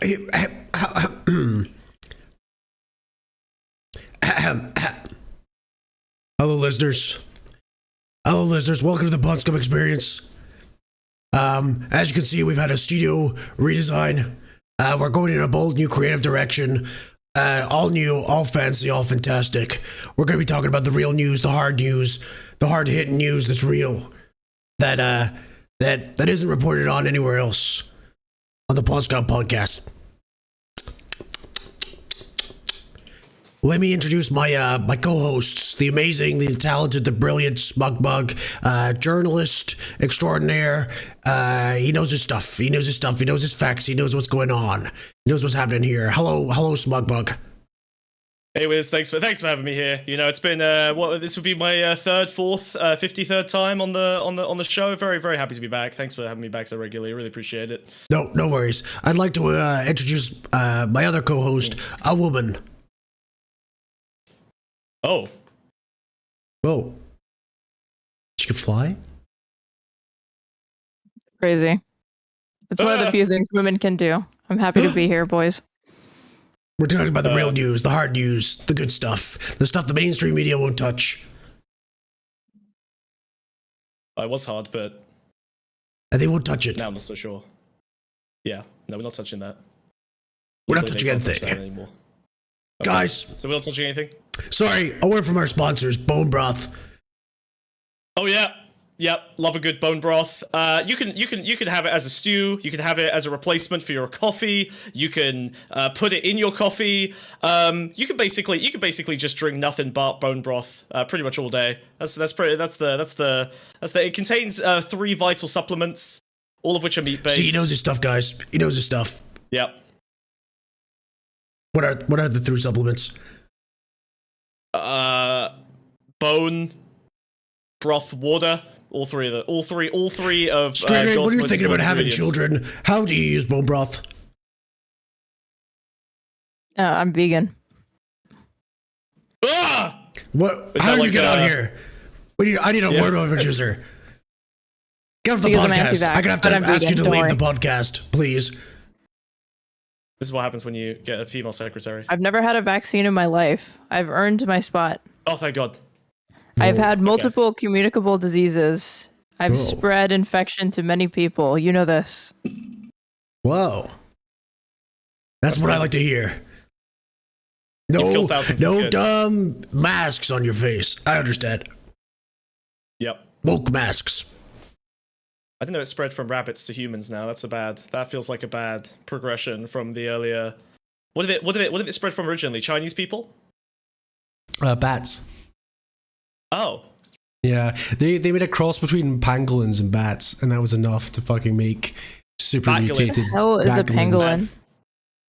Hello, listeners. Hello, listeners. Welcome to the Pondscum experience. As you can see, we've had a studio redesign. We're going in a bold new creative direction. All new, all fancy, all fantastic. We're going to be talking about the real news, the hard-hitting news that's real, that isn't reported on anywhere else on the Pondscum podcast. Let me introduce my my co-hosts, the amazing, the talented, the brilliant Smug journalist extraordinaire. He knows his stuff. He knows his stuff. He knows his facts. He knows what's going on. He knows what's happening here. Hello, Smug. Hey Wiz, thanks for having me here. You know, it's been this would be my third, fourth, 53rd time on the show. Very, very happy to be back. Thanks for having me back so regularly. Really appreciate it. No worries. I'd like to introduce my other co-host, a woman. Oh. Whoa. She can fly? Crazy. It's one of the few things women can do. I'm happy to be here, boys. We're talking about the real news, the hard news, the good stuff, the stuff the mainstream media won't touch. It was hard, but... And they won't touch it. Now I'm not so sure. Yeah, no, we're not touching that. We're not touching anything. Anymore. Okay. Guys. So we're not touching anything? Sorry, a word from our sponsors, Bone Broth. Oh yeah. Yep, love a good bone broth. You can have it as a stew. You can have it as a replacement for your coffee. You can put it in your coffee. You can basically just drink nothing but bone broth pretty much all day. It contains 3 vital supplements, all of which are meat based. See, he knows his stuff, guys. He knows his stuff. Yep. What are the 3 supplements? Bone, broth, water. All three of Straighterade, what are you thinking about having children? How do you use bone broth? I'm vegan. Ah! What? How did you get on here? I need a word of a producer. Get off the podcast. I'm gonna have to ask you to leave the podcast, please. This is what happens when you get a female secretary. I've never had a vaccine in my life. I've earned my spot. Oh, thank God. I've had multiple communicable diseases. I've spread infection to many people. You know this. Whoa. That's what I like to hear. No dumb masks on your face. I understand. Yep. Woke masks. I didn't know it spread from rabbits to humans now. That feels like a bad progression from the earlier... What did it spread from originally? Chinese people? Bats. Oh. Yeah, they made a cross between pangolins and bats, and that was enough to fucking make super mutated. How is a pangolin?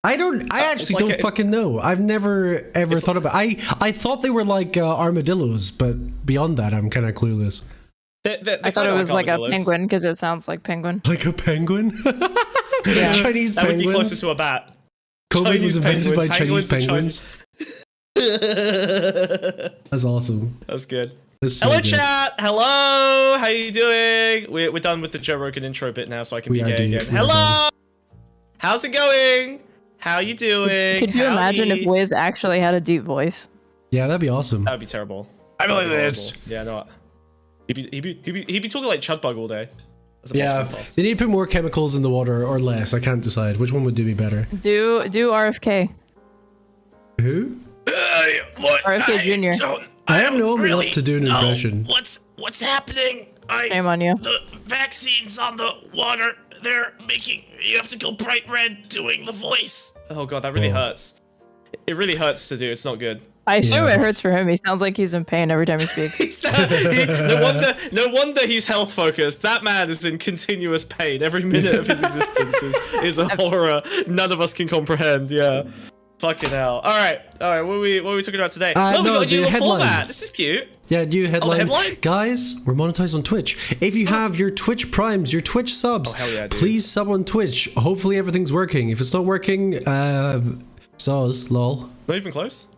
I actually don't fucking know. I've never ever thought about. I thought they were like armadillos, but beyond that, I'm kind of clueless. I thought it was like a penguin because it sounds like penguin. Like a penguin? Yeah. Chinese penguins. That would be closer to a bat. COVID was invented by Chinese penguins. That's awesome. That's good. That's so Hello, good. chat. Hello. How you doing? We're done with the Joe Rogan intro bit now, so I can be gay again. Hello. How's it going? How you doing? Could you imagine if Wiz actually had a deep voice? Yeah, that'd be awesome. That would be terrible. I believe this. Yeah, no. He'd be talking like Chudbug all day. Yeah, they need to put more chemicals in the water or less. I can't decide which one would do me better. Do RFK. Who? RFK Jr. I don't know enough to do an impression. What's happening? Shame on you. The vaccines on the water, they're making you have to go bright red doing the voice. Oh god, that really hurts. It really hurts to do. It's not good. I assume it hurts for him. He sounds like he's in pain every time he speaks. No wonder he's health focused. That man is in continuous pain. Every minute of his existence is a horror none of us can comprehend. Yeah. Fucking hell. All right. What are we talking about today? We got a new format. This is cute. Yeah, new headline. Headline? Guys, we're monetized on Twitch. If you have your Twitch primes, your Twitch subs, please sub on Twitch. Hopefully everything's working. If it's not working, soz, lol. Not even close?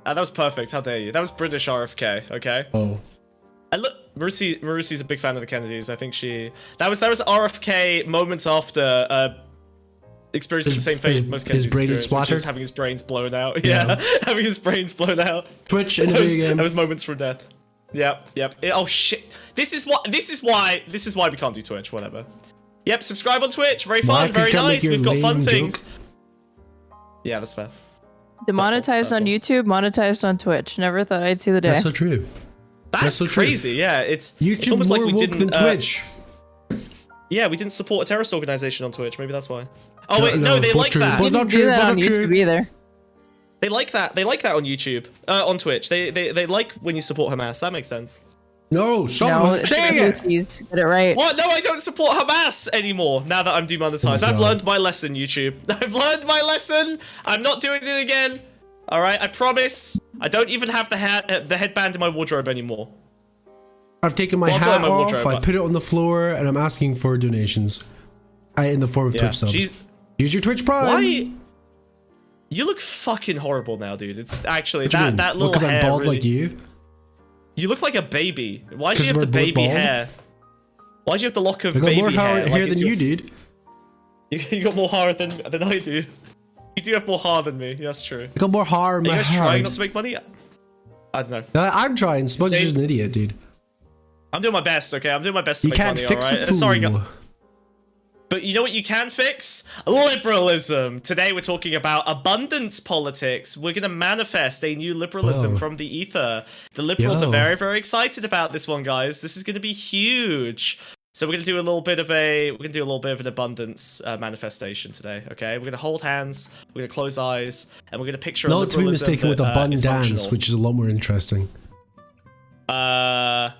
That was perfect. How dare you? That was British RFK, okay? Oh. And look, Marusi's a big fan of the Kennedys. I think that was RFK moments after experiencing the same fate most his Kennedys brain experience, which splattered? is having his brains blown out. Yeah. Yeah, having his brains blown out. Twitch in a video game. That was moments from death. Yep. Oh shit. This is why we can't do Twitch. Whatever. Yep. Subscribe on Twitch. Very fun. Very nice. We've got fun things. Yeah, that's fair. Demonetized on YouTube, monetized on Twitch. Never thought I'd see the day. That's so true. That's so true. crazy. Yeah, it's YouTube almost more like we woke didn't. than Twitch. Yeah, we didn't support a terrorist organization on Twitch. Maybe that's why. Oh wait, no, they like that. They didn't do that on YouTube either. They like that. They like that on YouTube. On Twitch. They like when you support Hamas. That makes sense. No, say it. Please get it right. What? No, I don't support Hamas anymore. Now that I'm demonetized, Oh my I've God. learned my lesson. YouTube. I've learned my lesson. I'm not doing it again. All right, I promise. I don't even have the headband in my wardrobe anymore. I've taken my Well, I've got hat my off, wardrobe, I but- put it on the floor, and I'm asking for donations. In the form of Yeah. Twitch subs. Jeez. Use your Twitch Prime. Why? You look fucking horrible now, dude. It's actually What do you mean? that little Because hair. I'm bald really... like you? You look like a baby. Why do you 'Cause have we're the both baby bald? hair? Why do you have the lock of I got baby more hair hair? Like than it's your- you, dude. You got more hair than I do. You do have more hair than me. That's true. I got more hair in Are you my guys trying head. not to make money? I don't know. I'm trying. Smug's Same- just an idiot, dude. I'm doing my best, okay? I'm doing my best to You make can't money, fix alright? a fool. Sorry, guys. But you know what you can fix? Liberalism. Today we're talking about abundance politics. We're going to manifest a new liberalism Whoa. from the ether. The liberals Yo. are very, very excited about this one, guys. This is going to be huge. So we're going to do a little bit of an abundance manifestation today, okay? We're going to hold hands, we're going to close eyes, and we're going to picture a Not to be liberalism mistaken with that, a bun is dance, functional. which is a lot more interesting. That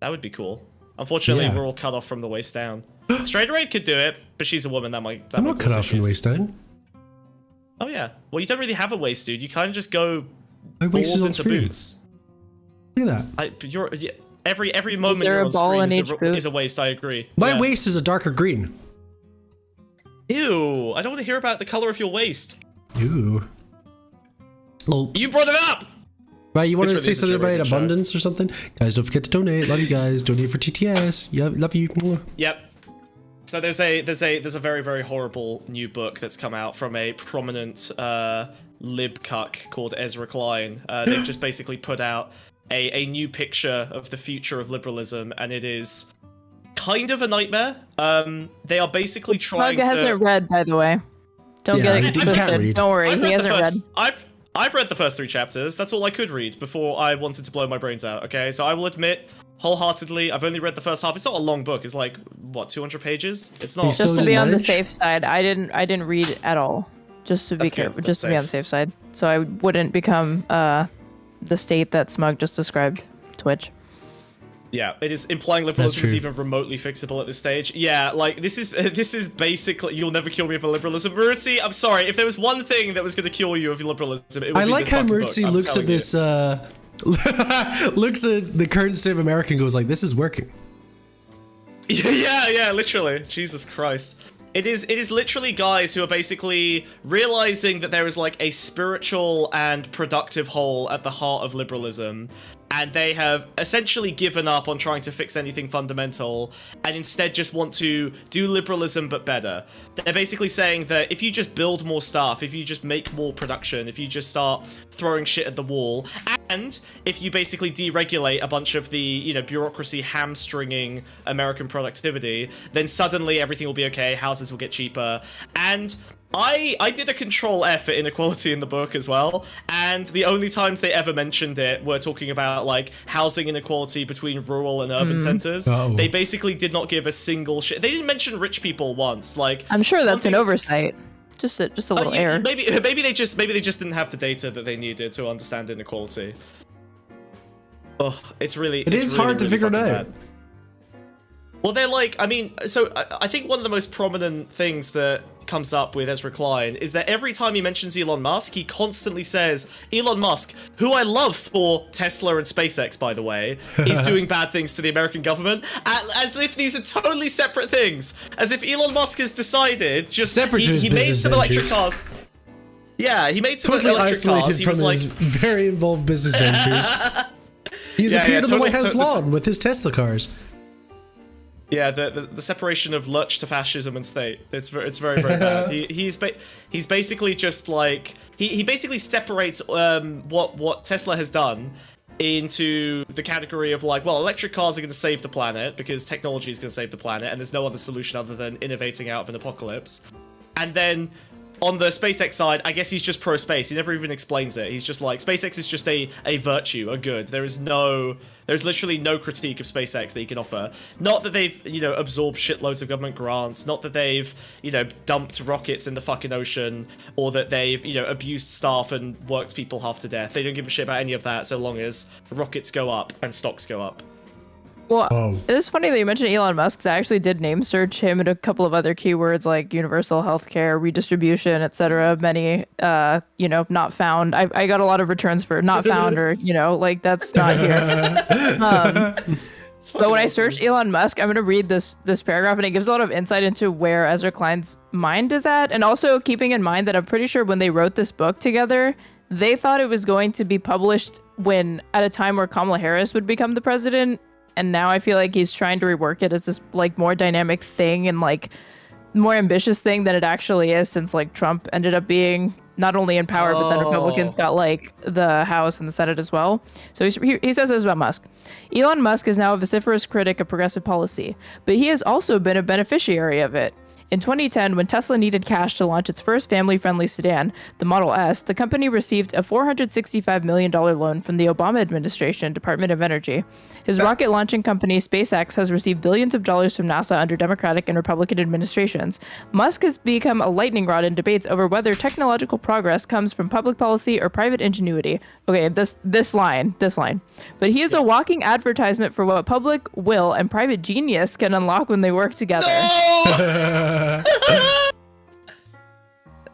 would be cool. Unfortunately, Yeah. we're all cut off from the waist down. Straighterade could do it, but she's a woman. That might. I'm not cut off from the waist down. Oh yeah. Well, you don't really have a waist, dude. You kind of just go My waist balls is on into screen. boots. Look at that. But you're every moment there you're a on ball screen in each boot? is a waist. I agree. My Yeah. waist is a darker green. Ew! I don't want to hear about the color of your waist. Ooh. Oh, You brought it up. right. You want to This say really is a something Joe about Rogan show. abundance or something? Guys, don't forget to donate. Love you guys. Donate for TTS. Yeah, love you. Mwah. Yep. So there's a very, very horrible new book that's come out from a prominent lib cuck called Ezra Klein. They've just basically put out a new picture of the future of liberalism, and it is kind of a nightmare. They are basically trying Smug to. hasn't read, by the way. Don't Yeah, get it he can't twisted. read. Don't worry, he hasn't read. I've read the first 3 chapters. That's all I could read before I wanted to blow my brains out. Okay, so I will admit, wholeheartedly, I've only read the first half. It's not a long book. It's like what, 200 pages? It's not. You still Just to didn't be on the manage? safe side, I didn't read at all. Just to be That's good, careful, that's just to be on the safe side, so I wouldn't become the state that Smug just described. Twitch. Yeah, it is implying liberalism is true. even remotely fixable at this stage. Yeah, like this is basically you'll never kill me for liberalism. Murtzy, I'm sorry. If there was one thing that was going to kill you of your liberalism, it would I be like this how fucking Murtzy book, I'm looks at telling you. this. Looks at the current state of America and goes like, "This is working." Yeah, literally. Jesus Christ. It is literally guys who are basically realizing that there is like a spiritual and productive whole at the heart of liberalism, and they have essentially given up on trying to fix anything fundamental and instead just want to do liberalism but better. They're basically saying that if you just build more stuff, if you just make more production, if you just start throwing shit at the wall, and if you basically deregulate a bunch of the, you know, bureaucracy hamstringing American productivity, then suddenly everything will be okay, houses will get cheaper. And I did a control F for inequality in the book as well, and the only times they ever mentioned it were talking about like housing inequality between rural and urban centers. Uh-oh. They basically did not give a single shit. They didn't mention rich people once. Like I'm sure that's an something- oversight. Just a little error. Maybe they just didn't have the data that they needed to understand inequality. Oh, it's really It is hard to figure it fucking out. bad. Well, they're like, I mean, so I think one of the most prominent things that comes up with Ezra Klein is that every time he mentions Elon Musk, he constantly says, Elon Musk, who I love for Tesla and SpaceX, by the way, is doing bad things to the American government, as if these are totally separate things. As if Elon Musk has decided, just, Separate to his he made business some electric ventures. cars. Yeah, he made some Totally electric isolated cars. He from was like, his very involved business ventures. He's Yeah, appeared on the total- White House total- lawn with his Tesla cars. Yeah, the separation of lurch to fascism and state. It's very bad. He's basically just like he basically separates what Tesla has done into the category of like, well, electric cars are going to save the planet because technology is going to save the planet, and there's no other solution other than innovating out of an apocalypse. And then on the SpaceX side, I guess he's just pro-space. He never even explains it. He's just like, SpaceX is just a virtue, a good. There's literally no critique of SpaceX that he can offer. Not that they've, absorbed shitloads of government grants, not that they've, dumped rockets in the fucking ocean, or that they've, abused staff and worked people half to death. They don't give a shit about any of that so long as rockets go up and stocks go up. Well, it's funny that you mentioned Elon Musk, 'cause I actually did name search him and a couple of other keywords like universal healthcare, redistribution, etc. Many, not found. I got a lot of returns for not found or, like that's not here. But when I searched Elon Musk, I'm going to read this paragraph, and it gives a lot of insight into where Ezra Klein's mind is at. And also keeping in mind that I'm pretty sure when they wrote this book together, they thought it was going to be published at a time where Kamala Harris would become the president. And now I feel like he's trying to rework it as this like more dynamic thing and like more ambitious thing than it actually is, since like Trump ended up being not only in power, but then Republicans got like the House and the Senate as well. So he says this about Musk. Elon Musk is now a vociferous critic of progressive policy, but he has also been a beneficiary of it. In 2010, when Tesla needed cash to launch its first family-friendly sedan, the Model S, the company received a $465 million loan from the Obama administration Department of Energy. His rocket launching company, SpaceX, has received billions of dollars from NASA under Democratic and Republican administrations. Musk has become a lightning rod in debates over whether technological progress comes from public policy or private ingenuity. Okay, this line. But he is a walking advertisement for what public will and private genius can unlock when they work together. No!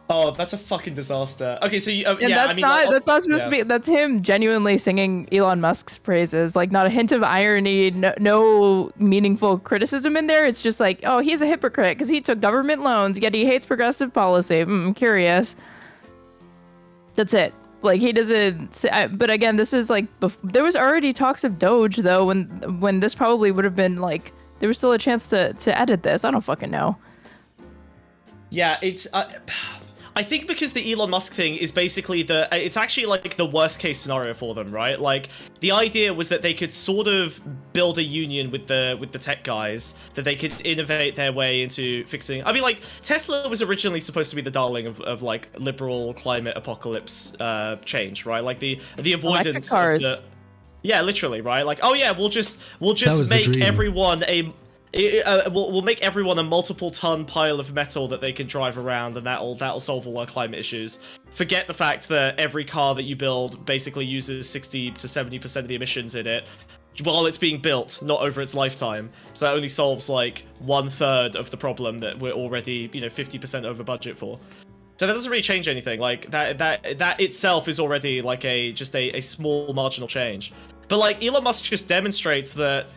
Oh, that's a fucking disaster. Okay, so that's not supposed to be. That's him genuinely singing Elon Musk's praises. Like, not a hint of irony, no meaningful criticism in there. It's just like, oh, he's a hypocrite because he took government loans, yet he hates progressive policy. I'm curious. That's it. Like, he doesn't. But again, this is like there was already talks of Doge though, when this probably would have been like there was still a chance to edit this. I don't fucking know. Yeah, it's. I think because the Elon Musk thing is basically it's actually like the worst case scenario for them, right? Like, the idea was that they could sort of build a union with the tech guys, that they could innovate their way into fixing. I mean, like, Tesla was originally supposed to be the darling of like liberal climate apocalypse change, right? Like the avoidance of the. Yeah, literally, right? Like, oh yeah, we'll just make everyone we'll make everyone a multiple-ton pile of metal that they can drive around, and that'll solve all our climate issues. Forget the fact that every car that you build basically uses 60 to 70% of the emissions in it while it's being built, not over its lifetime. So that only solves like 1/3 of the problem that we're already 50% over budget for. So that doesn't really change anything. Like that itself is already like just a small marginal change. But like Elon Musk just demonstrates that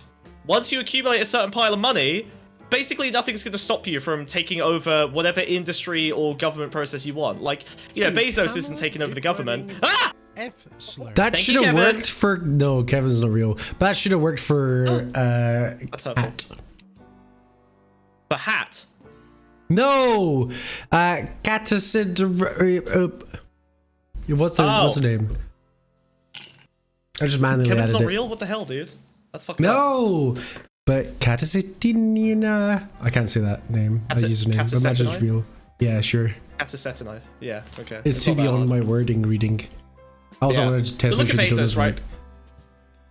once you accumulate a certain pile of money, basically nothing's going to stop you from taking over whatever industry or government process you want. Like, Bezos isn't taking over the government. Ah! That should have worked for... No, Kevin's not real. That should have worked for... That's hurtful. Hat. For Hat? No! Catasid... What's the name? I just manually Kevin's added not it. real? What the hell, dude? That's fucking No! But Catasetinina... I can't say that name. I use the name. But imagine it's real. Yeah, sure. Catasetinide. Yeah, okay. It's too beyond my wording reading. I also wanted to test look at Bezos, right?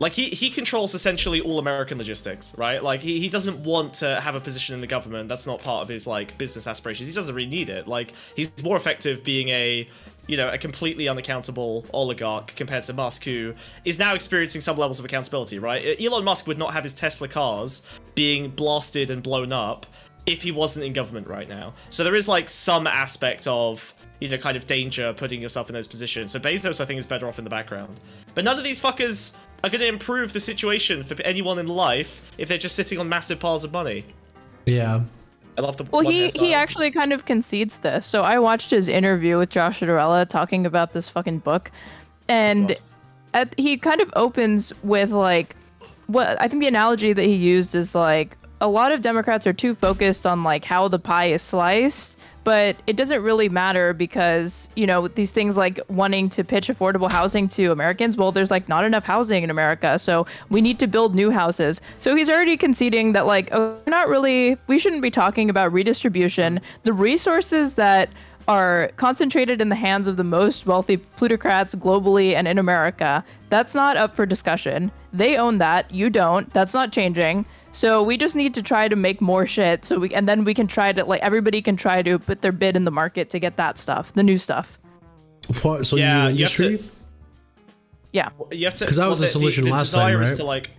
Like, he controls essentially all American logistics, right? Like, he doesn't want to have a position in the government. That's not part of his, like, business aspirations. He doesn't really need it. Like, he's more effective being a completely unaccountable oligarch compared to Musk, who is now experiencing some levels of accountability, right? Elon Musk would not have his Tesla cars being blasted and blown up if he wasn't in government right now. So there is, like, some aspect of... kind of danger putting yourself in those positions. So Bezos, I think, is better off in the background. But none of these fuckers are going to improve the situation for anyone in life if they're just sitting on massive piles of money. Yeah. I love the... Well, he actually kind of concedes this. So I watched his interview with Josh Dorella talking about this fucking book. And he kind of opens with, like... What I think the analogy that he used is, like... a lot of Democrats are too focused on like how the pie is sliced, but it doesn't really matter because, you know, these things like wanting to pitch affordable housing to Americans, well, there's like not enough housing in America, so we need to build new houses. So he's already conceding that like, oh, we shouldn't be talking about redistribution. The resources that are concentrated in the hands of the most wealthy plutocrats globally and in America, that's not up for discussion. They own that, you don't, that's not changing. So we just need to try to make more shit and then we can try to, like, everybody can try to put their bid in the market to get that stuff, the new stuff. What, so new industry? Yeah. You have to, because that was the solution last time, right? To, like,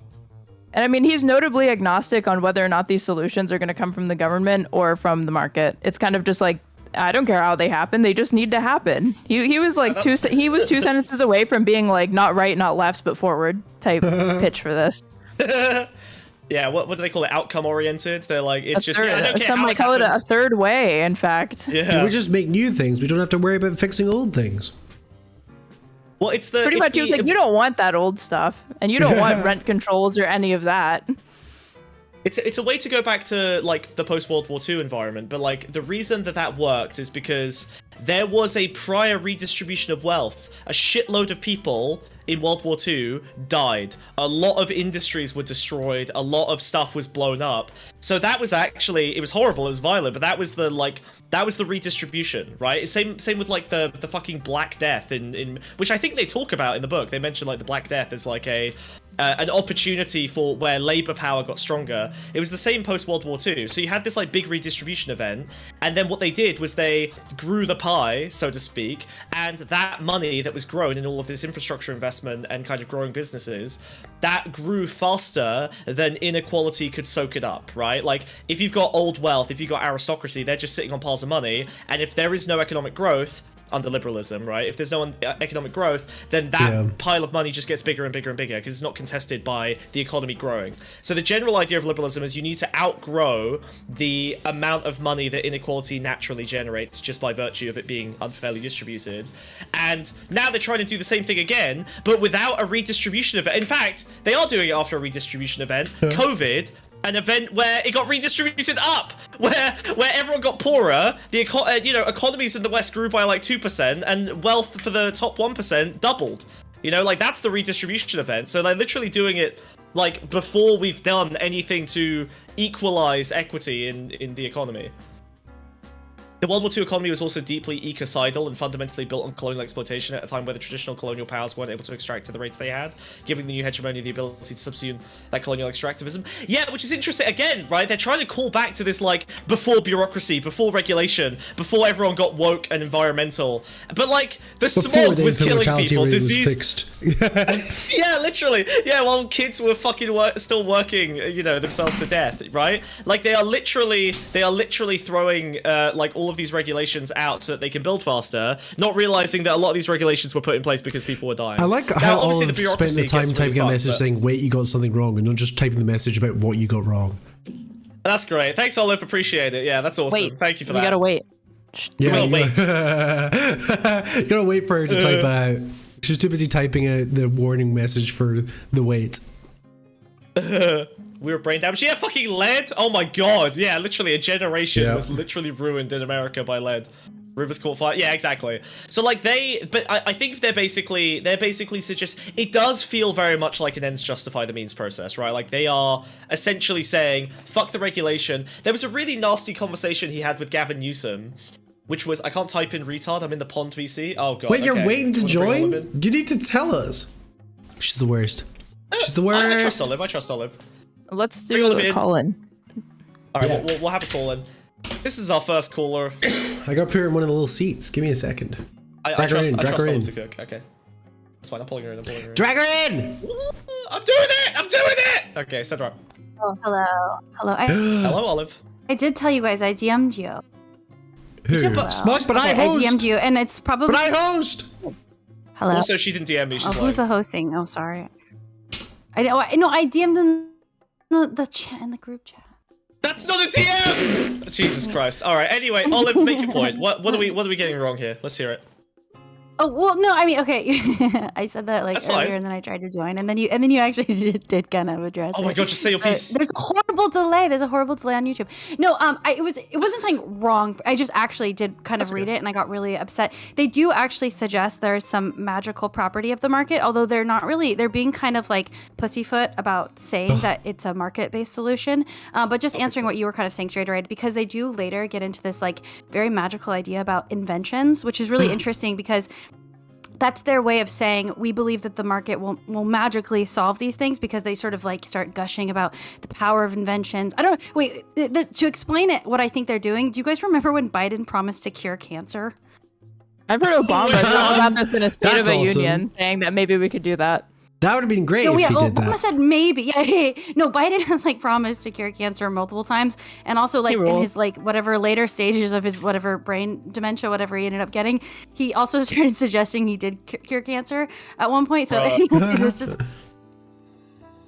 and I mean, he's notably agnostic on whether or not these solutions are going to come from the government or from the market. It's kind of just like, I don't care how they happen, they just need to happen. He was like two sentences away from being like not right, not left, but forward type pitch for this. Yeah, what do they call it? Outcome oriented. They're like, it's just I don't care some how might call it a third way. In fact, yeah, we just make new things. We don't have to worry about fixing old things. Well, it's the pretty much. He was like, you don't want that old stuff, and you don't want rent controls or any of that. It's a way to go back to like the post-World War II environment, but like the reason that worked is because there was a prior redistribution of wealth. A shitload of people in World War II died. A lot of industries were destroyed. A lot of stuff was blown up. So that was actually, it was horrible, it was violent, but that was the redistribution, right? Same with like the fucking Black Death in which I think they talk about in the book. They mention like the Black Death as like an opportunity for where labor power got stronger. It was the same post-World War II. So you had this like big redistribution event, and then what they did was they grew the pie, so to speak, and that money that was grown in all of this infrastructure investment and kind of growing businesses, that grew faster than inequality could soak it up, right? Like, if you've got old wealth, if you've got aristocracy, they're just sitting on piles of money, and if there is no economic growth, under liberalism, right? If there's no economic growth, then that pile of money just gets bigger and bigger and bigger because it's not contested by the economy growing. So the general idea of liberalism is you need to outgrow the amount of money that inequality naturally generates just by virtue of it being unfairly distributed. And now they're trying to do the same thing again, but without a redistribution event. In fact, they are doing it after a redistribution event. COVID, an event where it got redistributed up, where everyone got poorer. The economies in the West grew by like 2%, and wealth for the top 1% doubled. You know, like that's the redistribution event. So they're literally doing it like before we've done anything to equalize equity in the economy. The World War II economy was also deeply ecocidal and fundamentally built on colonial exploitation at a time where the traditional colonial powers weren't able to extract to the rates they had, giving the new hegemony the ability to subsume that colonial extractivism. Yeah, which is interesting. Again, right? They're trying to call back to this, like, before bureaucracy, before regulation, before everyone got woke and environmental. But, like, the smog was killing people. Disease. Yeah, literally. Yeah, while kids were fucking still working, you know, themselves to death, right? Like, they are literally throwing, like, all of these regulations out so that they can build faster, not realizing that a lot of these regulations were put in place because people were dying. I like how Olive spent the time typing a message saying, wait, you got something wrong, and not just typing the message about what you got wrong. That's great. Thanks, Olive. Appreciate it. Yeah, that's awesome. Wait, thank you for that. You gotta wait. Yeah, you wait. You gotta wait for her to type out. She's too busy typing out the warning message for the wait. We were brain damaged. Yeah, fucking lead. Oh my god. Yeah, literally a generation was literally ruined in America by lead. Rivers caught fire. Yeah, exactly. So like but I think they're basically suggest it does feel very much like an ends justify the means process, right? Like they are essentially saying fuck the regulation. There was a really nasty conversation he had with Gavin Newsom, which was I can't type in retard. I'm in the Pond VC. Oh god. Wait, you're waiting to join? You need to tell us. She's the worst. She's the worst. I trust Olive. Let's do a call-in. Alright, we'll have a call-in. This is our first caller. I got to put her in one of the little seats. Give me a second. I trust Olive to cook. Okay. That's fine, I'm pulling her in. Drag her in! I'm doing it! Okay, set her up. Oh, hello. Hello, Olive. I did tell you guys I DM'd you. Who? Yeah, Smug, but I host! I DM'd you, and it's probably... But I host! Hello? Also, she didn't DM me, she's who's the hosting? Oh, sorry. I DM'd in the chat, in the group chat. That's not a DM! Jesus Christ. Alright, anyway, Olive, make your point. What are we getting wrong here? Let's hear it. Oh well, no, I mean, okay. I said that like That's earlier, fine. and then I tried to join, and then you actually did kind of address. Oh my it. god, just say your piece. There's a horrible delay. There's a horrible delay on YouTube. No, it wasn't something wrong. I just actually did kind of read it, and I got really upset. They do actually suggest there's some magical property of the market, although they're not really. They're being kind of like pussyfoot about saying that it's a market-based solution. But just answering what you were kind of saying, Straighterade, because they do later get into this like very magical idea about inventions, which is really interesting because that's their way of saying we believe that the market will magically solve these things, because they sort of like start gushing about the power of inventions. I don't know. Wait, to explain it, what I think they're doing, do you guys remember when Biden promised to cure cancer? I've heard Obama talk about this in a State That's of the awesome. Union, saying that maybe we could do that. That would have been great No, if yeah, he did Obama that. said maybe. Yeah, no, Biden has like promised to cure cancer multiple times, and also like in his like whatever later stages of his whatever brain dementia, whatever he ended up getting, he also started suggesting he did cure cancer at one point. So anyways, it's just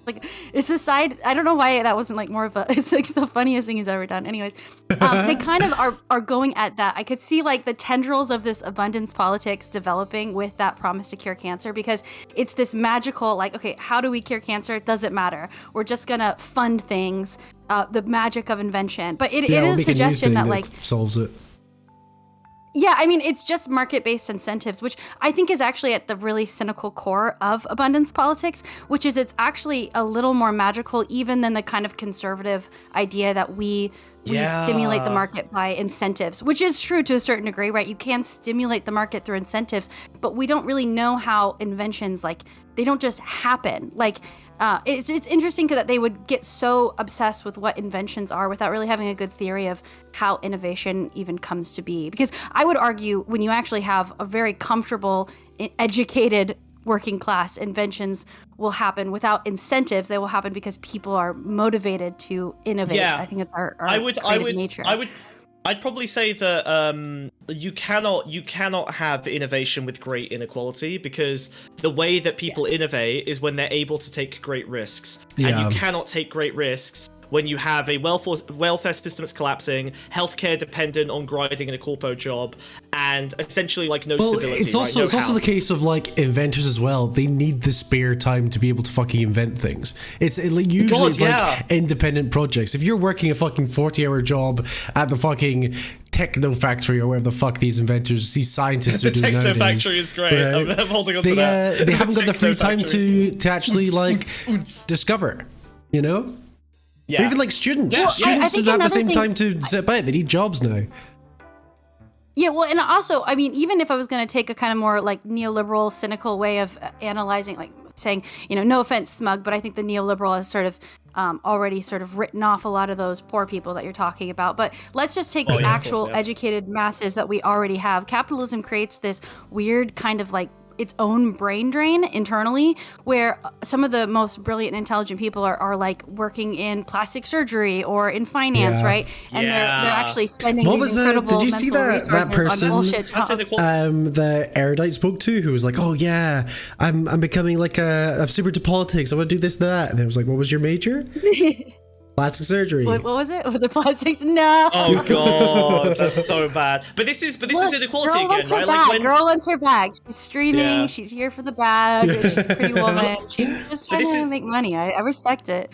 like it's a side. I don't know why that wasn't like more of a. It's like the funniest thing he's ever done. Anyways, they kind of are going at that. I could see like the tendrils of this abundance politics developing with that promise to cure cancer, because it's this magical like, okay, how do we cure cancer? It doesn't matter. We're just gonna fund things. The magic of invention, but it we'll is a make a new suggestion thing that like. solves it. Yeah, I mean, it's just market-based incentives, which I think is actually at the really cynical core of abundance politics, which is it's actually a little more magical even than the kind of conservative idea that we stimulate the market by incentives, which is true to a certain degree, right? You can stimulate the market through incentives, but we don't really know how inventions, like, they don't just happen. Like, it's interesting that they would get so obsessed with what inventions are without really having a good theory of how innovation even comes to be. Because I would argue when you actually have a very comfortable, educated working class, inventions will happen without incentives. They will happen because people are motivated to innovate. Yeah. I think it's our creative nature. I'd probably say that you cannot have innovation with great inequality, because the way that people innovate is when they're able to take great risks. And Yeah. you cannot take great risks when you have a welfare system that's collapsing, healthcare dependent on grinding in a corpo job, and essentially like no stability. It's also right? it's also the case of like inventors as well. They need the spare time to be able to fucking invent things. Usually it's like independent projects. If you're working a fucking 40-hour job at the fucking techno factory or wherever the fuck these scientists are doing nowadays. The techno factory is great. Right? I'm holding on to that. They haven't got the free time Techno to actually like discover, you know? Yeah. But even like students. Well, I Students think don't have the another same thing- time to sit by. They need jobs now. Yeah, well, and also, I mean, even if I was going to take a kind of more like neoliberal, cynical way of analyzing, like saying, you know, no offense, smug, but I think the neoliberal has sort of already sort of written off a lot of those poor people that you're talking about. But let's just take the actual educated masses that we already have. Capitalism creates this weird kind of like its own brain drain internally, where some of the most brilliant and intelligent people are like working in plastic surgery or in finance, right? And they're actually spending What these was incredible did you see mental that resources person on bullshit jobs. the erudite spoke to, who was like, oh yeah, I'm becoming like I'm super into politics, I want to do this and that, and it was like, what was your major? Plastic surgery. What was it? Was it plastics? No. Oh god, that's so bad. But this is inequality girl again, wants her right? bag. Like when Girl wants her bag. She's streaming. Yeah. She's here for the bag. She's a pretty woman. She's just trying to make money. I respect it.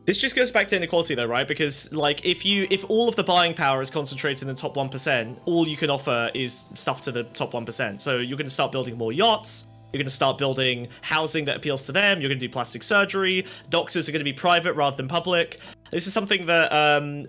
this just goes back to inequality though, right? Because like if all of the buying power is concentrated in the top 1%, all you can offer is stuff to the top 1%. So you're going to start building more yachts. You're going to start building housing that appeals to them. You're going to do plastic surgery. Doctors are going to be private rather than public. This is something that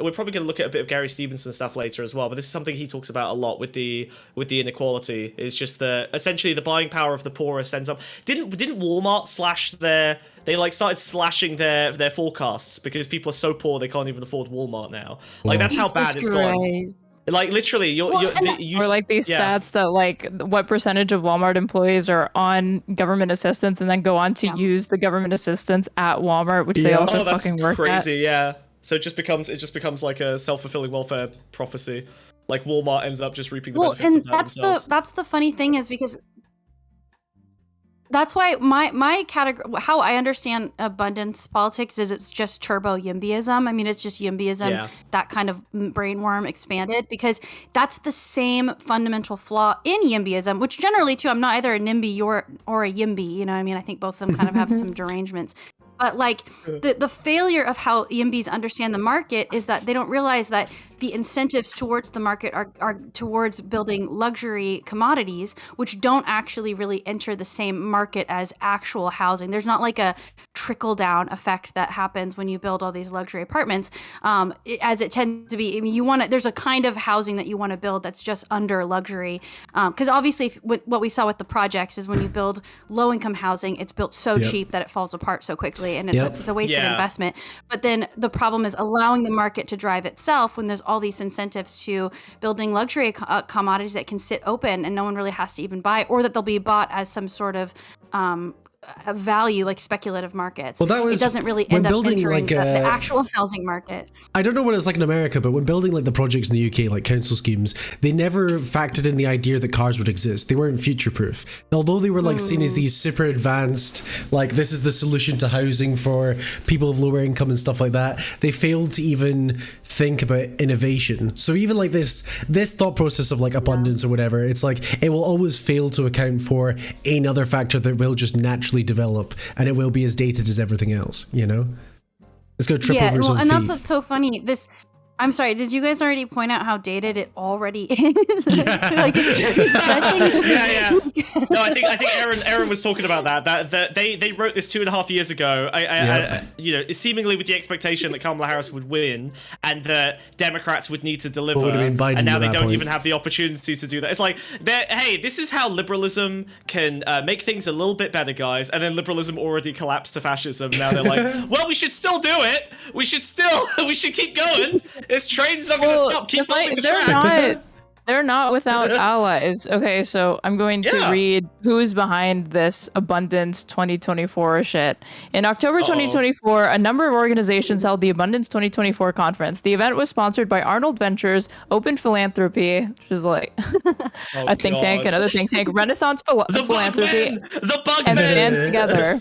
we're probably going to look at a bit of Gary Stevenson stuff later as well. But this is something he talks about a lot with the inequality. Is just that essentially the buying power of the poorest ends up. Didn't Walmart slash their? They like started slashing their forecasts because people are so poor they can't even afford Walmart now. Like that's how bad it's gone. Like literally, you or like these stats that like what percentage of Walmart employees are on government assistance and then go on to use the government assistance at Walmart, which they also fucking work crazy, at. yeah. So it just becomes like a self-fulfilling welfare prophecy. Like Walmart ends up just reaping the benefits of that themselves. That's the funny thing is because That's why my category, how I understand abundance politics is it's just turbo YIMBYism. I mean, it's just YIMBYism, that kind of brainworm expanded, because that's the same fundamental flaw in YIMBYism, which generally, too, I'm not either a NIMBY or a YIMBY, you know what I mean? I think both of them kind of have some derangements. But like the failure of how YIMBYs understand the market is that they don't realize that the incentives towards the market are towards building luxury commodities, which don't actually really enter the same market as actual housing. There's not like a trickle down effect that happens when you build all these luxury apartments, as it tends to be. I mean, there's a kind of housing that you want to build that's just under luxury, because obviously what we saw with the projects is when you build low income housing, it's built so cheap that it falls apart so quickly, and it's a wasted investment. But then the problem is allowing the market to drive itself when there's all these incentives to building luxury commodities that can sit open and no one really has to even buy, or that they'll be bought as some sort of a value, like speculative markets. Well, it doesn't really end up entering the actual housing market. I don't know what it's like in America, but when building like the projects in the UK, like council schemes, they never factored in the idea that cars would exist. They weren't future proof. Although they were like seen as these super advanced, like this is the solution to housing for people of lower income and stuff like that, they failed to even think about innovation. So even like this thought process of like abundance or whatever, it's like it will always fail to account for another factor that will just naturally develop, and it will be as dated as everything else, you know? It's going to trip over its own and feet. that's what's so funny. I'm sorry, did you guys already point out how dated it already is? Like, No, I think Aaron was talking about that they wrote this 2.5 years ago. I seemingly with the expectation that Kamala Harris would win and that Democrats would need to deliver, and now they don't even have the opportunity to do that. It's like, hey, this is how liberalism can make things a little bit better, guys. And then liberalism already collapsed to fascism. Now they're like, well, we should still do it. We should keep going. This train's not going to stop. Keep building the track. They're not without allies. Okay, so I'm going to read who's behind this Abundance 2024 shit. In October 2024, a number of organizations held the Abundance 2024 conference. The event was sponsored by Arnold Ventures, Open Philanthropy, which is like a think tank, another think tank, Renaissance Philanthropy, and Stand Together.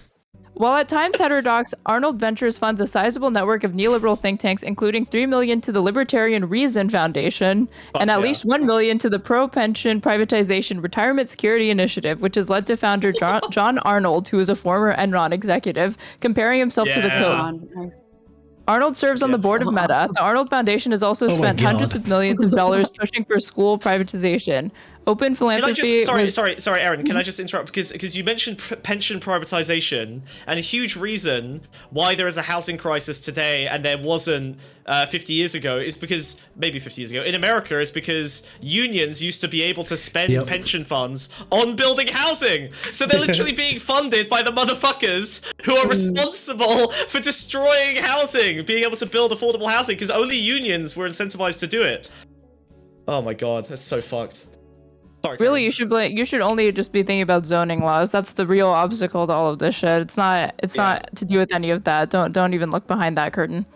While at times heterodox, Arnold Ventures funds a sizable network of neoliberal think tanks, including $3 million to the Libertarian Reason Foundation and at least $1 million to the Pro-Pension Privatization Retirement Security Initiative, which has led to founder John Arnold, who is a former Enron executive, comparing himself to the Code. Arnold serves on the board of Meta. The Arnold Foundation has also spent hundreds of millions of dollars pushing for school privatization. Open Philanthropy... Sorry, Aaron, can I just interrupt? Because you mentioned pension privatization, and a huge reason why there is a housing crisis today and there wasn't 50 years ago is because, maybe 50 years ago, in America, is because unions used to be able to spend pension funds on building housing. So they're literally being funded by the motherfuckers who are responsible for destroying housing, being able to build affordable housing, because only unions were incentivized to do it. Oh my god, that's so fucked. Sorry, really, you should only just be thinking about zoning laws. That's the real obstacle to all of this shit. It's not to do with any of that. Don't even look behind that curtain.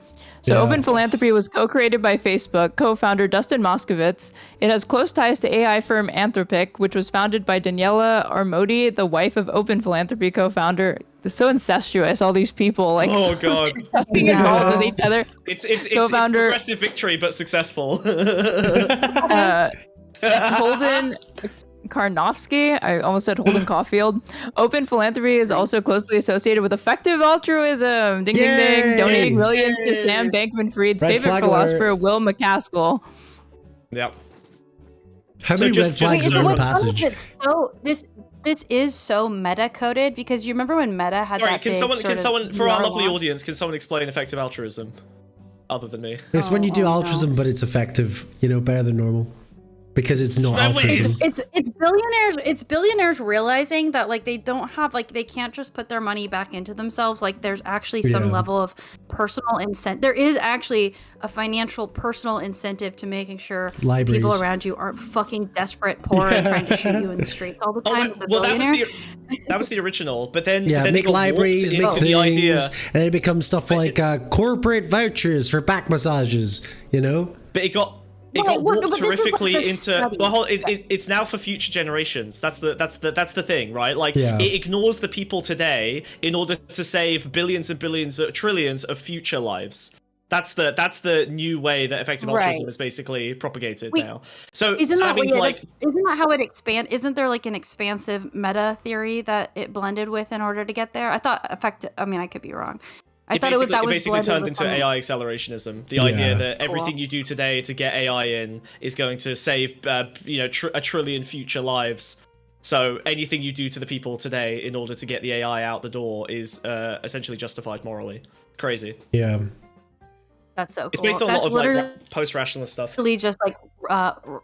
So Open Philanthropy was co-created by Facebook co-founder Dustin Moskovitz. It has close ties to AI firm Anthropic, which was founded by Daniela Armodi, the wife of Open Philanthropy co-founder. It's so incestuous, all these people like being involved with each other. It's progressive victory, but successful. Holden Karnofsky, I almost said Holden Caulfield. Open Philanthropy is also closely associated with effective altruism. Ding, ding, ding. Donating millions to Sam Bankman-Fried's favorite philosopher, Will McCaskill. Yep. How many red flags in the passage? This is so meta-coded, because you remember when Meta had that can someone, for our lovely audience, can someone explain effective altruism? Other than me. It's when you do altruism, but it's effective, better than normal. Because it's not altruism. It's billionaires realizing that like they don't have they can't just put their money back into themselves. Like there's actually some level of personal incentive. There is actually a financial personal incentive to making sure people around you aren't fucking desperate, poor, and trying to shoot you in the streets all the time. That was the original, but then make libraries, make things, the idea. And it becomes stuff like corporate vouchers for back massages. But it got Well, warped but this is what terrifically the into study well, said. it's now for future generations. That's the thing, right? Like Yeah. it ignores the people today in order to save billions and billions, trillions of future lives. That's the new way that effective altruism Right. is basically propagated Wait, now. So Isn't that that means like isn't that how it expand? Isn't there like an expansive meta theory that it blended with in order to get there? I thought I mean, I could be wrong. I thought it basically was turned blended into with AI accelerationism. The idea that everything Cool. you do today to get AI in is going to save, a trillion future lives. So anything you do to the people today in order to get the AI out the door is essentially justified morally. It's crazy. Yeah. That's so cool. It's based on a That's lot of literally like post-rationalist stuff. just like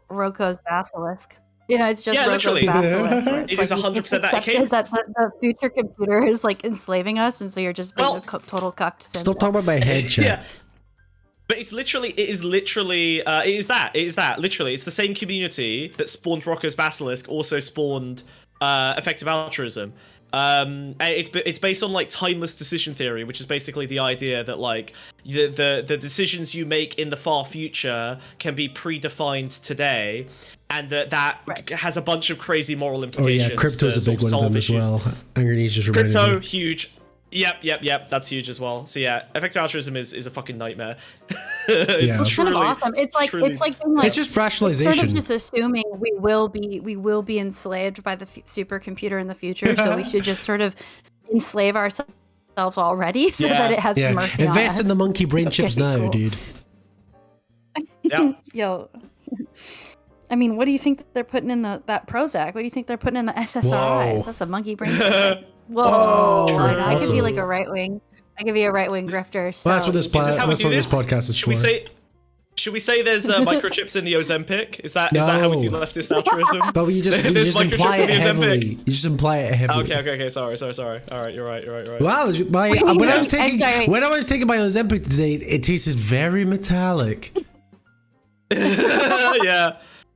Roko's basilisk. It's just Yeah, Roko's literally. basilisk. Where it's It is like you 100% just that. It came- accepted that the future computer is like enslaving us, and so you're just being Well- a total cucked. Stop talking about my head, chat. Yeah. But it is literally literally, it's the same community that spawned Rocco's Basilisk also spawned effective altruism. And it's based on like timeless decision theory, which is basically the idea that like the decisions you make in the far future can be predefined today, and that Right. has a bunch of crazy moral Oh implications. yeah, crypto's to a big sort one of solve them issues. as well. Underneath just reminded Crypto, me. huge. Yep. That's huge as well. So yeah, effective altruism is a fucking nightmare. It's Yeah. It's kind of awesome. It's like truly- it's like being like It's just sort rationalization. of just assuming we will be enslaved by the supercomputer in the future, so we should just sort of enslave ourselves already so Yeah. that it has Yeah. mercy on Invest us. in the monkey brain chips Okay, now, cool. dude. Yeah. Yo, I mean, what do you think they're putting in that Prozac? What do you think they're putting in the SSRIs? Whoa. That's a monkey brain. Whoa, True. I could be Also- like a right wing. I could be a right wing grifter. So Well, that's what this how we do this? podcast is Should for. we say? Should we say there's microchips in the Ozempic? Is that how we do No. leftist altruism? But you just There's imply microchips in it the Ozempic. heavily. You just imply it heavily. Okay. Sorry. All right, you're right. Wow, Wait, when I I'm was taking sorry. when I was taking my Ozempic today, it tasted very metallic.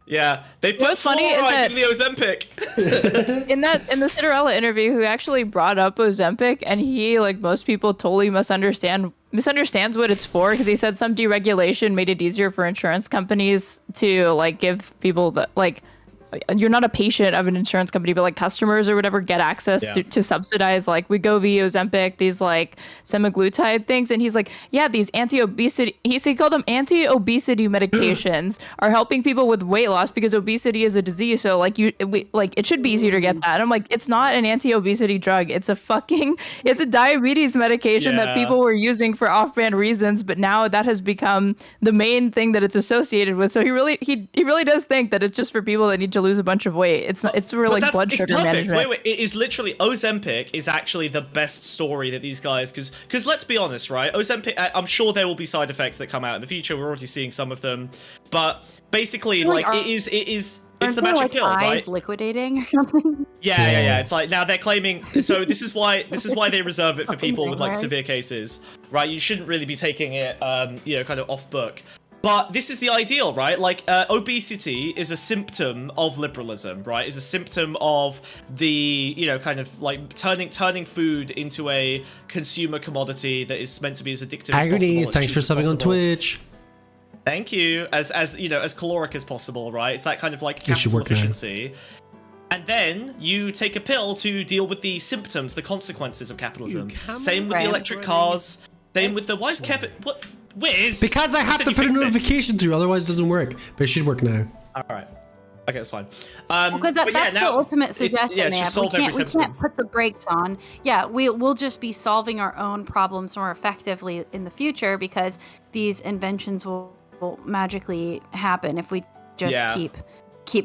Yeah. They put what's funny is fluoride that- in the Ozempic. in the Cinderella interview, who actually brought up Ozempic, and he, like most people, totally misunderstands what it's for, because he said some deregulation made it easier for insurance companies to like give people that like you're not a patient of an insurance company, but like customers or whatever get access Yeah. to subsidize like Wegovy, Ozempic, these like semaglutide things. And he's like, yeah, these anti-obesity, he called them anti-obesity medications are helping people with weight loss because obesity is a disease. So like it should be easier to get that. And I'm like, it's not an anti-obesity drug. It's a diabetes medication that Yeah. people were using for off-brand reasons, but now that has become the main thing that it's associated with. So he really does think that it's just for people that need to lose a bunch of weight. It's for like blood sugar management. Wait, it is literally Ozempic is actually the best story that these guys, because let's be honest, right? Ozempic, I'm sure there will be side effects that come out in the future. We're already seeing some of them, but basically, like it is it's the magic like pill, eyes right? liquidating or something. Yeah. It's like now they're claiming. So this is why they reserve it for people with like Right. severe cases, right? You shouldn't really be taking it, kind of off book. But this is the ideal, right? Like obesity is a symptom of liberalism, right? Is a symptom of the, kind of like turning food into a consumer commodity that is meant to be as addictive as possible. Agonies, as thanks cheap for as subbing on possible. Twitch. Thank you. As caloric as possible, right? It's that kind of like You should capital work now. efficiency. And then you take a pill to deal with the symptoms, the consequences of capitalism. Same with the Right. electric cars. Same with the. Why is Kevin? What? Wiz? Because I You have said to you put a fixed this. notification through, otherwise it doesn't work. But it should work now. All right. Okay, that's fine. Because but yeah, that's the now ultimate suggestion. it's they just have. solve every We symptom. can't put the brakes on. Yeah, we'll just be solving our own problems more effectively in the future because these inventions will magically happen if we just Yeah. keep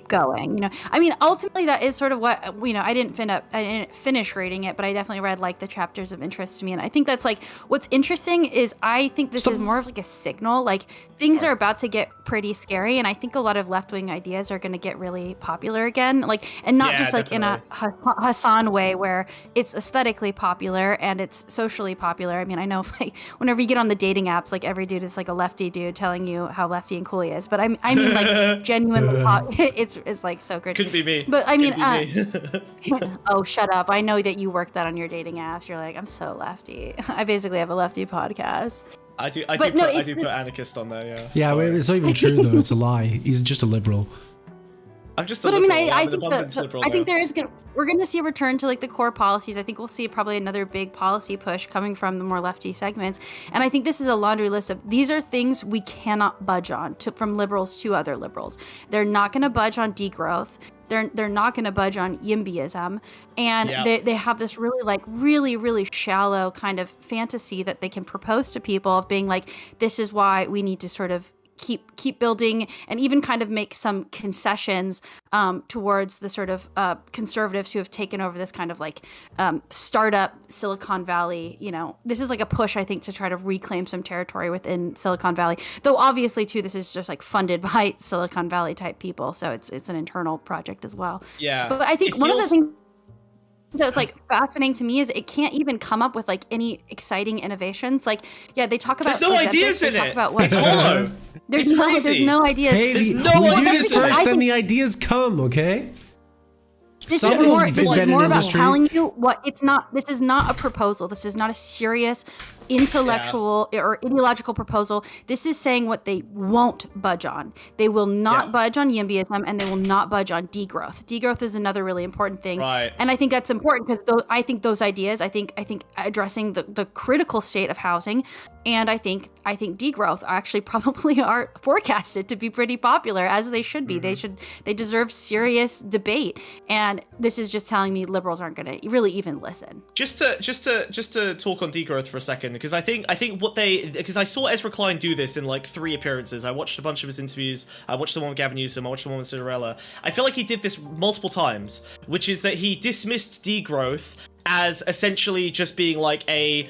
going. I mean, ultimately that is sort of what I didn't finish reading it, but I definitely read like the chapters of interest to me, and I think that's like what's interesting is I think this is more of like a signal. Like things are about to get pretty scary, and I think a lot of left-wing ideas are going to get really popular again, like, and not Yeah, just like in a Hassan way where it's aesthetically popular and it's socially popular. I mean, I know like whenever you get on the dating apps, like every dude is like a lefty dude telling you how lefty and cool he is, but I mean like genuinely it's like so good. Couldn't be me. But I mean, Couldn't be me. oh, shut up. I know that you work that on your dating apps. You're like, I'm so lefty. I basically have a lefty podcast. I do But put anarchist on there, yeah. Yeah, Sorry. it's not even true though. It's a lie. He's just a liberal. I'm just a But liberal. I mean, I'm I an think abundance liberal I think now. there is we're going to see a return to like the core policies. I think we'll see probably another big policy push coming from the more lefty segments. And I think this is a laundry list of these are things we cannot budge on from liberals to other liberals. They're not going to budge on degrowth. They're not going to budge on YIMBYism, and they have this really shallow kind of fantasy that they can propose to people of being like, this is why we need to sort of keep building and even kind of make some concessions towards the sort of conservatives who have taken over this kind of like startup Silicon Valley. You know, this is like a push, I think, to try to reclaim some territory within Silicon Valley. Though obviously, too, this is just like funded by Silicon Valley type people, so it's an internal project as well. Yeah, but I think one of the things that's like fascinating to me is it can't even come up with like any exciting innovations. Like, yeah, they talk about there's no ideas in they talk it. about what It's hollow. there's no ideas. Hey, There's we no do ideas. this first, I then think- the ideas come, okay? This Some is of more, those this is invented more about industry. telling you what it's not. This is not a proposal. This is not a serious intellectual or ideological proposal. This is saying what they won't budge on. They will not budge on YIMBYism, and they will not budge on degrowth. Degrowth is another really important thing, Right. and I think that's important because I think those ideas. I think addressing the critical state of housing, and I think degrowth actually probably are forecasted to be pretty popular, as they should be. They deserve serious debate, and this is just telling me liberals aren't going to really even listen. Just to talk on degrowth for a second, because I think because I saw Ezra Klein do this in like 3 appearances. I watched a bunch of his interviews. I watched the one with Gavin Newsom. I watched the one with Cinderella. I feel like he did this multiple times, which is that he dismissed degrowth as essentially just being like a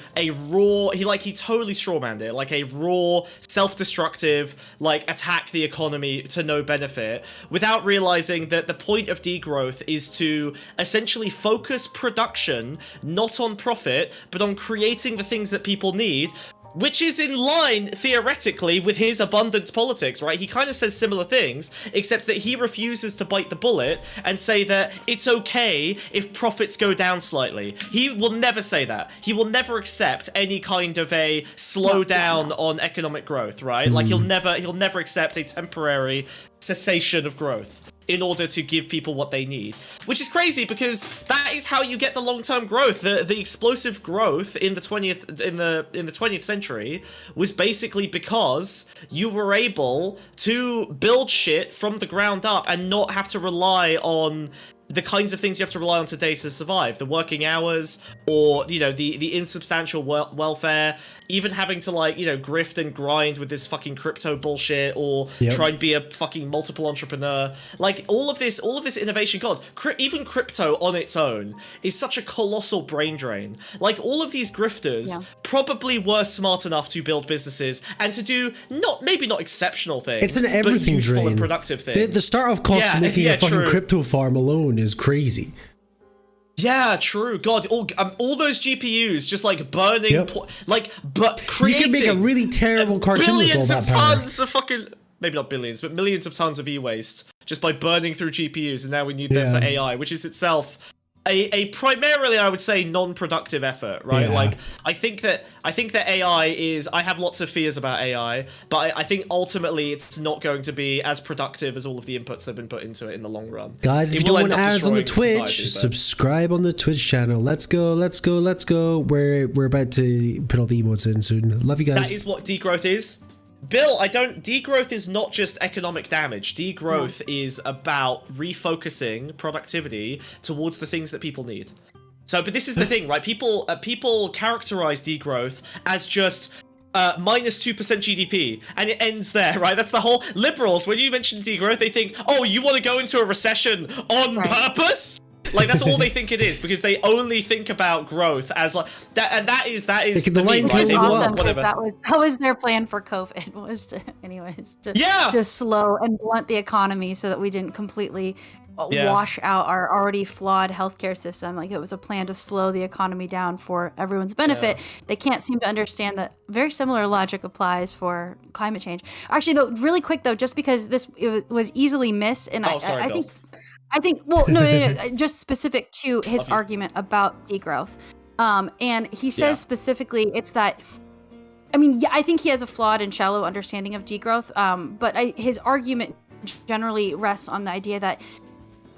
raw, he totally strawmanned it, like a raw, self-destructive, like attack the economy to no benefit, without realizing that the point of degrowth is to essentially focus production not on profit, but on creating the things that people need, which is in line, theoretically, with his abundance politics, right? He kind of says similar things, except that he refuses to bite the bullet and say that it's okay if profits go down slightly. He will never say that. He will never accept any kind of a slowdown on economic growth, right? Like he'll never accept a temporary cessation of growth in order to give people what they need, which is crazy because that is how you get the long-term growth. The explosive growth in the 20th century was basically because you were able to build shit from the ground up and not have to rely on the kinds of things you have to rely on today to survive. The working hours, or, you know, the insubstantial welfare, even having to, like, you know, grift and grind with this fucking crypto bullshit, or try and be a fucking multiple entrepreneur. Like, all of this innovation, God, even crypto on its own is such a colossal brain drain. Like, all of these grifters probably were smart enough to build businesses and to do maybe not exceptional things. It's an everything but useful drain. and productive things. The startup cost of making a fucking true. crypto farm alone is crazy. Yeah, true. God, all those GPUs just like burning, but creating. You can make a really terrible cartoon with all billions that of power. tons of fucking, maybe not billions, but millions of tons of e-waste just by burning through GPUs, and now we need them for AI, which is itself a primarily, I would say, non-productive effort, right? Yeah. Like, I think that AI is, I have lots of fears about AI, but I think ultimately it's not going to be as productive as all of the inputs that have been put into it in the long run. Guys, if It you will don't want end up ads on the destroying Twitch, society, but- subscribe on the Twitch channel. Let's go. We're about to put all the emotes in soon. Love you guys. That is what degrowth is. Bill, degrowth is not just economic damage. Degrowth is about refocusing productivity towards the things that people need. So, but this is the thing, right? People characterize degrowth as just minus 2% GDP, and it ends there, right? That's the whole liberals. When you mention degrowth, they think, oh, you want to go into a recession on purpose? Like, that's all they think it is, because they only think about growth as like that, and that is the the line meme, can right? They go will- up. Awesome, 'cause whatever. that was their plan for COVID, was to slow and blunt the economy so that we didn't completely wash out our already flawed healthcare system. Like, it was a plan to slow the economy down for everyone's benefit. They can't seem to understand that very similar logic applies for climate change. Actually, though, really quick though, just because it was easily missed, and I think, well, no, just specific to his argument about degrowth. And he says specifically, it's that I mean, yeah, I think he has a flawed and shallow understanding of degrowth. But his argument generally rests on the idea that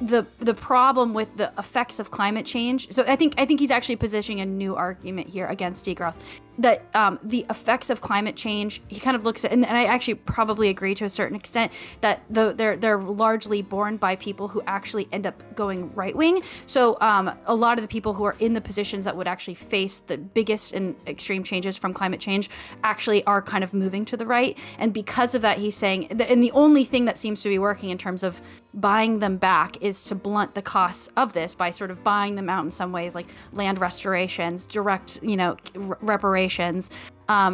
the problem with the effects of climate change. So I think he's actually positioning a new argument here against degrowth. That the effects of climate change, he kind of looks at, and I actually probably agree to a certain extent that they're largely borne by people who actually end up going right wing. So a lot of the people who are in the positions that would actually face the biggest and extreme changes from climate change actually are kind of moving to the right. And because of that, he's saying, and the only thing that seems to be working in terms of buying them back is to blunt the costs of this by sort of buying them out in some ways, like land restorations, direct, reparations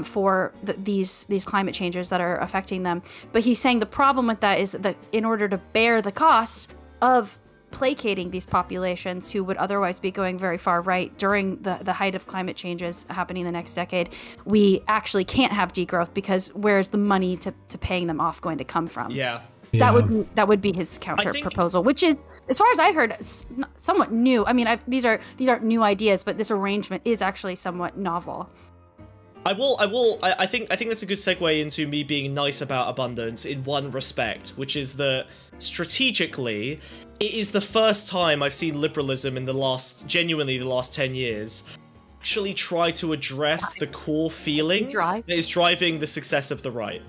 for these climate changes that are affecting them. But he's saying the problem with that is that in order to bear the cost of placating these populations who would otherwise be going very far right during the height of climate changes happening the next decade, we actually can't have degrowth, because where's the money to paying them off going to come from? Yeah. That would be his counter proposal, which is, as far as I heard, somewhat new. I mean, these aren't new ideas, but this arrangement is actually somewhat novel. I think that's a good segue into me being nice about abundance in one respect, which is that strategically, it is the first time I've seen liberalism in genuinely the last 10 years actually try to address the core feeling that is driving the success of the right.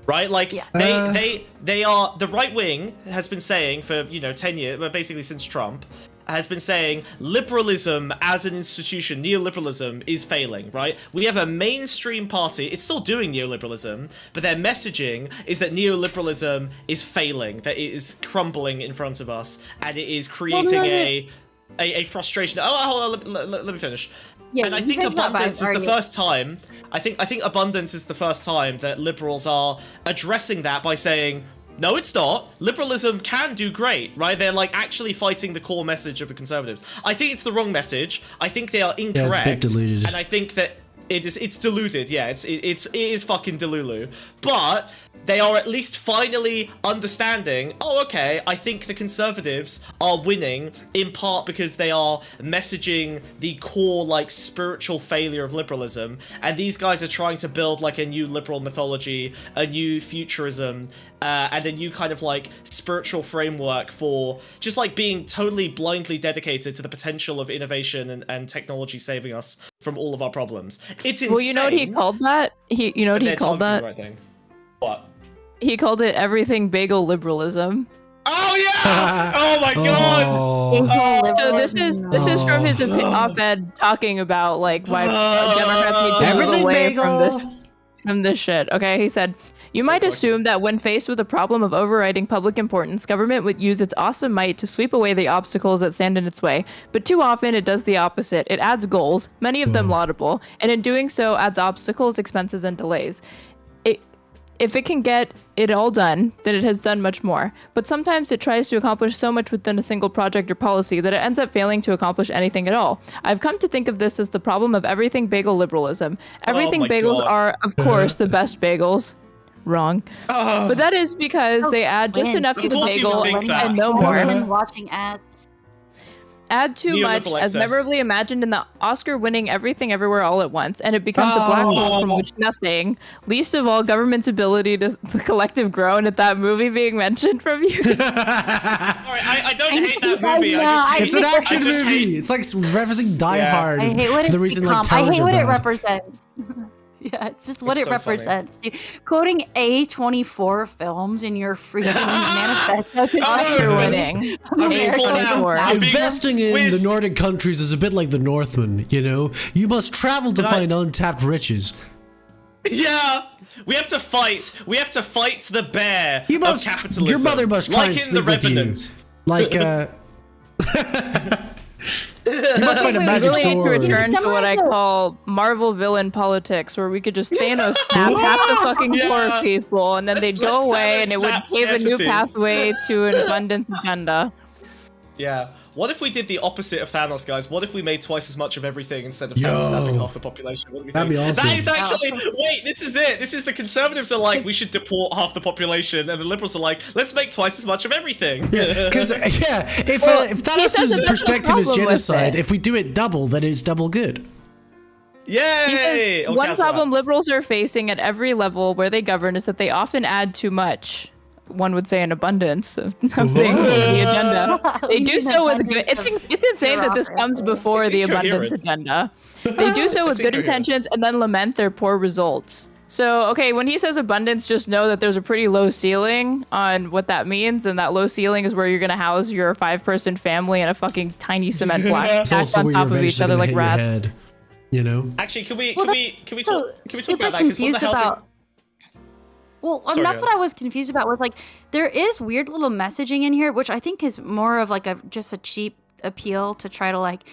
Right? Like, they are, the right wing has been saying for, 10 years, but basically since Trump, has been saying liberalism as an institution, neoliberalism, is failing, right? We have a mainstream party, it's still doing neoliberalism, but their messaging is that neoliberalism is failing, that it is crumbling in front of us, and it is creating a frustration. Hold on, let me finish. Yeah, and I think abundance is the first time. I think abundance is the first time that liberals are addressing that by saying, no, it's not. Liberalism can do great, right? They're like actually fighting the core message of the conservatives. I think it's the wrong message. I think they are incorrect. Yeah, it's a bit deluded. And I think that it's deluded. Yeah, it is fucking delulu. But they are at least finally understanding, oh, okay, I think the conservatives are winning in part because they are messaging the core, like, spiritual failure of liberalism, and these guys are trying to build, like, a new liberal mythology, a new futurism, and a new kind of, like, spiritual framework for just, like, being totally blindly dedicated to the potential of innovation and technology saving us from all of our problems. It's insane. Well, you know what he called that? He called that? The right thing. What? He called it everything bagel liberalism. Oh yeah! Oh my god! So this is from his op-ed talking about like why Democrats need to move away from this shit. Okay, he said, you might assume that when faced with a problem of overriding public importance, government would use its awesome might to sweep away the obstacles that stand in its way. But too often it does the opposite. It adds goals, many of them laudable, and in doing so adds obstacles, expenses, and delays. If it can get it all done, then it has done much more. But sometimes it tries to accomplish so much within a single project or policy that it ends up failing to accomplish anything at all. I've come to think of this as the problem of everything bagel liberalism. Everything bagels are, of course, the best bagels. Wrong. But that is because they add just enough to the bagel and no more. Watching ads. Add too much, as memorably imagined in the Oscar-winning Everything Everywhere All at Once, and it becomes a black hole from which nothing, least of all government's ability to the collective groan at that movie being mentioned from you. Alright, I don't hate that movie. It's an action movie. It's like referencing Die Hard. I hate what the reason like I hate what it bad. represents. Yeah, it's just what it represents. Dude. Quoting A24 films in your freaking manifesto. Oscar-winning. A24. Investing in the Nordic countries is a bit like the Northmen, you know? You must travel to find untapped riches. Yeah! We have to fight the bear of capitalism. Your mother must try and sleep with you. Like, you must find a magic sword. We really need to return to what I call Marvel villain politics, where we could just Thanos snap half the fucking poor people, and then they'd go away, and it would pave a new pathway to an abundance agenda. Yeah. What if we did the opposite of Thanos, guys? What if we made twice as much of everything instead of Thanos snapping half the population? What do we think? That'd be awesome. That is actually... Wait, this is it. This is the conservatives are like, we should deport half the population, and the liberals are like, let's make twice as much of everything. Yeah, because, if Thanos' perspective is genocide, if we do it double, then it's double good. Yay! He says, one problem liberals are facing at every level where they govern is that they often add too much. One would say an abundance of things to the agenda. They do so with good. It's insane that this comes before the abundance agenda. They do so with good intentions and then lament their poor results. So, okay, when he says abundance, just know that there's a pretty low ceiling on what that means, and that low ceiling is where you're gonna house your 5-person family in a fucking tiny cement block stacked on top of each other like rats. Head, you know. Actually, can we talk about that? Confused about. Well, Sorry, that's what I was confused about. Was like there is weird little messaging in here, which I think is more of like just a cheap appeal to try to like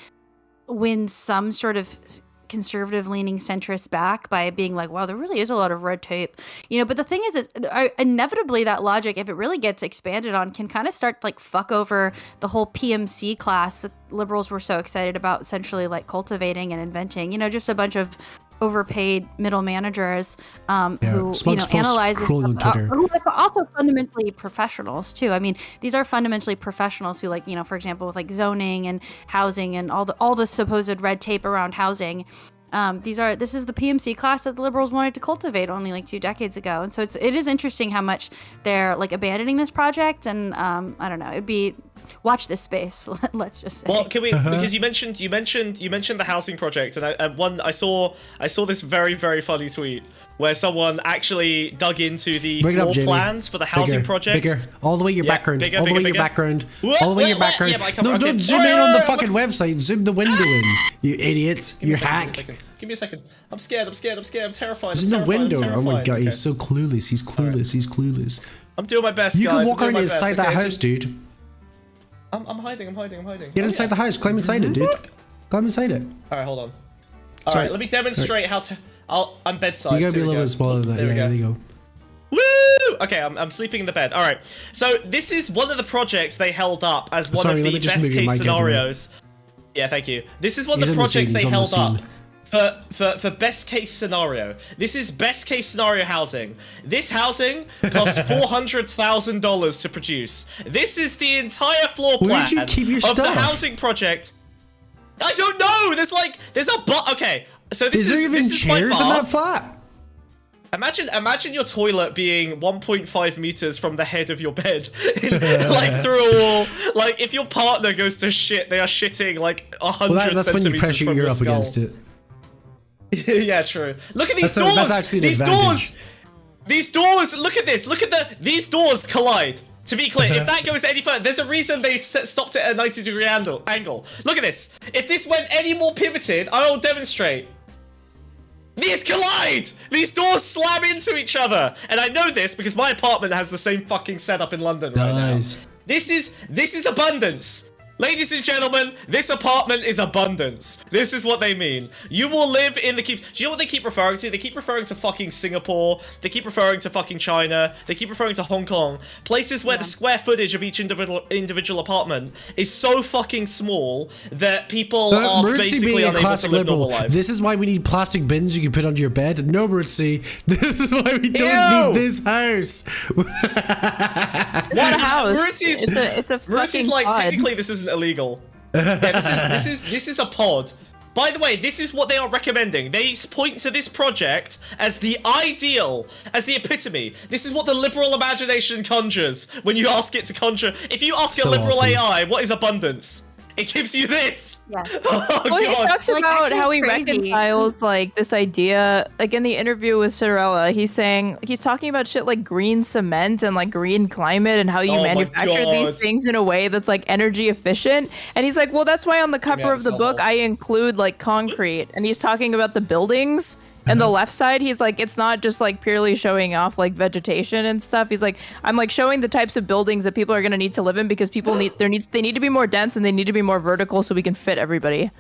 win some sort of conservative leaning centrist back by being like, wow, there really is a lot of red tape, you know. But the thing is, inevitably that logic, if it really gets expanded on, can kind of start to like fuck over the whole PMC class that liberals were so excited about essentially like cultivating and inventing, you know, just a bunch of overpaid middle managers who analyze this stuff, who are also fundamentally professionals too. I mean, these are fundamentally professionals who, like, you know, for example, with like zoning and housing and all the supposed red tape around housing. This is the PMC class that the liberals wanted to cultivate only like 2 decades ago, and so it is interesting how much they're like abandoning this project. And I don't know, it'd be watch this space. Let's just say. Well, can we? Because you mentioned the housing project, and I saw this very, very funny tweet where someone actually dug into the floor plans for the housing project. Bigger, all the way your background, all the way your background, all the way your background. No, don't zoom in on the fucking website. Zoom the window in. You idiot! You hack. Give me a second. I'm scared. I'm terrified. Zoom the window. Oh my god, he's so clueless. He's clueless. I'm doing my best. You can walk around inside that house, dude. I'm hiding. Get inside the house. Climb inside it, dude. Climb inside it. All right, hold on. All right, let me demonstrate how to. I'm bedside. You gotta be a little bit smaller than that. There you go. Woo! Okay, I'm sleeping in the bed. All right. So this is one of the projects they held up as one of the best case scenarios. Yeah, thank you. This is one of the projects they held up for best case scenario. This is best case scenario housing. This housing costs $400,000 to produce. This is the entire floor plan Where did you keep your of the housing project. I don't know. There's a okay. So this is even chairs in that flat? Imagine your toilet being 1.5 meters from the head of your bed, like through a wall. Like if your partner goes to shit, they are shitting like 100 that's centimeters when you pressure from your your up skull. against it. Yeah, true. Look at these doors. That's actually an advantage. These doors. Look at this. Look at these doors collide. To be clear, if that goes any further, there's a reason they stopped it at a 90-degree angle. Look at this. If this went any more pivoted, I will demonstrate. These collide! These doors slam into each other! And I know this because my apartment has the same fucking setup in London right now. This is abundance. Ladies and gentlemen, this apartment is abundance. This is what they mean. You will live in the keep. Do you know what they keep referring to? They keep referring to fucking Singapore. They keep referring to fucking China. They keep referring to Hong Kong. Places where the square footage of each individual apartment is so fucking small that people are basically unable to live normal lives. This is why we need plastic bins you can put under your bed. No, Murtzy. This is why we don't need this house. What a house. It's a fucking like, pod. technically this isn't illegal. Yeah, this is a pod. By the way, this is what they are recommending. They point to this project as the ideal, as the epitome. This is what the liberal imagination conjures when you ask it to conjure. If you ask a liberal AI, what is abundance? It gives you this. Yeah. Oh, well, he God. talks about how he crazy. reconciles like this idea. Like in the interview with Cinderella, he's talking about shit like green cement and like green climate and how you manufacture these things in a way that's like energy efficient. And he's like, well, that's why on the cover of the book I include like concrete. And he's talking about the buildings. And the left side, he's like, it's not just like purely showing off like vegetation and stuff. He's like, I'm like showing the types of buildings that people are going to need to live in because people they need to be more dense and they need to be more vertical so we can fit everybody.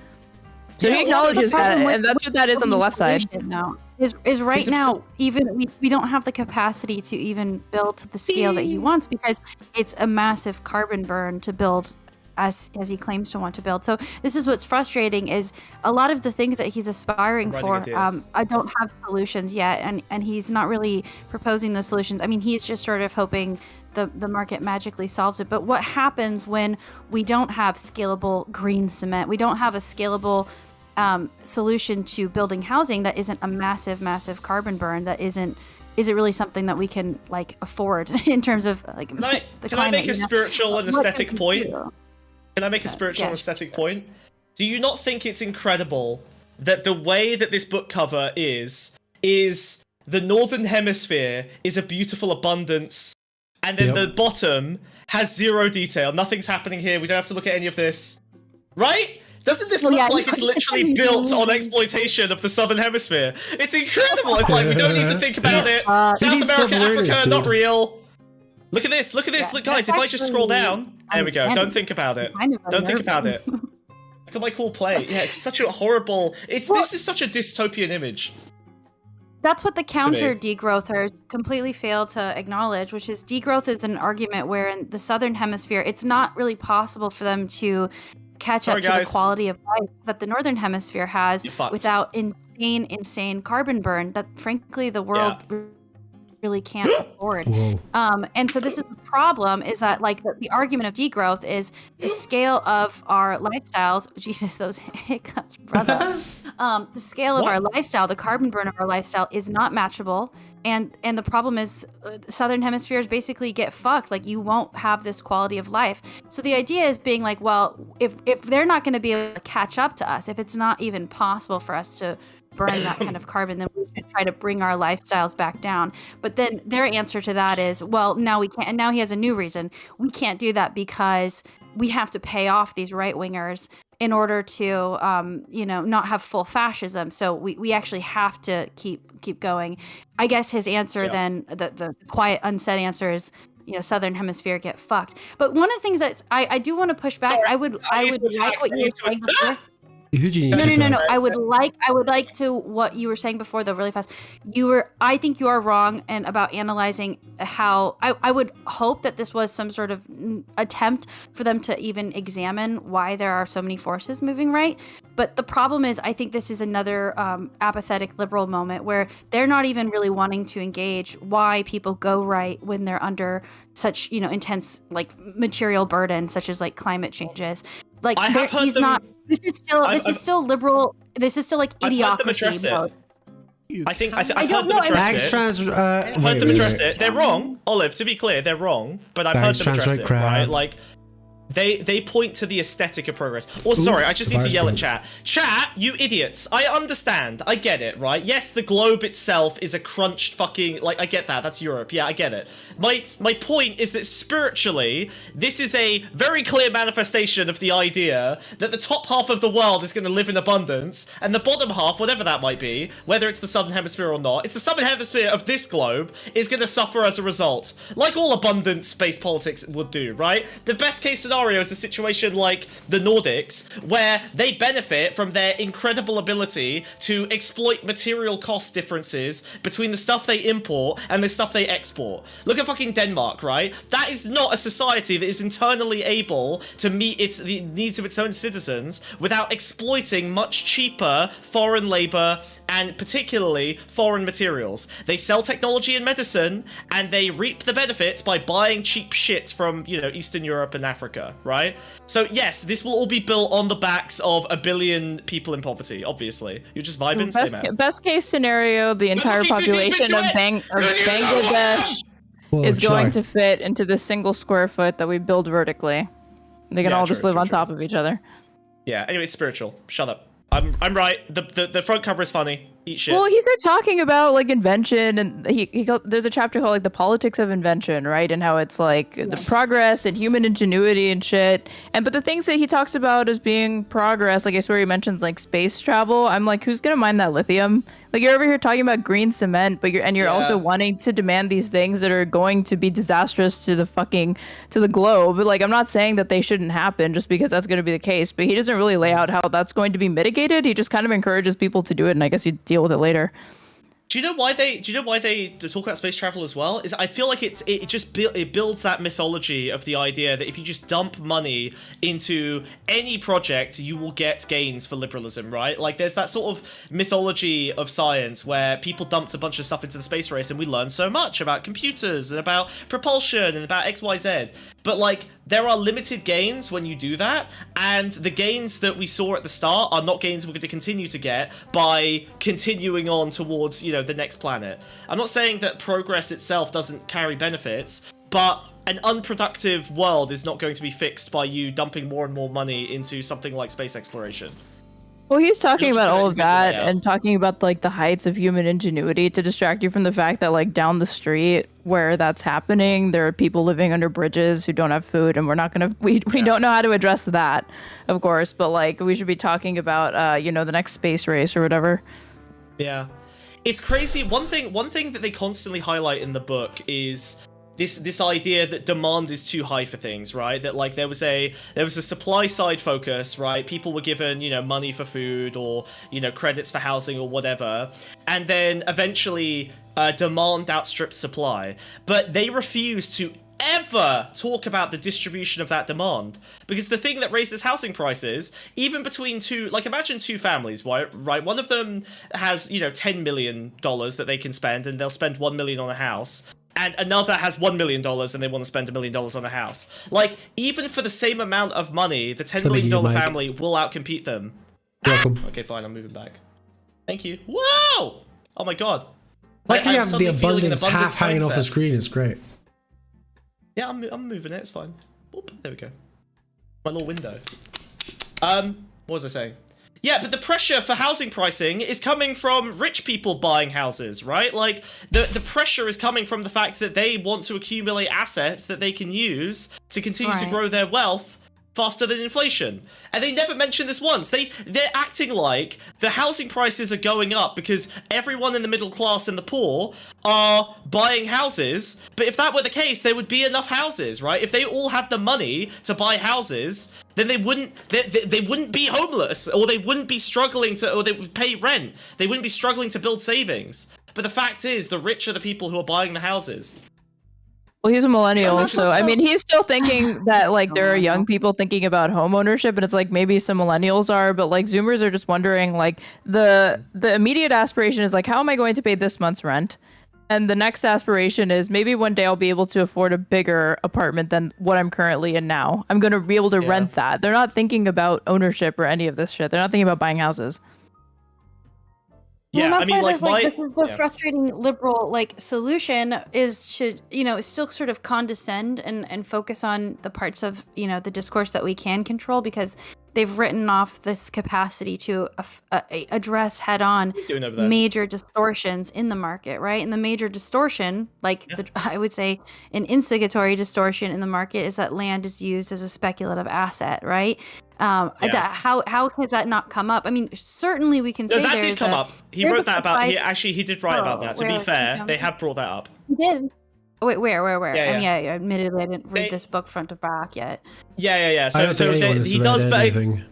So he acknowledges that, and that's what that is on the left side. Now is right now even we don't have the capacity to even build to the scale that he wants because it's a massive carbon burn to build as he claims to want to build. So this is what's frustrating is a lot of the things that he's aspiring for, I don't have solutions yet, and he's not really proposing those solutions. I mean, he's just sort of hoping the market magically solves it. But what happens when we don't have scalable green cement? We don't have a scalable solution to building housing that isn't a massive carbon burn, that isn't really something that we can like afford in terms of like the climate. Can I make a spiritual and aesthetic point? Can I make a spiritual and Yes. aesthetic point? Do you not think it's incredible that the way that this book cover is the northern hemisphere is a beautiful abundance, and then the bottom has zero detail. Nothing's happening here. We don't have to look at any of this. Right? Doesn't this look like it's literally built on exploitation of the southern hemisphere? It's incredible. It's like we don't need to think about it. South America, Africa, not real. Look at this. Look at this. Look, guys, if I just scroll down, there we go. Don't think about it. Don't think about it. Look at my cool plate. Yeah, it's such a horrible. This is such a dystopian image. That's what the counter degrowthers completely fail to acknowledge, which is degrowth is an argument where in the southern hemisphere, it's not really possible for them to catch up to the quality of life that the northern hemisphere has without insane carbon burn that frankly the world really can't afford. And so this is the problem, is that like the argument of degrowth is the scale of our lifestyles. Jesus, those hiccups, brother. The scale of our lifestyle, the carbon burn of our lifestyle is not matchable. And the problem is southern hemispheres basically get fucked. Like you won't have this quality of life. So the idea is being like, well, if they're not going to be able to catch up to us, if it's not even possible for us to burn that kind of carbon, then we should try to bring our lifestyles back down. But then their answer to that is, well, now we can't. And now he has a new reason. We can't do that because we have to pay off these right wingers in order to, not have full fascism. So we actually have to keep going. I guess his answer then, the quiet, unsaid answer is, southern hemisphere get fucked. But one of the things that I do want to push back. I would like what you were saying before. No. I would like to what you were saying before, though, really fast. I think you are wrong and about analyzing how I would hope that this was some sort of attempt for them to even examine why there are so many forces moving right. But the problem is, I think this is another apathetic liberal moment where they're not even really wanting to engage why people go right when they're under such, intense like material burden, such as like climate changes. Like he's not. This is still liberal. This is still like idiocracy mode. I've heard them address it. They're wrong, Olive. To be clear, they're wrong. But I've heard them address it. Right? Like they point to the aesthetic of progress. Or sorry, I just need to yell at chat. Chat, you idiots! I understand. I get it. Right? Yes, the globe itself is a crunched fucking I get that. That's Europe. Yeah, I get it. My point is that spiritually, this is a very clear manifestation of the idea that the top half of the world is going to live in abundance, and the bottom half, whatever that might be, whether it's the southern hemisphere or not, it's the southern hemisphere of this globe is going to suffer as a result, like all abundance-based politics would do. Right? The best case scenario is a situation like the Nordics, where they benefit from their incredible ability to exploit material cost differences between the stuff they import and the stuff they export. Look at fucking Denmark, right? That is not a society that is internally able to meet the needs of its own citizens without exploiting much cheaper foreign labor and particularly foreign materials. They sell technology and medicine, and they reap the benefits by buying cheap shit from, Eastern Europe and Africa, right? So yes, this will all be built on the backs of 1 billion people in poverty, obviously. You're just vibing. Best case scenario, the entire population of Bangladesh is going to fit into the single square foot that we build vertically. They can all just live on top of each other. Yeah, anyway, it's spiritual. Shut up. I'm right. The front cover is funny. Eat shit. Well, he started talking about like invention, and there's a chapter called like the politics of invention, right? And how it's like the progress and human ingenuity and shit. But the things that he talks about as being progress, like I swear he mentions like space travel. I'm like, who's gonna mine that lithium? Like you're over here talking about green cement, but you're also wanting to demand these things that are going to be disastrous to the globe. Like I'm not saying that they shouldn't happen just because that's going to be the case, but he doesn't really lay out how that's going to be mitigated. He just kind of encourages people to do it, and I guess you deal with it later. Do you know why they talk about space travel as well? Is I feel like it builds that mythology of the idea that if you just dump money into any project, you will get gains for liberalism, right? Like there's that sort of mythology of science where people dumped a bunch of stuff into the space race and we learned so much about computers and about propulsion and about XYZ. But like, there are limited gains when you do that, and the gains that we saw at the start are not gains we're going to continue to get by continuing on towards, you know, the next planet. I'm not saying that progress itself doesn't carry benefits, but an unproductive world is not going to be fixed by you dumping more and more money into something like space exploration. Well, he's talking You're about just all trying of to figure that that out. and talking about like the heights of human ingenuity to distract you from the fact that like down the street where that's happening, there are people living under bridges who don't have food, and we don't know how to address that, of course. But like we should be talking about you know, the next space race or whatever. Yeah, it's crazy. One thing that they constantly highlight in the book is this idea that demand is too high for things, right? That like there was a supply side focus, right? People were given, you know, money for food or, you know, credits for housing or whatever, and then eventually demand outstripped supply. But they refuse to ever talk about the distribution of that demand, because the thing that raises housing prices, even between two, like imagine two families, right? One of them has, you know, $10 million that they can spend, and they'll spend $1 million on a house. And another has $1 million and they want to spend $1 million on a house. Like, even for the same amount of money, the $10 million family will outcompete them. Welcome. Okay, fine, I'm moving back. Thank you. Whoa! Oh my god. Like, you I'm have the suddenly feeling an abundance half hanging off the mindset. screen. It's great. Yeah, I'm moving it, it's fine. Oop, there we go. My little window. What was I saying? Yeah, but the pressure for housing pricing is coming from rich people buying houses, right? Like, the pressure is coming from the fact that they want to accumulate assets that they can use to continue to grow their wealth faster than inflation. And they never mention this once. They're acting like the housing prices are going up because everyone in the middle class and the poor are buying houses. But if that were the case, there would be enough houses, right? If they all had the money to buy houses, then they wouldn't be homeless, or they wouldn't be struggling to, or they would pay rent. They wouldn't be struggling to build savings. But the fact is, the rich are the people who are buying the houses. Well, he's a millennial, so I mean, he's still thinking that like there are young people thinking about home ownership, and it's like maybe some millennials are, but like Zoomers are just wondering, like the immediate aspiration is like, how am I going to pay this month's rent? And the next aspiration is maybe one day I'll be able to afford a bigger apartment than what I'm currently in now. I'm going to be able to rent that. They're not thinking about ownership or any of this shit. They're not thinking about buying houses. Yeah, well, that's I mean, why like, this is the frustrating liberal like solution is to, you know, still sort of condescend and focus on the parts of, you know, the discourse that we can control, because they've written off this capacity to address head-on major distortions in the market, right? And the major distortion, like I would say an instigatory distortion in the market, is that land is used as a speculative asset, right? How has that not come up? I mean, certainly we can say that did come up. He wrote that about. He did write about that. To be fair, they have brought that up. He did. Wait, where? Yeah, I mean, admittedly, I didn't read this book front to back yet. Yeah. I don't think anyone he does, but anything.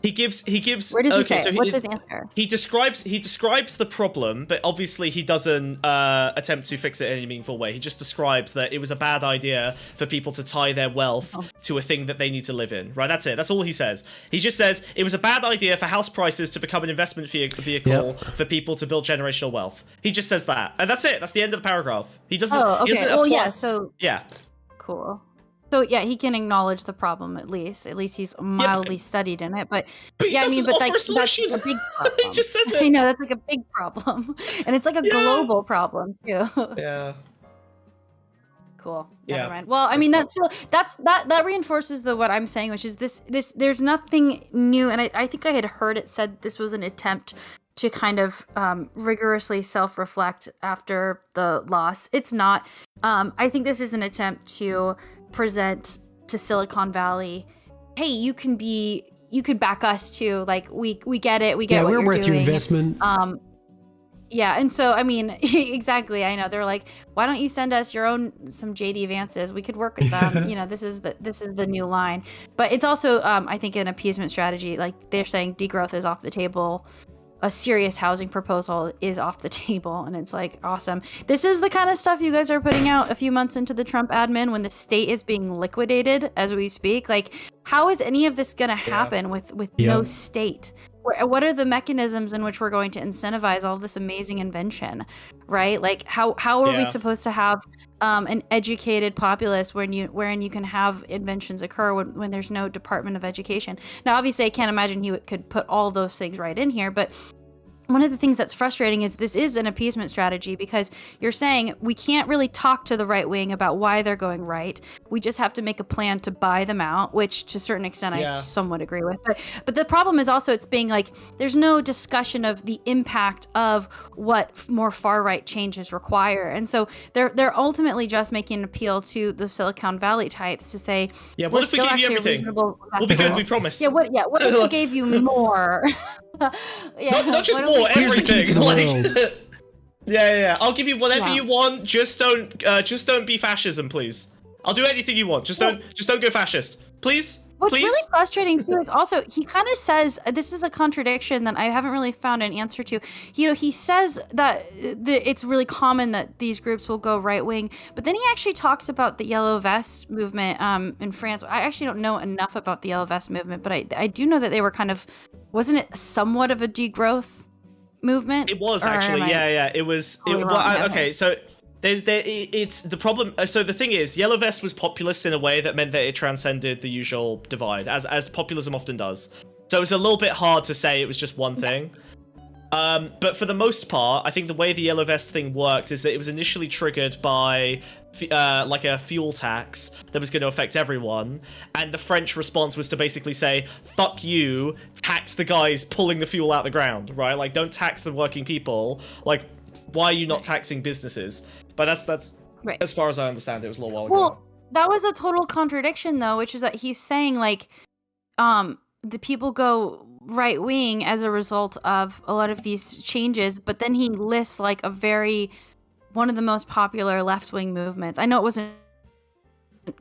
he gives. Where does he say? So What's his answer? He describes the problem, but obviously he doesn't attempt to fix it in any meaningful way. He just describes that it was a bad idea for people to tie their wealth to a thing that they need to live in. Right, that's it. That's all he says. He just says it was a bad idea for house prices to become an investment vehicle for people to build generational wealth. He just says that, and that's it. That's the end of the paragraph. He doesn't. Oh, okay. He doesn't Well, apply- yeah. Cool. So yeah, he can acknowledge the problem at least. At least he's mildly studied in it. But he I mean, but offer a that's solution. a big problem. He just says it. I know, that's like a big problem, and it's like a global problem too. Yeah. Cool. Never mind. Well, I mean, that reinforces what I'm saying, which is this. There's nothing new, and I think I had heard it said this was an attempt to kind of rigorously self-reflect after the loss. It's not. I think this is an attempt to present to Silicon Valley, hey, you could back us too. Like we get it. We get what you're doing. Yeah, we're worth your investment. Yeah, and so I mean, exactly. I know they're like, why don't you send us some JD Vances? We could work with them. You know, this is the new line. But it's also, I think, an appeasement strategy. Like they're saying, degrowth is off the table. A serious housing proposal is off the table, and it's like, awesome. This is the kind of stuff you guys are putting out a few months into the Trump admin when the state is being liquidated as we speak. Like, how is any of this gonna happen with no state? what are the mechanisms in which we're going to incentivize all this amazing invention, right? Like how are we supposed to have an educated populace wherein you can have inventions occur when there's no Department of Education? Now, obviously, I can't imagine he could put all those things right in here, but one of the things that's frustrating is this is an appeasement strategy, because you're saying we can't really talk to the right wing about why they're going right. We just have to make a plan to buy them out, which to a certain extent I somewhat agree with. But the problem is also it's being like there's no discussion of the impact of what more far right changes require. And so they're ultimately just making an appeal to the Silicon Valley types to say, what if we gave you everything? We'll be good, we promise. What if we gave you more? Not just more, everything. Like, yeah. I'll give you whatever you want. Just don't be fascism, please. I'll do anything you want. Just don't go fascist, please. What's really frustrating too is also he kind of says this is a contradiction that I haven't really found an answer to. He says that it's really common that these groups will go right wing, but then he actually talks about the Yellow Vest movement in France. I actually don't know enough about the Yellow Vest movement, but I do know that they were kind of, wasn't it somewhat of a degrowth movement? It was actually, yeah. It was. Okay, so. It's the problem. So the thing is, Yellow Vest was populist in a way that meant that it transcended the usual divide, as populism often does. So it was a little bit hard to say it was just one thing. But for the most part, I think the way the Yellow Vest thing worked is that it was initially triggered by like a fuel tax that was going to affect everyone, and the French response was to basically say, "Fuck you, tax the guys pulling the fuel out the ground, right? Like, don't tax the working people. Like, why are you not taxing businesses?" But that's right. As far as I understand, it was a little while ago. Well, that was a total contradiction, though, which is that he's saying, like, the people go right wing as a result of a lot of these changes, but then he lists, like, one of the most popular left wing movements. I know it wasn't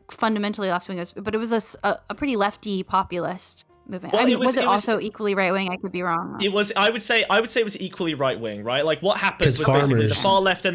fundamentally left wing, but it was a pretty lefty populist movement. Well, was it also equally right wing? I could be wrong. It was. I would say it was equally right wing. Right, like what happened was basically the far left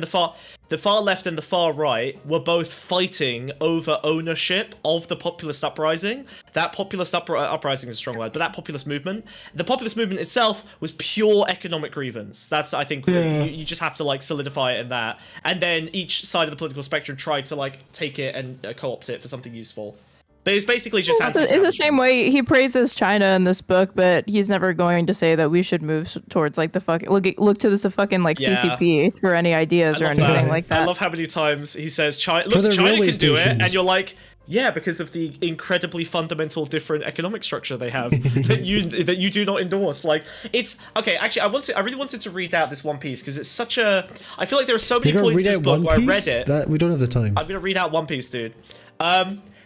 and the far right were both fighting over ownership of the populist uprising. That populist uprising is a strong word, but that populist movement, the populist movement itself, was pure economic grievance. That's, I think, you just have to like solidify it in that, and then each side of the political spectrum tried to like take it and co-opt it for something useful. But it's basically just it's the same way he praises China in this book, but he's never going to say that we should move towards like the fucking look to this fucking like CCP for any ideas or anything like that. I love how many times he says China can do it, and you're like, yeah, because of the incredibly fundamental different economic structure they have that you do not endorse. Like, it's okay. Actually, I really wanted to read out this one piece because it's such a. I feel like there are so many points in this book where I read it. We don't have the time. I'm gonna read out One Piece, dude.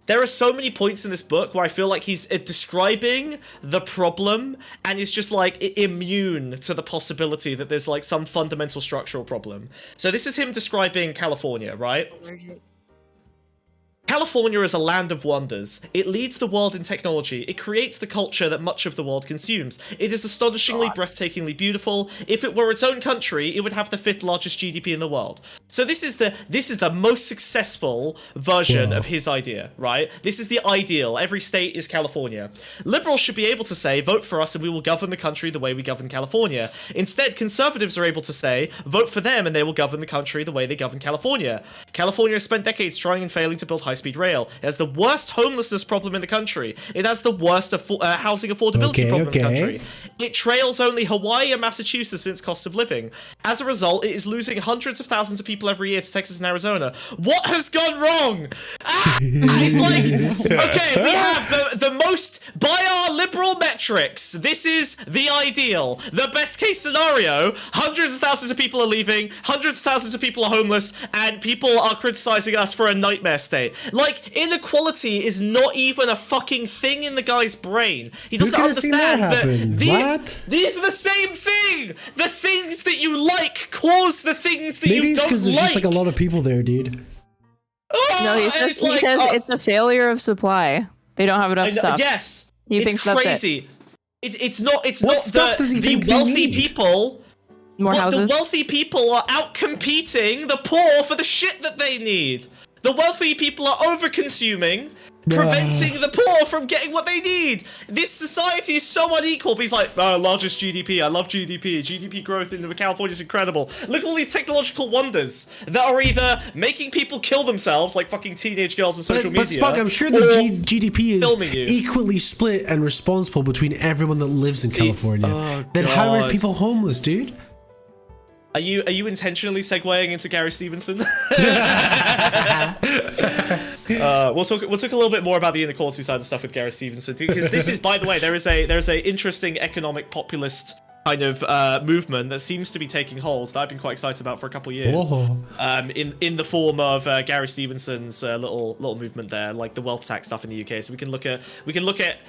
There are so many points in this book where I feel like he's describing the problem and is just like immune to the possibility that there's like some fundamental structural problem. So this is him describing California, right? California is a land of wonders. It leads the world in technology. It creates the culture that much of the world consumes. It is astonishingly, breathtakingly beautiful. If it were its own country, it would have the 5th largest GDP in the world. So this is the most successful version of his idea, right? This is the ideal. Every state is California. Liberals should be able to say, vote for us and we will govern the country the way we govern California. Instead, conservatives are able to say, vote for them and they will govern the country the way they govern California. California has spent decades trying and failing to build high-speed rail. It has the worst homelessness problem in the country. It has the worst housing affordability problem in the country. It trails only Hawaii and Massachusetts in its cost of living. As a result, it is losing hundreds of thousands of people every year to Texas and Arizona. What has gone wrong? It's like, okay, we have the most, by our liberal metrics, this is the ideal. The best case scenario, hundreds of thousands of people are leaving, hundreds of thousands of people are homeless, and people are criticizing us for a nightmare state. Like, inequality is not even a fucking thing in the guy's brain. He doesn't understand that these are the same thing. The things that you like cause the things that you don't like. Maybe it's because there's just like a lot of people there, dude. No, he says it's a failure of supply. They don't have enough stuff. Yes, he thinks crazy. That's it. It's not the wealthy people. More houses. The wealthy people are out competing the poor for the shit that they need. The wealthy people are over-consuming. preventing the poor from getting what they need. This society is so unequal. But he's like, largest GDP. I love GDP. GDP growth in California is incredible. Look at all these technological wonders that are either making people kill themselves, like fucking teenage girls on social media. But Spock, I'm sure the GDP is equally split and responsible between everyone that lives in California. Then how are people homeless, dude? Are you intentionally segueing into Gary Stevenson? We'll talk a little bit more about the inequality side of stuff with Gary Stevenson, because this is, by the way, there's a interesting economic populist kind of movement that seems to be taking hold that I've been quite excited about for a couple of years. In the form of Gary Stevenson's little movement there, like the wealth tax stuff in the UK. So we can look at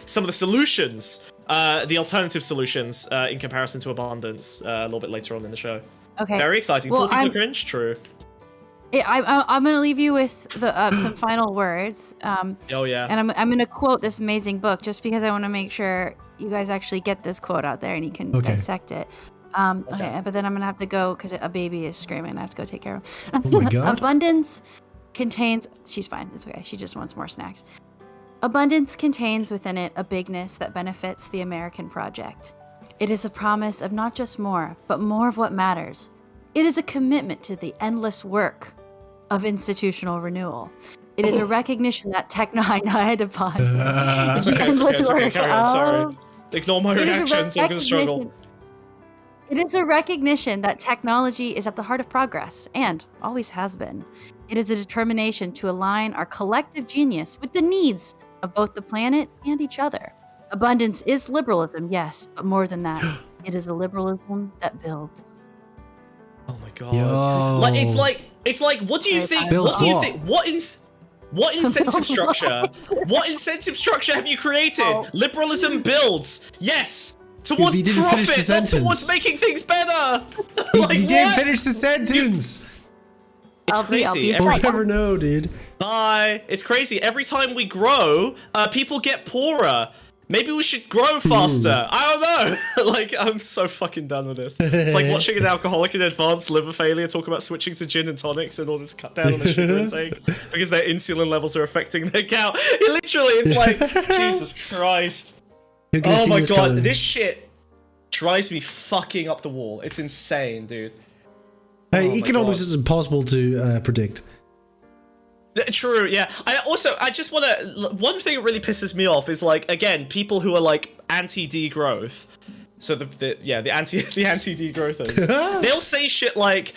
some of the solutions, the alternative solutions in comparison to abundance a little bit later on in the show. Okay. Very exciting. Well, Poor people cringe. True. I'm going to leave you with some final words. Oh yeah. And I'm going to quote this amazing book just because I want to make sure you guys actually get this quote out there and you can dissect it. Okay, but then I'm going to have to go because a baby is screaming. I have to go take care of him. Oh my God. Abundance contains... She's fine. It's okay. She just wants more snacks. Abundance contains within it a bigness that benefits the American project. It is a promise of not just more, but more of what matters. It is a commitment to the endless work of institutional renewal. It is a recognition that I had to pause. It's okay. Carry on. Sorry. Ignore my reactions. I'm going to struggle. It is a recognition that technology is at the heart of progress and always has been. It is a determination to align our collective genius with the needs of both the planet and each other. Abundance is liberalism, yes, but more than that, it is a liberalism that builds. Oh my God! Like it's like what do you think? What incentive structure? What incentive structure have you created? Liberalism builds, yes, towards profit, not towards making things better. Like, you didn't finish the sentence. It's crazy. I'll never know, dude. Bye. It's crazy. Every time we grow, people get poorer. Maybe we should grow faster. I don't know. Like, I'm so fucking done with this. It's like watching an alcoholic in advanced liver failure talk about switching to gin and tonics in order to cut down on their sugar intake because their insulin levels are affecting their gout. Literally, it's like, Jesus Christ. Oh my God. This shit drives me fucking up the wall. It's insane, dude. Hey, economics is impossible to predict. True, yeah. I just want to... One thing that really pisses me off is, like, again, people who are, like, anti-degrowth. So, the anti-degrowthers. They'll say shit like,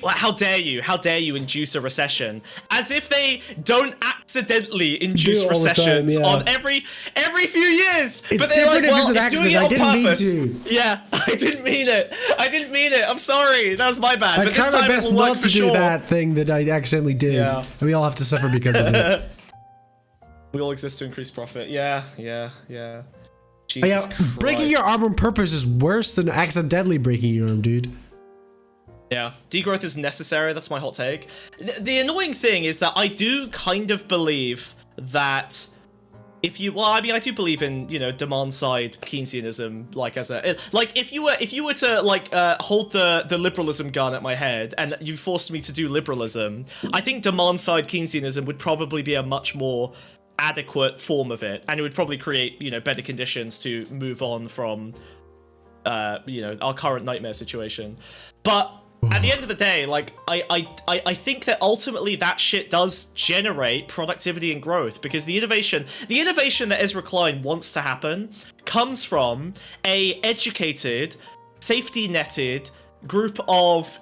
how dare you induce a recession? As if they don't accidentally induce recessions on every few years. It's but they're different like, if it's an accident. I didn't mean to. Yeah, I didn't mean it. I'm sorry. That was my bad. I tried my best not to do that thing that I accidentally did. Yeah. And we all have to suffer because of it. We all exist to increase profit. Yeah. Jesus Christ. Breaking your arm on purpose is worse than accidentally breaking your arm, dude. Yeah, degrowth is necessary. That's my hot take. The annoying thing is that I do kind of believe that I do believe in, demand side Keynesianism, if you were to hold the liberalism gun at my head and you forced me to do liberalism, I think demand side Keynesianism would probably be a much more adequate form of it, and it would probably create better conditions to move on from our current nightmare situation. But at the end of the day, like, I think that ultimately that shit does generate productivity and growth, because the innovation that Ezra Klein wants to happen comes from a educated, safety netted group of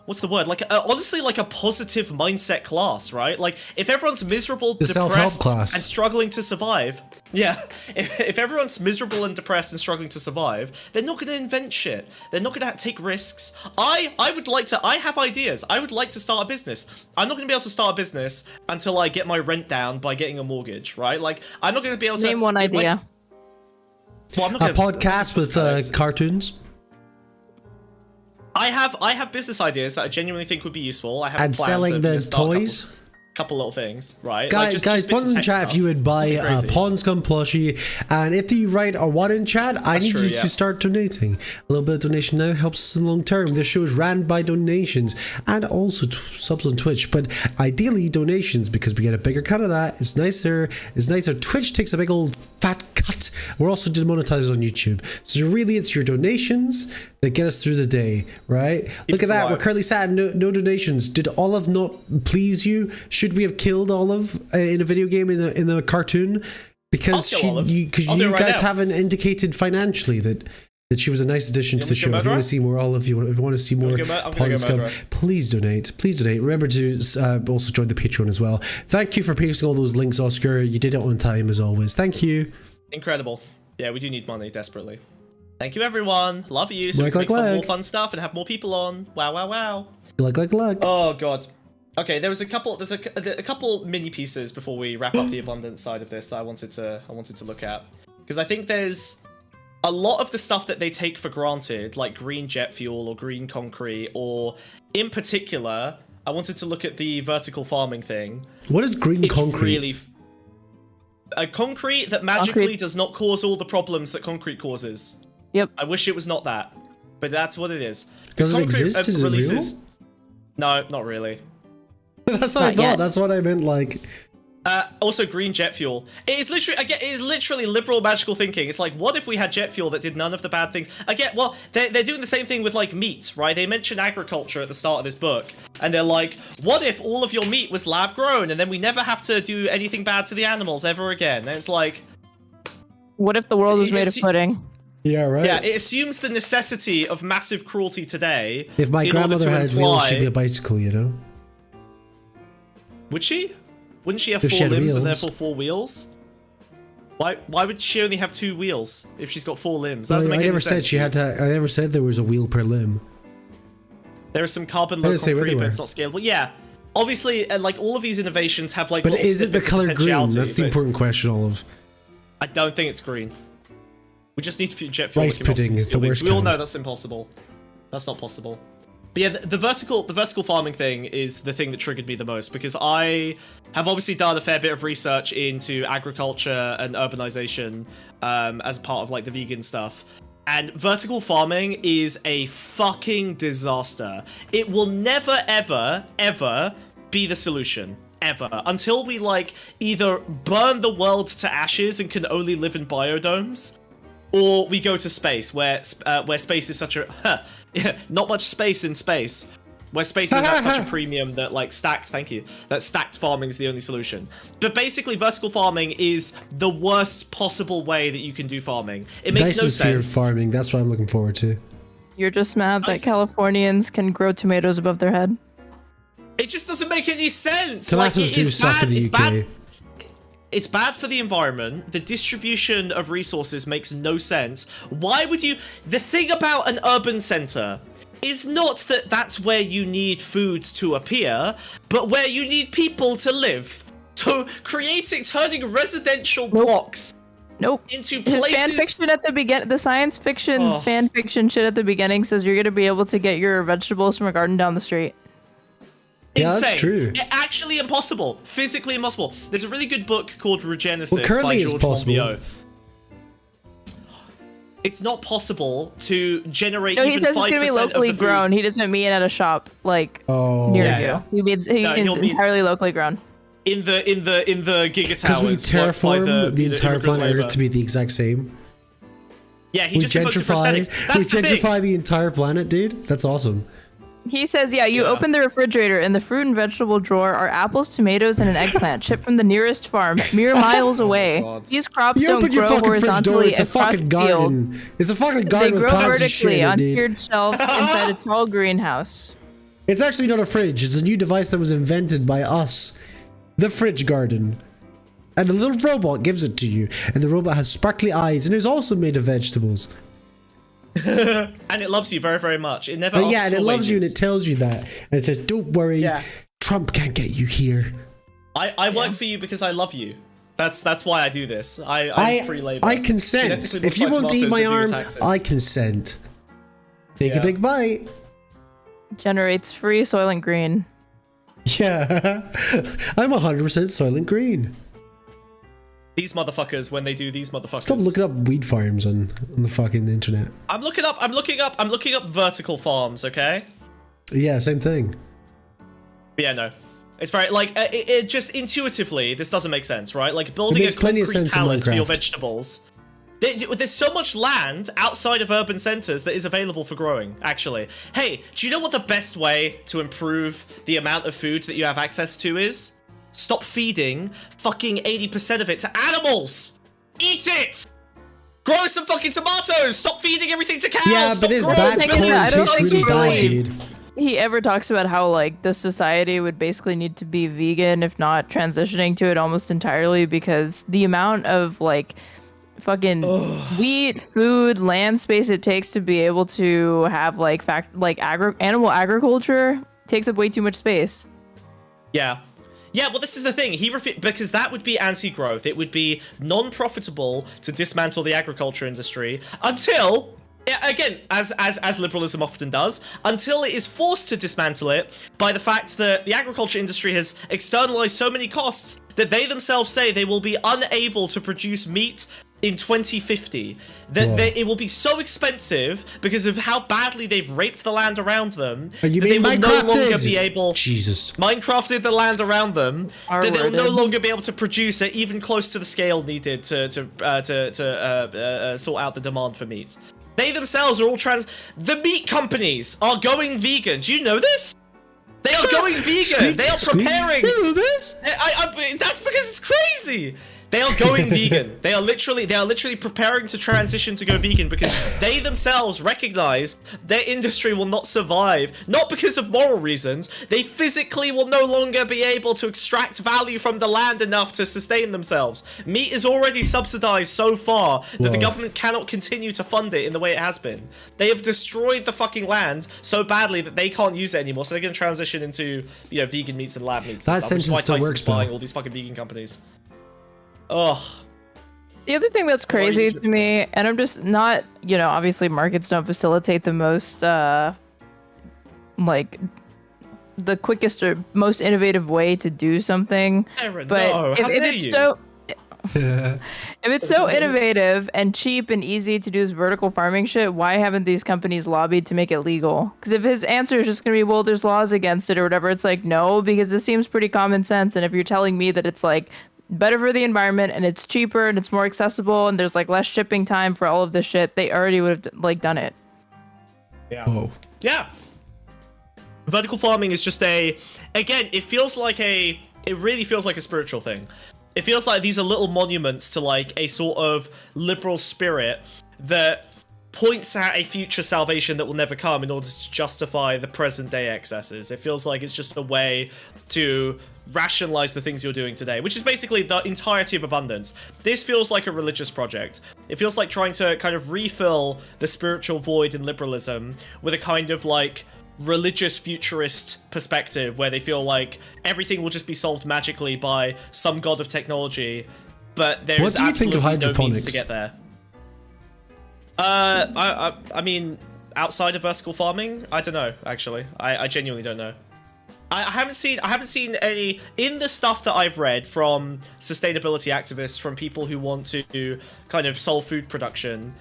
what's the word? Honestly, like a positive mindset class, right? Like, if everyone's miserable, depressed, and struggling to survive, if everyone's miserable and depressed and struggling to survive, they're not going to invent shit. They're not going to take risks. I have ideas. I would like to start a business. I'm not going to be able to start a business until I get my rent down by getting a mortgage, right? Like, I'm not going to be able to... Name one idea. A podcast with cartoons. I have business ideas that I genuinely think would be useful. I have and plans selling of, the toys. couple little things, right? Guys, just guys, bits put of in text chat stuff. if you would buy a Crazy. Pondscum plushie, and if you write a one in chat, I need true, you yeah. to start donating. A little bit of donation now helps us in the long term. This show is ran by donations and also subs on Twitch, but ideally donations because we get a bigger cut of that. It's nicer. It's nicer. Twitch takes a big old fat cut. We're also demonetized on YouTube, so really it's your donations that get us through the day, right? Look at that. We're currently sat at no donations. Did Olive not please you? Should we have killed Olive in a video game in the cartoon? Because you guys haven't indicated financially that she was a nice addition to the show. If you want to see more Olive, if you want to see more Pondscum, please donate. Please donate. Remember to also join the Patreon as well. Thank you for pasting all those links, Oscar. You did it on time as always. Thank you. Incredible. Yeah, we do need money desperately. Thank you, everyone. Love you. So Like, we can make like. more fun stuff and have more people on. Wow, wow, wow. Like. Oh god. Okay, there's a couple mini pieces before we wrap up the abundance side of this that I wanted to look at, because I think there's a lot of the stuff that they take for granted, like green jet fuel or green concrete, or in particular, I wanted to look at the vertical farming thing. What is green It's concrete? really a concrete that magically does not cause all the problems that concrete causes. Yep. I wish it was not that, but that's what it is. Does it Concrete, exist? Is it real? No, not really. That's what I Not thought. yet. That's what I meant. Like, Also, green jet fuel. It is literally liberal magical thinking. It's like, what if we had jet fuel that did none of the bad things? Again, well, they're doing the same thing with like meat, right? They mention agriculture at the start of this book, and they're like, what if all of your meat was lab grown, and then we never have to do anything bad to the animals ever again? And it's like, What if the world was made of pudding? yeah, right. yeah, it assumes the necessity of massive cruelty today. If my in order grandmother to had wheels, imply- she'd be a bicycle, you know? Would she? Wouldn't she have If she four had limbs and wheels. therefore four wheels? Why would she only have 2 wheels if she's got 4 limbs? That doesn't make I any never sense. said she had to. I never said there was a wheel per limb. There is some carbon I low didn't say where concrete, they but were. it's not scalable. Yeah, obviously, like all of these innovations have like. But little is it the snippets of color green? potentiality, That's the but it's- important question, Olive. I don't think it's green. We just need jet fuel. Rice that can pudding offset is the steel beams. worst We all kind. know that's impossible. That's not possible. But yeah, the vertical farming thing is the thing that triggered me the most, because I have obviously done a fair bit of research into agriculture and urbanization as part of like the vegan stuff. And vertical farming is a fucking disaster. It will never, ever, ever be the solution. Ever. Until we like either burn the world to ashes and can only live in biodomes, or we go to space, where space is such a not much space in space, where space is at such a premium that like stacked farming is the only solution. But basically, vertical farming is the worst possible way that you can do farming. It makes no Nicest fear of sense. farming. That's what I'm looking forward to. You're just mad that Nice. Californians can grow tomatoes above their head. It just doesn't make any sense. Tomatoes like, it do is suck bad. in the It's UK. bad. It's bad for the environment. The distribution of resources makes no sense. Why would you... The thing about an urban centre is not that that's where you need food to appear, but where you need people to live. So turning residential blocks Nope. into His places... fan fiction at the beginning, the science fiction fan fiction shit at the beginning says you're gonna be able to get your vegetables from a garden down the street. Yeah, that's Insane. true. Actually impossible. Physically impossible. There's a really good book called Regenesis Well, currently by it's George possible. Monbiot. It's not possible to generate No, even he says it's 5% gonna be of locally the food. grown. He doesn't mean at a shop like Oh. near Yeah, you. yeah. He means No, he'll it's mean- entirely locally grown. in the Giga Because we Towers. worked by terraform the entire immigrant planet labor. Earth to be the exact same. Yeah, he We just invokes it for gentrify. aesthetics. We That's the thing. gentrify the entire planet, dude. That's awesome. He says, yeah, you Yeah. open the refrigerator, in the fruit and vegetable drawer are apples, tomatoes, and an eggplant shipped from the nearest farm, mere miles away. God. These crops You don't open your grow fucking fridge door. horizontally It's a across fucking the field. garden. It's a fucking They garden with grow plants and shit vertically in it, on dude. tiered shelves inside a tall greenhouse. It's actually not a fridge. It's a new device that was invented by us. The fridge garden. And a little robot gives it to you. And the robot has sparkly eyes and is also made of vegetables. And it loves you very, very much. It never And asks yeah, and for it loves you and wages. it tells you that. And it says, don't worry, Yeah. Trump can't get you here. I work for you because I love you. That's why I do this. I'm free labor. I consent. Genetically If you modified want to eat tomatoes my that do arm, taxes. I consent. Take Yeah. a big bite. Generates free Soylent Green. Yeah, I'm 100% Soylent Green. These motherfuckers, when they do these motherfuckers. Stop looking up weed farms on the fucking internet. I'm looking up vertical farms, okay? Yeah, same thing. But yeah, no. It's very, like, it just intuitively, this doesn't make sense, right? Like, building a concrete palace for your vegetables. There's so much land outside of urban centers that is available for growing, actually. Hey, do you know what the best way to improve the amount of food that you have access to is? Stop feeding fucking 80% of it to animals! Eat it! Grow some fucking tomatoes! Stop feeding everything to cows! Yeah, but this batch corn tastes really bad, dude. He ever talks about how, like, the society would basically need to be vegan, if not transitioning to it almost entirely, because the amount of, like, fucking wheat, food, land space it takes to be able to have, like, animal agriculture takes up way too much space. Yeah. Yeah, well, this is the thing. Because that would be anti-growth. It would be non-profitable to dismantle the agriculture industry until, again, as liberalism often does, until it is forced to dismantle it by the fact that the agriculture industry has externalized so many costs that they themselves say they will be unable to produce meat in 2050. That it will be so expensive because of how badly they've raped the land around them that they will no longer be able Minecrafted the land around them that they'll no longer be able to produce it even close to the scale needed to sort out the demand for meat. They themselves are all the meat companies are going vegan. Do you know this? They are going vegan. They are preparing. You know this? That's because it's crazy. They are going vegan. They are literally preparing to transition to go vegan because they themselves recognize their industry will not survive, not because of moral reasons. They physically will no longer be able to extract value from the land enough to sustain themselves. Meat is already subsidized so far that the government cannot continue to fund it in the way it has been. They have destroyed the fucking land so badly that they can't use it anymore, so they're going to transition into, you know, vegan meats and lab meats. That sentence still works, buying all these fucking vegan companies. Ugh. The other thing that's crazy to me, and I'm just not, you know, obviously markets don't facilitate the most, like, the quickest or most innovative way to do something. Aaron, but no, if it's so innovative and cheap and easy to do this vertical farming shit, why haven't these companies lobbied to make it legal? Because if his answer is just going to be, well, there's laws against it or whatever, it's like, no, because this seems pretty common sense. And if you're telling me that it's like better for the environment and it's cheaper and it's more accessible and there's like less shipping time for all of this shit, they already would have like done it. Yeah. Whoa. Yeah. Vertical farming is just again, it really feels like a spiritual thing. It feels like these are little monuments to like a sort of liberal spirit that points at a future salvation that will never come in order to justify the present day excesses. It feels like it's just a way to rationalize the things you're doing today, which is basically the entirety of abundance. This feels like a religious project. It feels like trying to kind of refill the spiritual void in liberalism with a kind of like religious futurist perspective where they feel like everything will just be solved magically by some god of technology, but there is absolutely no means to get there. I mean, outside of vertical farming, I don't know, actually. I genuinely don't know. I haven't seen any in the stuff that I've read from sustainability activists, from people who want to kind of solve food production.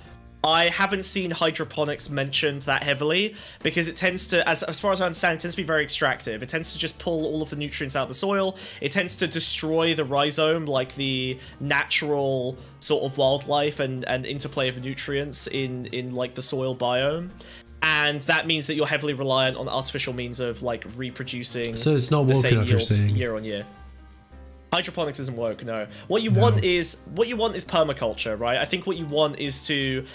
I haven't seen hydroponics mentioned that heavily because it tends to, as far as I understand, it tends to be very extractive. It tends to just pull all of the nutrients out of the soil. It tends to destroy the rhizome, like the natural sort of wildlife and interplay of nutrients in like the soil biome. And that means that you're heavily reliant on artificial means of like reproducing. So it's not woke enough, you're saying? Year on year. Hydroponics isn't woke, no. What you want is permaculture, right? I think what you want is to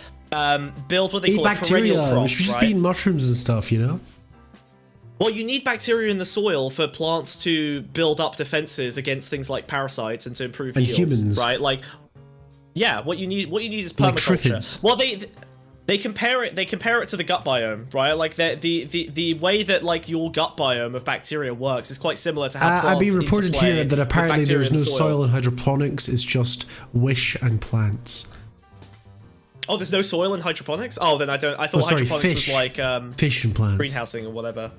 build what they call perennial crops, we should just be eating mushrooms and stuff, you know? Well, you need bacteria in the soil for plants to build up defenses against things like parasites and to improve yields, humans, right? Like, yeah, what you need is permaculture. Like well, they compare it to the gut biome, right? Like the way that like your gut biome of bacteria works is quite similar to how plants I've been reported here that apparently there's no soil in hydroponics, it's just wish and plants. Oh, there's no soil in hydroponics? Oh, then I thought hydroponics fish. was like fish and plants. greenhousing or whatever.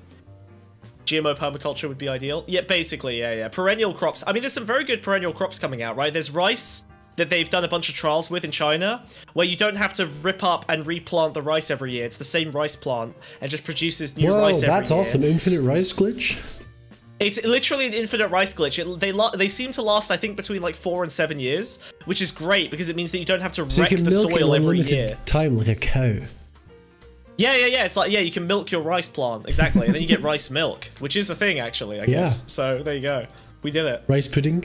GMO permaculture would be ideal. Yeah, basically, yeah. Perennial crops. I mean, there's some very good perennial crops coming out, right? There's rice that they've done a bunch of trials with in China, where you don't have to rip up and replant the rice every year. It's the same rice plant and just produces new rice every year. Whoa, that's awesome. Infinite rice glitch? It's literally an infinite rice glitch. They seem to last, I think, between like 4 and 7 years, which is great because it means that you don't have to wreck the soil every year. Time like a cow. Yeah. It's like, you can milk your rice plant, exactly, and then you get rice milk, which is the thing, actually, I guess. So there you go. We did it. Rice pudding?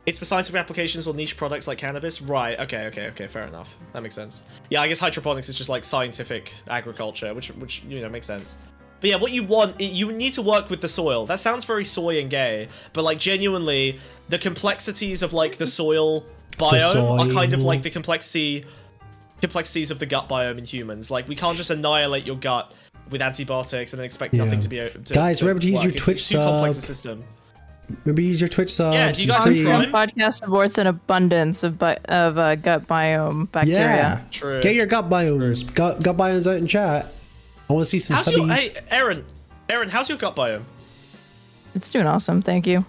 It's for scientific applications or niche products like cannabis? Right, okay, fair enough. That makes sense. Yeah, I guess hydroponics is just like scientific agriculture, which you know, makes sense. But yeah, what you want, you need to work with the soil. That sounds very soy and gay, but like genuinely, the complexities of like the soil biome are kind of like the complexities of the gut biome in humans. Like, we can't just annihilate your gut with antibiotics and then expect nothing to be Guys, remember to use your Twitch sub. It's too complex a system. Maybe use your Twitch sub. Yeah, do you guys have Prime? Podcast supports an abundance of gut biome bacteria. Yeah, true. Get your gut biomes. Gut biomes out in chat. I want to see some subbies. Hey, Aaron, how's your gut biome? It's doing awesome. Thank you.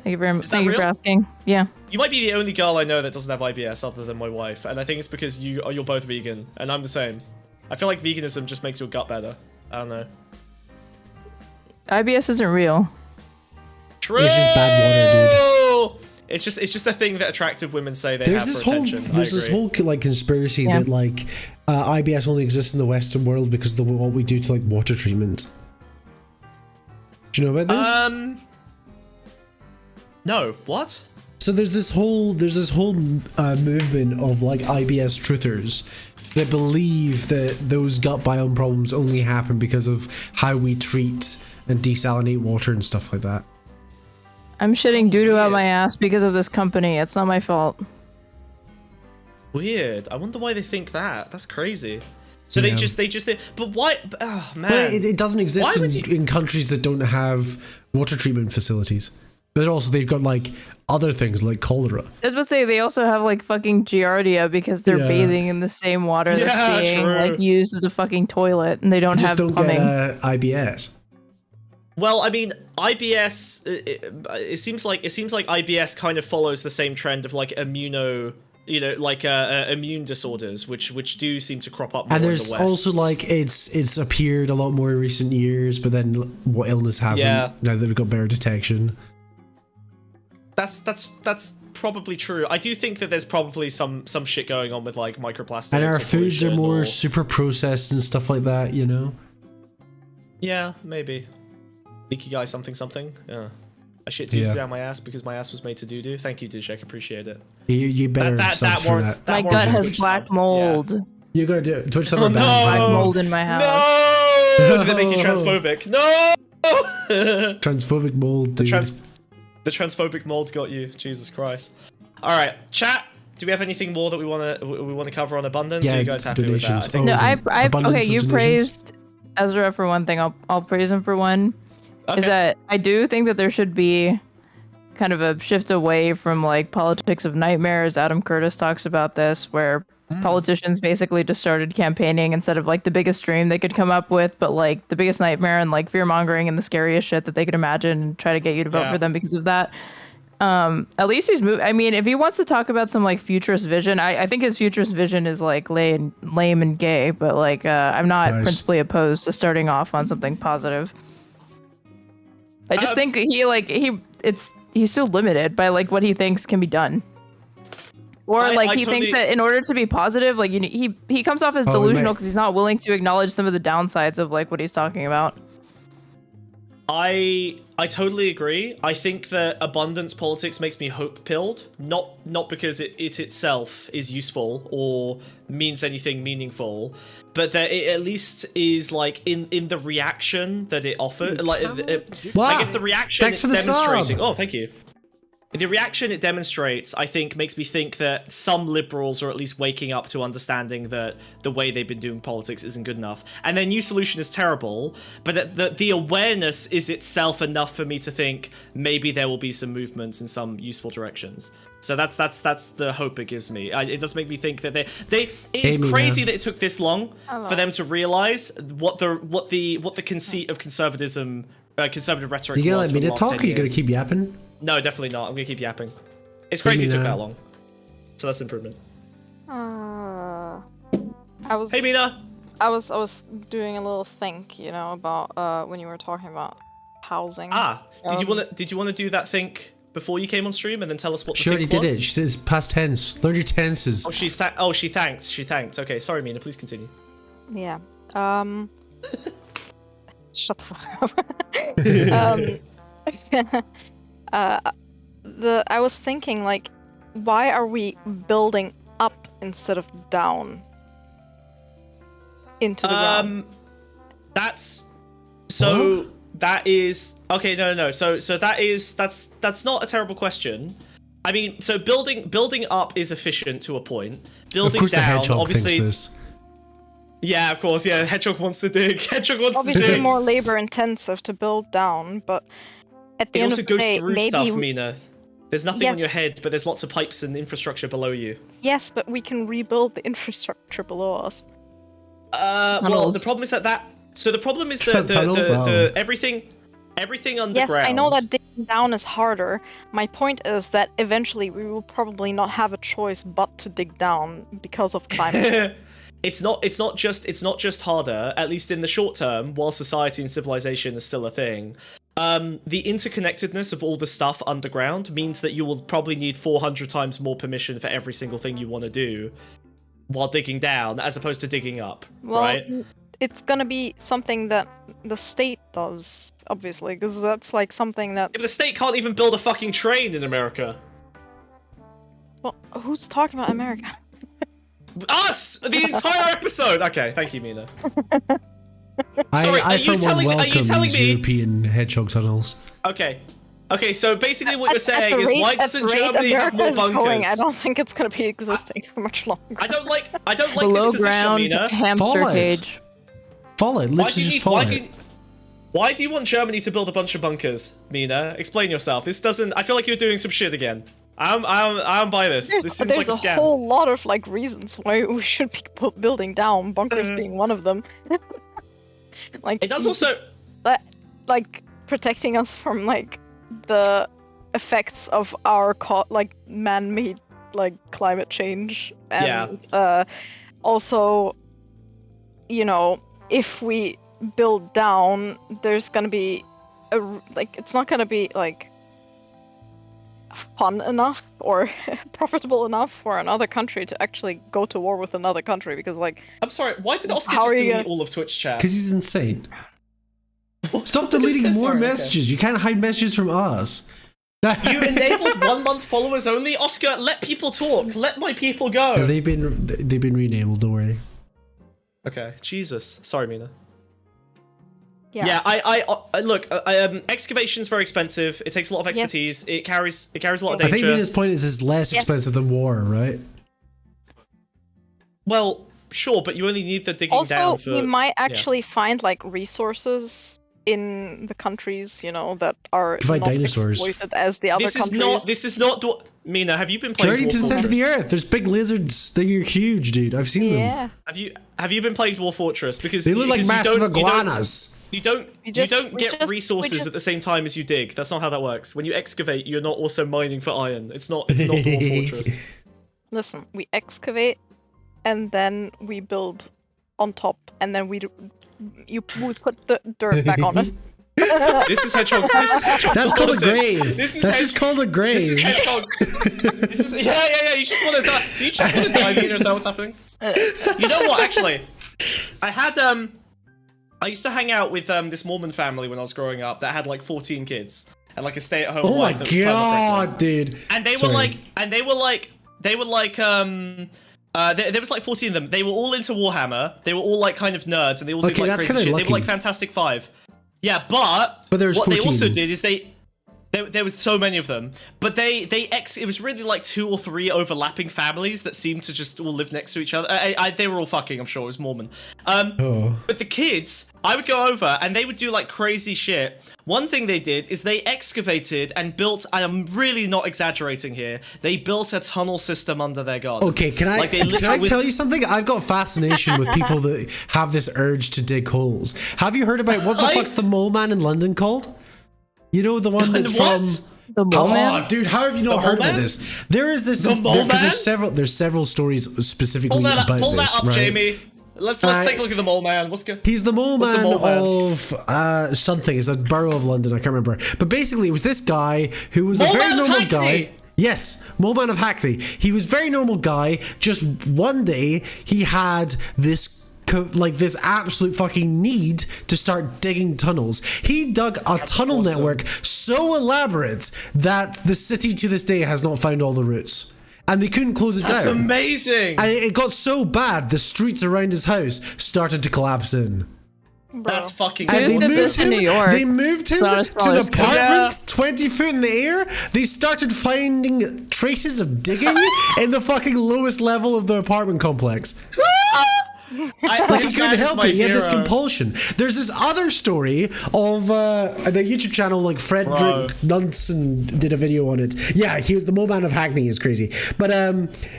Thank you very much. Thank you real? for asking. Yeah. You might be the only girl I know that doesn't have IBS other than my wife, and I think it's because you're both vegan, and I'm the same. I feel like veganism just makes your gut better. I don't know. IBS isn't real. True. It's just bad water, dude. It's just a thing that attractive women say they There's have this for whole attention. there's this whole like conspiracy that like IBS only exists in the Western world because of what we do to like water treatment. Do you know about this? No. What? So there's this whole movement of like IBS truthers that believe that those gut biome problems only happen because of how we treat and desalinate water and stuff like that. I'm shitting doo-doo out my ass because of this company. It's not my fault. Weird. I wonder why they think that. That's crazy. So they just but why? Oh man. Well, it doesn't exist in countries that don't have water treatment facilities. But also they've got like other things like cholera. I was about to say they also have like fucking giardia because they're bathing in the same water that's being like used as a fucking toilet, and they don't have plumbing. Get IBS. Well, I mean, IBS. It seems like IBS kind of follows the same trend of like immune disorders, which do seem to crop up more and there's in the West. also like it's appeared a lot more in recent years, but then what illness hasn't now that we've got better detection. That's probably true. I do think that there's probably some shit going on with like microplastics. And our foods are more super processed and stuff like that, you know? Yeah, maybe. Leaky guy something. Yeah. I shit doo down my ass because my ass was made to doo-doo. Thank you, Dijek. Appreciate it. You better sub for that. My gut has black mold. Yeah. You gotta do it. Twitch summer black mold in my house. No! Did they make you transphobic? No! Transphobic mold, dude. The transphobic mold got you. Jesus Christ. All right, chat. Do we have anything more that we want to cover on abundance? Yeah, are you guys happy donations. with that? I okay. You praised Ezra for one thing. I'll praise him for one. Okay. Is that I do think that there should be kind of a shift away from like politics of nightmares. Adam Curtis talks about this, where politicians basically just started campaigning instead of like the biggest dream they could come up with, but like the biggest nightmare and like fear mongering and the scariest shit that they could imagine, and try to get you to vote for them because of that. At least he's moved. I mean, if he wants to talk about some like futurist vision, I think his futurist vision is like lame and gay, but like I'm not principally opposed to starting off on something positive. I just think he's still limited by like what he thinks can be done. Or he thinks that in order to be positive, like he comes off as delusional because he's not willing to acknowledge some of the downsides of like what he's talking about. I totally agree. I think that abundance politics makes me hope-pilled, not because it itself is useful or means anything meaningful, but that it at least is like in the reaction that it offered. Like, I guess the reaction it's demonstrating. Oh, thank you. The reaction it demonstrates, I think, makes me think that some liberals are at least waking up to understanding that the way they've been doing politics isn't good enough. And their new solution is terrible, but the awareness is itself enough for me to think maybe there will be some movements in some useful directions. So that's the hope it gives me. It does make me think that it's crazy that it took this long for them to realize what the conceit of conservatism conservative rhetoric. You gonna was let me for the to last talk? 10 Or you gonna years. keep yapping? No, definitely not. I'm gonna keep yapping. It's crazy it took that long. So that's an improvement. I was. Hey, Mina. I was doing a little think, about when you were talking about housing. Did you wanna do that think before you came on stream and then tell us what the She already think did was? it. She says past tense. Learn your tenses. Oh, she thanked. She thanked. Okay, sorry, Mina. Please continue. Yeah. Shut the fuck up. I was thinking, like, why are we building up instead of down into the ground? That's so. That is okay. No. So that's not a terrible question. I mean, so building up is efficient to a point. Building Of course, down, the hedgehog obviously. thinks this. Yeah, of course. Yeah, Hedgehog wants to dig. Hedgehog wants Obviously, to dig. more labor intensive to build down, but at the It end also of the goes day, through maybe stuff, Mina. There's nothing on Yes. your head, but there's lots of pipes and infrastructure below you. yes, but we can rebuild the infrastructure below us. Well, Tunnels. the problem is that. So the problem is that Tunnels, everything underground. Yes, I know that digging down is harder. My point is that eventually we will probably not have a choice but to dig down because of climate change. It's not just harder, at least in the short term, while society and civilization is still a thing. The interconnectedness of all the stuff underground means that you will probably need 400 times more permission for every single thing you want to do while digging down, as opposed to digging up, Well, right? it's gonna be something that the state does, obviously, because that's like something that. If the state can't even build a fucking train in America. Well, who's talking about America? Us! The entire episode! Okay, thank you, Mina. I, Sorry, I are for you one telling welcome me- these European hedgehog tunnels. Okay, so basically what you're At saying the is, rate- why at doesn't the rate Germany have America more is going, I bunkers? don't think it's gonna be existing for much longer. I don't like Below this position, ground Mina. hamster Follow it. cage. Follow it. Why Literally do you just need, follow why, it. do you, why do you want Germany to build a bunch of bunkers, Mina? Explain yourself. This doesn't. I feel like you're doing some shit again. I'm by this. This seems like There's a scam. whole lot of like reasons why we should be building down, bunkers being one of them. Like It does also. like protecting us from like the effects of our man-made like climate change, and also, if we build down, there's gonna be it's not gonna be like fun enough or profitable enough for another country to actually go to war with another country, because like I'm sorry. Why did Oscar How just are you delete gonna- all of Twitch chat? Because he's insane. Stop deleting more Sorry, okay. messages. You can't hide messages from us. You enabled 1 month followers only, Oscar. Let people talk. Let my people go. They've been renamed. Don't worry. Okay. Jesus. Sorry, Mina. yeah. Yeah, I look. Excavation's very expensive. It takes a lot of expertise. It carries a lot of I danger. think Mina's point is it's less Yes. expensive than war, right? Well, sure, but you only need the digging Also, down for. we might actually find like resources in the countries, that are You find not dinosaurs. exploited as the other This is countries. not. This is not. Mina, have you been playing? Journey to the Dwarf center of the Fortress? earth. There's big lizards. They're huge, dude. I've seen them. Yeah. Have you been playing Dwarf Fortress? Because They look like because you massive don't- iguanas. You don't We just- get we just- resources at the same time as you dig. That's not how that works. When you excavate, you're not also mining for iron. It's not Dwarf Fortress. Listen, we excavate, and then we build on top, and then we put the dirt back on it. This is Hedgehog. That's called a politics. grave. This is That's just called a grave. This is Hedgehog. Yeah. You just want to die. Do you just want to die, Mina? Is that what's happening? You know what? Actually, I used to hang out with this Mormon family when I was growing up that had like 14 kids and like a stay-at-home Oh my wife. that was kind of god, dude. And they Sorry. were like, there was like 14 of them. They were all into Warhammer. They were all like kind of nerds, and they all did Okay, like that's crazy kinda shit. They lucky. were like Fantastic Five. Yeah, but But there's what 14. they also did is they There was so many of them, but it was really like 2 or 3 overlapping families that seemed to just all live next to each other. They were all fucking, I'm sure. It was Mormon. But the kids, I would go over and they would do like crazy shit. One thing they did is they excavated and built, and I'm really not exaggerating here, they built a tunnel system under their garden. Okay, can I tell you something? I've got fascination with people that have this urge to dig holes. Have you heard about what the fuck's the mole man in London called? You know, the one that's from... The mole man? Dude, how have you not heard about this? There is this... There's several stories specifically about this. Pull that up, right? Jamie. Let's take a look at the mole man. He's the mole man of something. It's a borough of London. I can't remember. But basically, it was this guy who was a very normal guy. Yes, Mole Man of Hackney. He was a very normal guy. Just one day, he had this absolute fucking need to start digging tunnels. He dug a tunnel network so elaborate that the city to this day has not found all the routes. And they couldn't close it down. That's amazing. And it got so bad, the streets around his house started to collapse in. That's fucking and they moved him, New York. They moved him to an apartment 20 foot in the air. They started finding traces of digging in the fucking lowest level of the apartment complex. Like he couldn't help it. He had this compulsion. There's this other story of the YouTube channel, like Frederick Nunson did a video on it. Yeah, the Mole Man of Hackney is crazy. But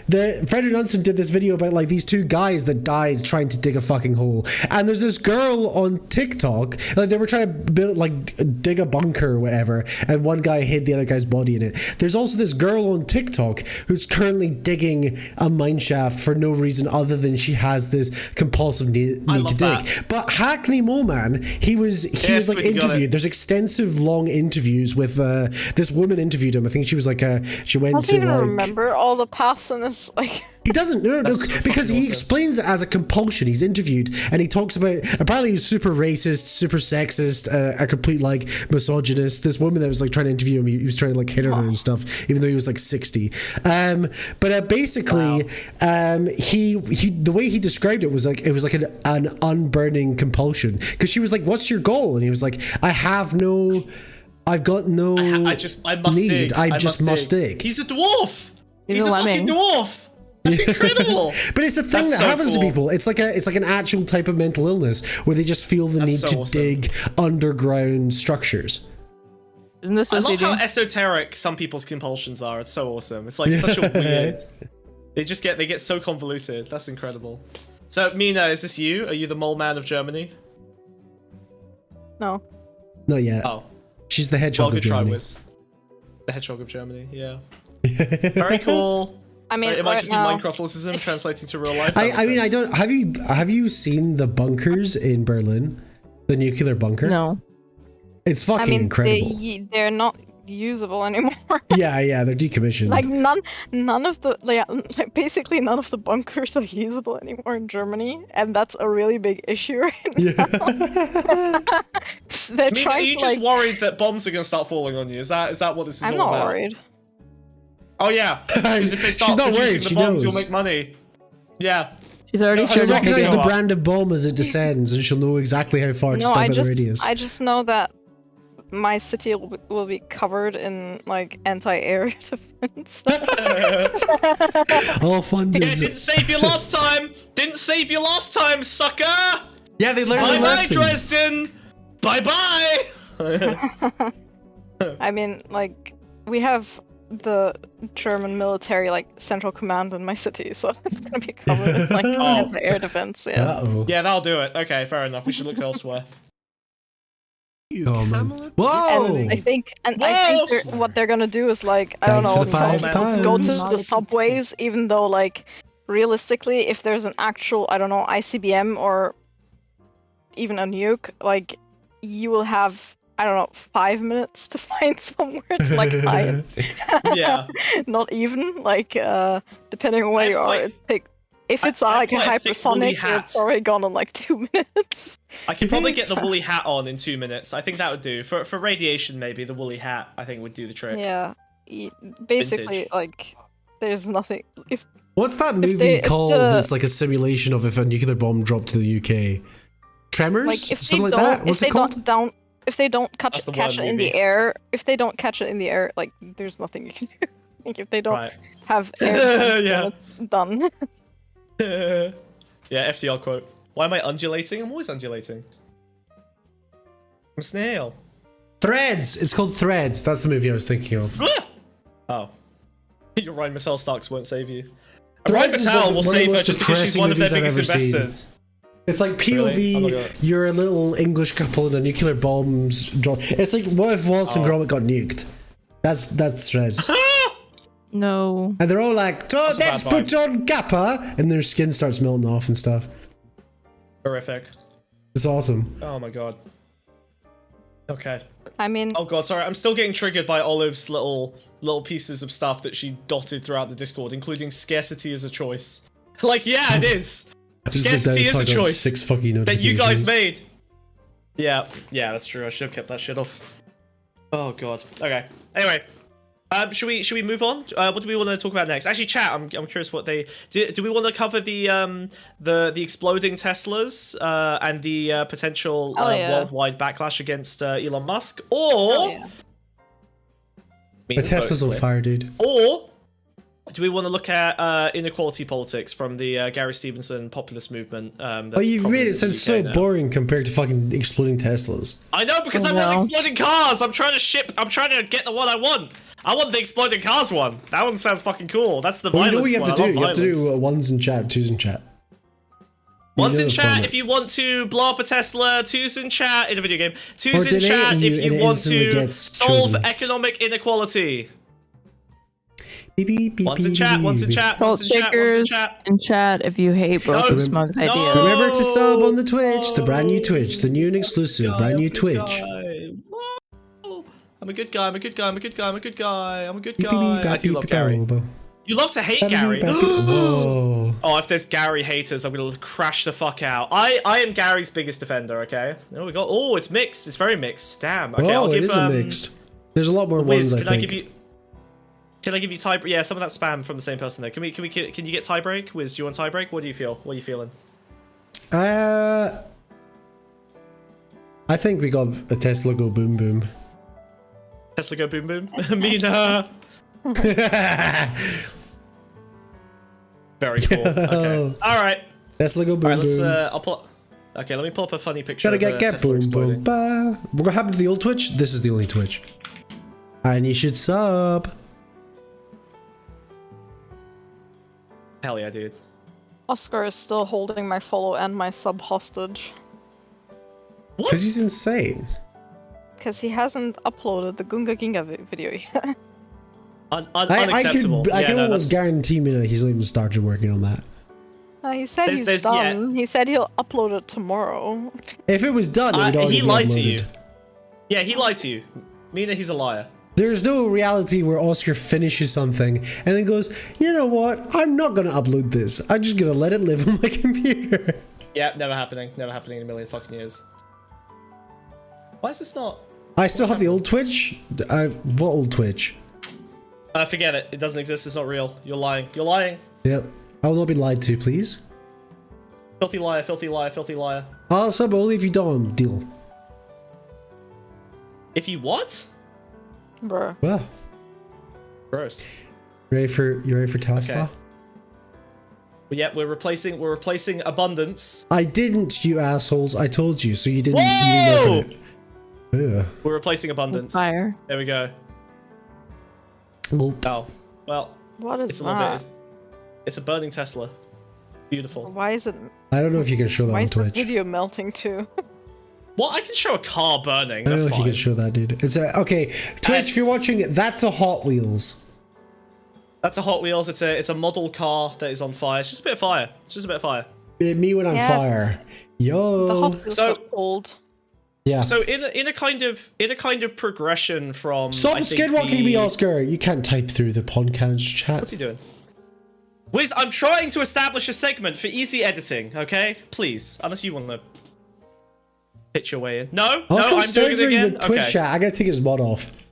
the Frederick Nunson did this video about like these 2 guys that died trying to dig a fucking hole. And there's this girl on TikTok, like they were trying to dig a bunker or whatever, and one guy hid the other guy's body in it. There's also this girl on TikTok who's currently digging a mine shaft for no reason other than she has this compulsive need to dig. But Hackney Mole Man, he was like interviewed. There's extensive long interviews with this woman interviewed him. I think she was like she went to like. I don't remember all the paths in this like. He doesn't know because he explains it as a compulsion. He's interviewed and he talks about apparently he's super racist, super sexist, a complete like misogynist. This woman that was like trying to interview him, he was trying to like hit on her and stuff, even though he was like 60. But basically, he the way he described it was like an unburning compulsion because she was like, "What's your goal?" And he was like, "I've got no I must need. dig. I just must dig." He's a dwarf. He's a fucking dwarf. That's incredible. But it's a thing that happens to people. It's like an actual type of mental illness where they just feel the need to dig underground structures. Isn't this I love how esoteric some people's compulsions are. It's so awesome. It's like such a weird. They get so convoluted. That's incredible. So Mina, is this you? Are you the Mole Man of Germany? No. Not yet. Oh. She's the hedgehog of Germany. Try, Wiz. The hedgehog of Germany. Yeah. Very cool. I mean, it might just be Minecraft autism translating to real life. I mean, I don't. Have you seen the bunkers in Berlin? The nuclear bunker? No. It's fucking incredible. They're not usable anymore. yeah, they're decommissioned. Like none of the basically none of the bunkers are usable anymore in Germany, and that's a really big issue right now. They're trying are you just worried that bombs are going to start falling on you? Is that what this is all about? I'm not worried. Oh yeah, because if they start producing the bombs, you'll make money. Yeah. She's already she'll recognize the brand of bomb as it descends, and she'll know exactly how far to stop at the radius. I just know that my city will be covered in like anti-air defense. All funded. Yeah, didn't save you last time, sucker. Yeah, they learned a lesson. Bye bye, Dresden. Bye bye. I mean, like we have the German military like central command in my city, so it's gonna be covered in like anti-air defense. Yeah. Uh-oh. Yeah, that'll do it. Okay, fair enough. We should look elsewhere. Oh, man. Whoa! And I think what they're gonna do is like I don't know, go to the subways, even though like realistically, if there's an actual ICBM or even a nuke, like you will have 5 minutes to find somewhere to like hide. Yeah. Not even like depending on where you are. If it's like a hypersonic, it's already gone in like 2 minutes. I could probably get the woolly hat on in 2 minutes. I think that would do. For radiation, maybe the woolly hat I think would do the trick. Yeah. Basically, vintage. Like there's nothing. What's that movie called? That's like a simulation of if a nuclear bomb dropped to the UK. Tremors? Like if something like that. What's it called? if they don't catch That's the it one in the movie. air, if they don't catch it in the air, like there's nothing you can do. Like if they don't Right. have air, Yeah. it's done. Yeah, FDR quote. Why am I undulating? I'm always undulating. I'm a snail. Threads. It's called Threads. That's the movie I was thinking of. Oh. Your Ryan Mattel stocks won't save you. Ryan Threads is Mattel like will one of the save her most just because she's depressing one of their movies I've biggest ever seen. investors. It's like Really? I'm not POV, gonna- you're a little English couple and a nuclear bombs drop. It's like, what if Wallace and Gromit got nuked? That's Threads. No. And they're all like, oh, That's a let's bad put on Kappa! And their skin starts melting off and stuff. Horrific. It's awesome. Oh my god. Okay. I mean, Oh god, sorry. I'm still getting triggered by Olive's little pieces of stuff that she dotted throughout the Discord, including scarcity as a choice. Like, yeah, it is. Scarcity is a choice 6 fucking that you guys notifications. made. Yeah, that's true. I should have kept that shit off. Oh god. Okay. Anyway, should we move on? What do we want to talk about next? Actually, chat. I'm curious what they do. We want to cover the exploding Teslas and the potential worldwide backlash against Elon Musk, or The Tesla's on fire, dude. or do we want to look at inequality politics from the Gary Stevenson populist movement? Oh, you've made it sound so boring compared to fucking exploding Teslas. I know, because I want exploding cars. I'm trying to get the one I want. I want the exploding cars one. That one sounds fucking cool. That's the Well, violence you know what you have one. to I do? love You have to violence. do ones in chat, twos in chat. Ones in the chat format. if you want to blow up a Tesla. Twos in chat in a video game. Twos Or in donate chat and if it you want instantly to gets solve chosen. economic inequality. Beep, beep, beep, Ones in beep, chat. beep, Ones in beep. chat. Salt Ones in chat. Ones in shakers chat. in chat if you hate Broken No, Smug's no. idea. Remember to sub on the Twitch, the brand new Twitch, the new and exclusive, brand new Twitch. Whoa. I'm a good guy. I'm a good guy. I'm a good guy. I'm a good guy. I'm a good Beep, beep, guy. beep, I do beep, love beep, Gary. bow, bow. You love to hate Beep, beep, Gary. beep, beep. Whoa. Oh, if there's Gary haters, I'm gonna crash the fuck out. I am Gary's biggest defender. Okay. Oh, we got. Oh, it's mixed. It's very mixed. Damn. Okay, Oh, I'll it give. is a mixed. There's a lot more Wiz, ones, I can I think. give you? Can I give you tie? Yeah, some of that spam from the same person there. Can you get tie break? Wiz, do you want tie break? What do you feel? What are you feeling? I think we got a Tesla go boom boom. Tesla go boom boom. I mean, very cool. Okay. All right. Tesla go boom All right. Let's. boom. I'll pull. Okay, let me pull up a funny picture. Gotta of, get Tesla boom exploding. boom ba. What happened to the old Twitch? This is the only Twitch. And you should sub. Hell yeah, dude. Oscar is still holding my follow and my sub hostage What? Because he's insane. because he hasn't uploaded the Gunga Ginga video yet. Unacceptable. I can no, almost that's- guarantee me that he's not even started working on that. He said There's- he's there's- done. He said he'll upload it tomorrow. If it was done, it would already he be lied uploaded. to you. Yeah, he lied to you. Mina, he's a liar. There's no reality where Oscar finishes something and then goes, you know what? I'm not gonna upload this. I'm just gonna let it live on my computer. Yeah, never happening. Never happening in a million fucking years. Why is this not? I still have the old Twitch. What old Twitch? Forget it. It doesn't exist. It's not real. You're lying. You're lying. Yep. I will not be lied to, please. Filthy liar. Filthy liar. Filthy liar. I'll sub only if you don't. Deal. If you what? Bruh. Well, Gross. you ready for Tesla? Okay. But yeah, we're replacing abundance. I didn't, you assholes. I told you, so you didn't. Whoa! You didn't open it. Ugh. We're replacing abundance. Fire. There we go. Well, Oh, well, What is it's a little that? bit. It's a burning Tesla. Beautiful. Why is it? I don't know if you can show that Why on is the Twitch. video melting too? Well, I can show a car burning. I don't That's know if you fine. can show that, dude. It's a, okay. Twitch, if you're watching it, that's a Hot Wheels. That's a Hot Wheels. It's a model car that is on fire. It's just a bit of fire. It's just a bit of fire. Me when I'm Yeah. fire. The Yo. Hot Wheels So- are old. Yeah. So in a kind of progression from Stop I think skidwalking me, the- Oscar. You can't type through the podcast chat. What's he doing? Wiz, I'm trying to establish a segment for easy editing, okay? Please, unless you want to pitch your way in. No, Oscar's I'm doing it censoring again. the Twitch Okay. chat. I gotta take his mod off.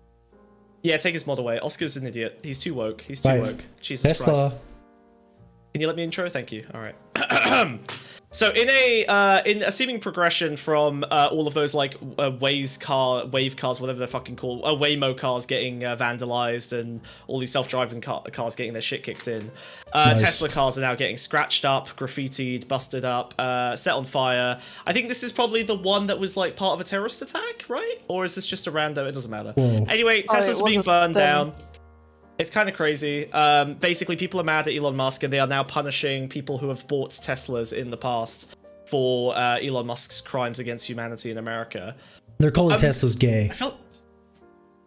Yeah, take his mod away. Oscar's an idiot. He's too woke. He's too Right. woke. Jesus Tesla. Christ. Can you let me intro? Thank you. All right. So in a seeming progression from all of those like wave cars, whatever they're fucking called, Waymo cars getting vandalized, and all these self-driving cars getting their shit kicked in, Nice. Tesla cars are now getting scratched up, graffitied, busted up, set on fire. I think this is probably the one that was like part of a terrorist attack, right? Or is this just a random? It doesn't matter. Whoa. Anyway, Oh, Teslas it are being was a burned stun. down. It's kind of crazy. Basically, people are mad at Elon Musk, and they are now punishing people who have bought Teslas in the past for Elon Musk's crimes against humanity in America. They're calling Teslas gay.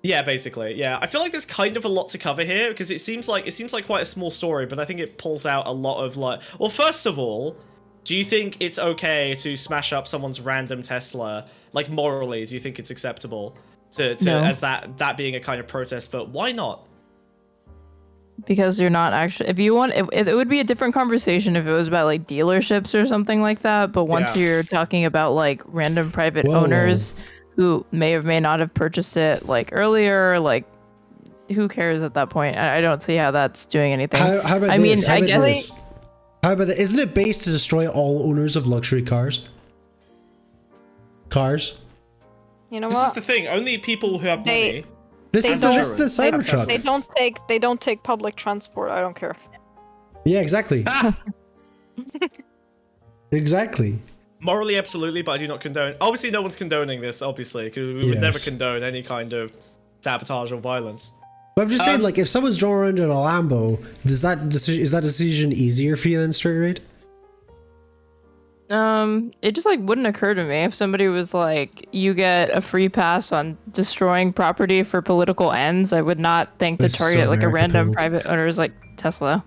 Yeah, basically, yeah. I feel like there's kind of a lot to cover here because it seems like quite a small story, but I think it pulls out a lot of like. Well, first of all, do you think it's okay to smash up someone's random Tesla? Like morally, do you think it's acceptable to No. as that being a kind of protest vote? Why not? Because you're not actually, if you want, it would be a different conversation if it was about like dealerships or something like that. But once Yeah. you're talking about like random private Whoa. owners who may or may not have purchased it like earlier, like who cares at that point? I don't see how that's doing anything. How about I this? mean, How I about guess this? How about that? Isn't it based to destroy all owners of luxury cars? You know This is what? the thing. Only people who have They- money. This They is the don't- Cybertruck. They don't take public transport. I don't care. Yeah, exactly. Exactly. Morally, absolutely, but I do not condone. Obviously, no one's condoning this, obviously, because we would never Yes. condone any kind of sabotage or violence. But I'm just saying, like, if someone's driving around in a Lambo, is that decision easier for you than Straighterade? It just like wouldn't occur to me if somebody was like, you get a free pass on destroying property for political ends. I would not think to This is so target like a random America-pilled. private owners like Tesla.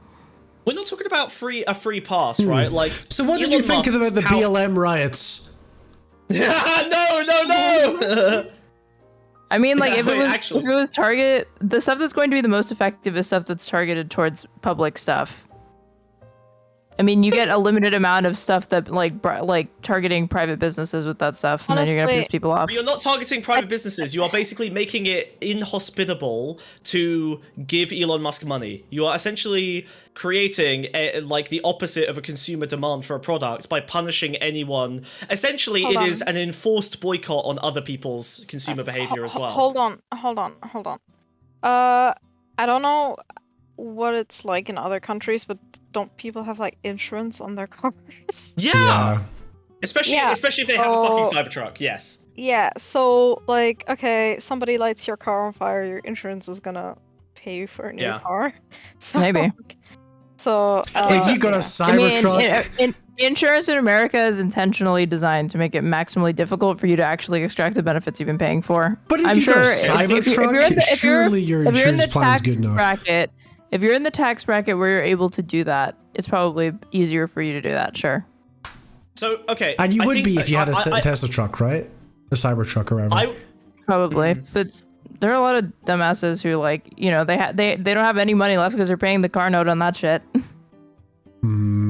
We're not talking about a free pass, right? Like. So what did you Elon think Musk's about the power- BLM riots? No! I mean, like, if Wait, it was target, the stuff that's going to be the most effective is stuff that's targeted towards public stuff. I mean, you get a limited amount of stuff that like targeting private businesses with that stuff, and then you're gonna Honestly, piss people off. But you're not targeting private businesses. You are basically making it inhospitable to give Elon Musk money. You are essentially creating like the opposite of a consumer demand for a product by punishing anyone. Essentially, Hold it on. is an enforced boycott on other people's consumer behavior as well. Hold on. I don't know what it's like in other countries, but don't people have like insurance on their cars? Yeah. Especially if they have a fucking Oh. Cybertruck. Yes. Yeah, so like, okay, somebody lights your car on fire, your insurance is gonna pay you for a new Yeah. car. So, Maybe. So If you got a yeah. Cybertruck, Insurance in America is intentionally designed to make it maximally difficult for you to actually extract the benefits you've been paying for. but if I'm you got a sure Cybertruck, surely your if you're in the insurance plan is tax good enough. bracket, if you're in the tax bracket where you're able to do that, it's probably easier for you to do that. Sure. So okay. And you I would think- be if you had a I- Tesla truck, right? A Cybertruck or whatever. I Probably, Mm. but there are a lot of dumbasses who like, you know, they don't have any money left because they're paying the car note on that shit.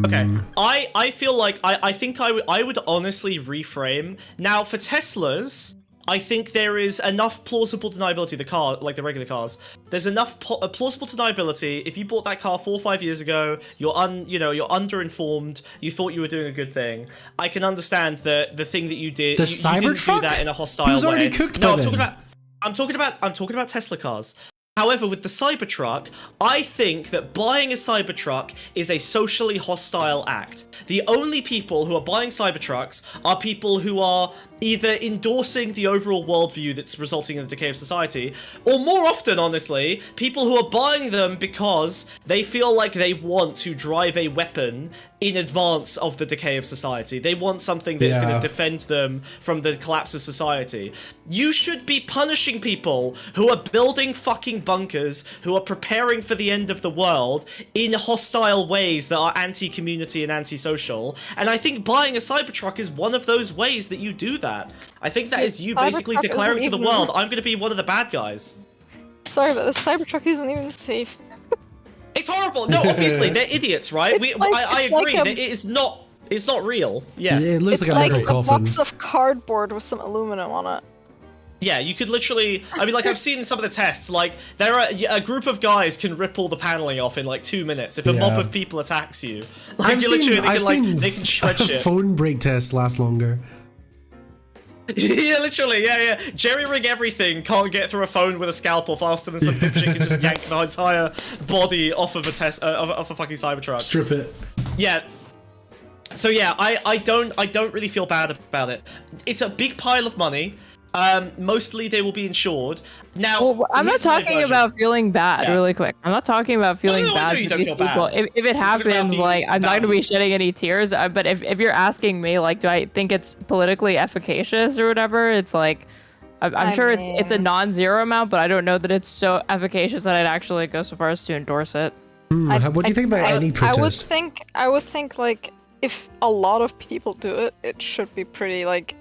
Okay, I feel like I think I would honestly reframe. Now, for Teslas, I think there is enough plausible deniability, the car, like the regular cars, there's enough plausible deniability. If you bought that car 4 or 5 years ago, you're underinformed, you thought you were doing a good thing. I can understand the thing that you did. The you didn't Cybertruck? do that in a hostile He was already way. cooked No, by then. I'm talking about Tesla cars. However, with the Cybertruck, I think that buying a Cybertruck is a socially hostile act. The only people who are buying Cybertrucks are people who are either endorsing the overall worldview that's resulting in the decay of society, or more often, honestly, people who are buying them because they feel like they want to drive a weapon in advance of the decay of society. They want something that's going Yeah. to defend them from the collapse of society. You should be punishing people who are building fucking bunkers, who are preparing for the end of the world in hostile ways that are anti-community and anti-social. And I think buying a Cybertruck is one of those ways that you do that. I think that is you basically Cybertruck declaring to isn't the even- world, I'm going to be one of the bad guys. Sorry, but the Cybertruck isn't even safe. It's horrible. No, obviously they're idiots, right? It's like- I it's like agree a- that it is not. It's not real. Yes. Yeah, it looks It's like a metal like a coffin. box of cardboard with some aluminum on it. Yeah, you could literally. I mean, like I've seen some of the tests. Like there are a group of guys can rip all the paneling off in like 2 minutes if a mob of people attacks you. Like I've they can shred shit. Phone break tests last longer. Yeah, literally, yeah. Jerry rig everything, can't get through a phone with a scalpel faster than some dipshit can just yank the entire body off of a off a fucking Cybertruck. Strip it. Yeah. So yeah, I don't really feel bad about it. It's a big pile of money. Mostly they will be insured. Now, well, I'm not talking about feeling bad. Really quick, I'm not talking about feeling bad for these people. If it happens, like I'm not gonna be shedding any tears. But if you're asking me, like, do I think it's politically efficacious or whatever? It's like, I'm sure it's a non-zero amount, but I don't know that it's so efficacious that I'd actually go so far as to endorse it. What do you think about any protest? I would think like if a lot of people do it, it should be pretty like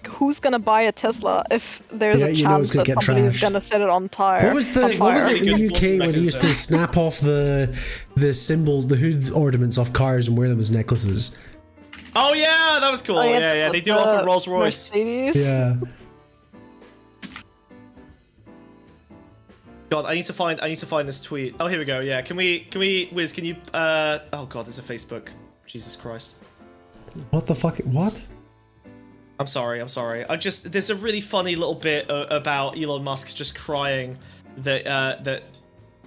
who's gonna buy a Tesla if there's a chance that somebody's gonna set it on fire? What was it in the UK where they used to snap off the symbols, the hood ornaments off cars and wear them as necklaces? Oh yeah, that was cool. Oh, yeah. They do it off of Rolls Royce. Mercedes. Yeah. God, I need to find this tweet. Oh, here we go. Yeah, can we, Wiz? Can you? Oh God, there's a Facebook. Jesus Christ. What the fuck? What? I'm sorry. There's a really funny little bit about Elon Musk just crying that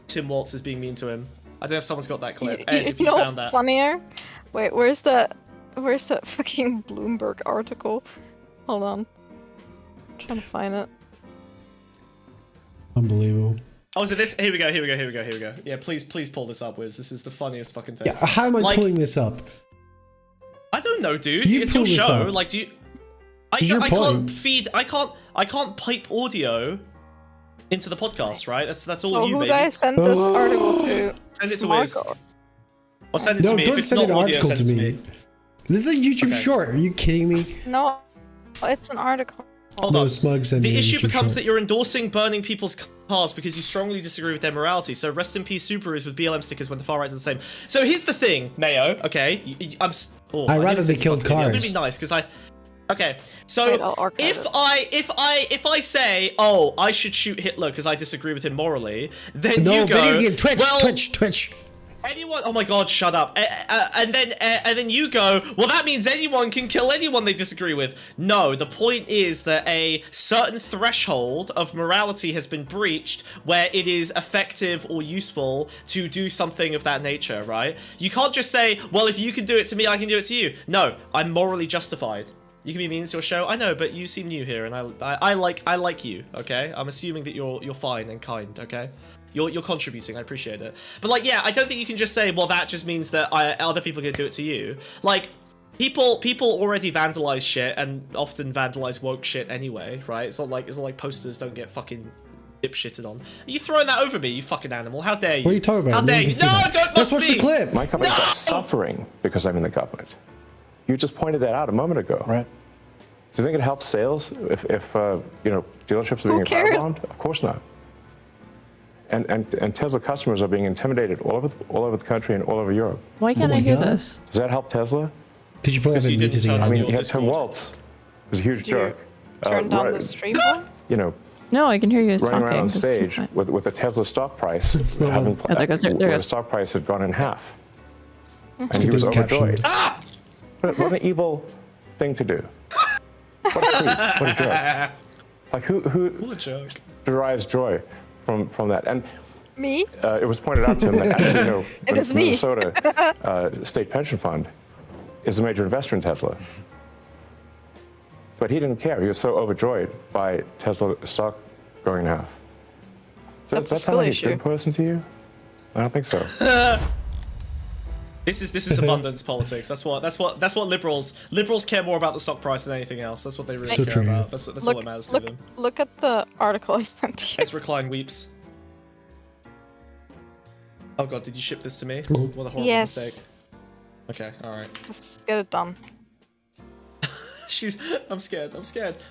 Tim Waltz is being mean to him. I don't know if someone's got that clip. Ed, if you found that. Funnier? Wait, where's that fucking Bloomberg article? Hold on. I'm trying to find it. Unbelievable. Oh, so this? Here we go. Yeah, please pull this up, Wiz. This is the funniest fucking thing. Yeah, how am I pulling this up? I don't know, dude. It's your show. Like, do you? I can't pipe audio into the podcast, right? That's all so you, baby. So who do I send this article to? Send it to Wiz. Or send it to me. Don't if it's send not an audio, article to me. This is a YouTube short. Are you kidding me? No, it's an article. Hold on. Smug sending the issue YouTube becomes short. that you're endorsing burning people's cars because you strongly disagree with their morality. So rest in peace, Subarus with BLM stickers when the far right does the same. So here's the thing, Mayo. Okay, I'd rather they killed cars. I'm gonna be nice because Okay, so if I say, oh, I should shoot Hitler because I disagree with him morally, then you go, video game, Twitch. Anyone? Oh my God! Shut up! And then you go. Well, that means anyone can kill anyone they disagree with. No, the point is that a certain threshold of morality has been breached where it is effective or useful to do something of that nature. Right? You can't just say, well, if you can do it to me, I can do it to you. No, I'm morally justified. You can be mean to your show. I know, but you seem new here, and I like you. Okay, I'm assuming that you're fine and kind. Okay. You're contributing. I appreciate it. But like, yeah, I don't think you can just say, well, that just means that other people are gonna do it to you. Like, people already vandalize shit and often vandalize woke shit anyway, right? It's not like posters don't get fucking dipshitted on. Are you throwing that over me, you fucking animal? How dare you? What are you talking about? How dare you? No, don't Let's watch the clip. My company's not suffering because I'm in the government. You just pointed that out a moment ago. Right. Do you think it helps sales if dealerships are being firebombed? Of course not. And Tesla customers are being intimidated all over the country and all over Europe. Why can't I hear this? Does that help Tesla? Because you probably haven't muted again. I mean, you had Tim Waltz, who's a huge jerk. Turn down the stream. No, I can hear you talking. Running around on stage with a Tesla stock price, where the stock price had gone in half, and he was overjoyed. What an evil thing to do! What a creep! What a jerk! Like who derives joy from that? And me? It was pointed out to him that actually, it is the me. Minnesota State Pension Fund is a major investor in Tesla. But he didn't care. He was so overjoyed by Tesla stock going in half. So does that sound like a good person to you? I don't think so. This is abundance politics. That's what liberals care more about the stock price than anything else. That's what they really care about. That's all that matters to them. Look at the article I sent to you. Ezra Klein weeps. Oh God, did you ship this to me? What a horrible mistake. Okay, all right. Let's get it done. I'm scared.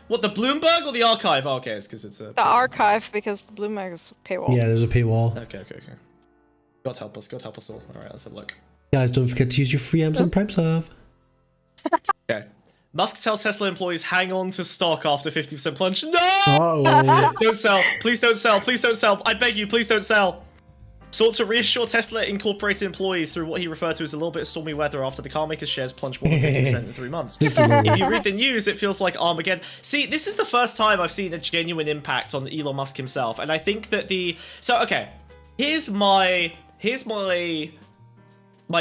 What, the Bloomberg or the archive? Oh, okay, it's because it's a... The archive, because the Bloomberg is a paywall. Yeah, there's a paywall. Okay. God help us all. All right, let's have a look. Guys, don't forget to use your free Amazon Prime sub. Okay. Musk tells Tesla employees hang on to stock after 50% plunge. No! Uh-oh. Don't sell. Please don't sell. Please don't sell. I beg you, please don't sell. Sought to reassure Tesla Incorporated employees through what he referred to as a little bit of stormy weather after the carmaker's shares plunged more than 50% in 3 months. If you read the news, it feels like Armageddon. See, this is the first time I've seen a genuine impact on Elon Musk himself, and I think that here's my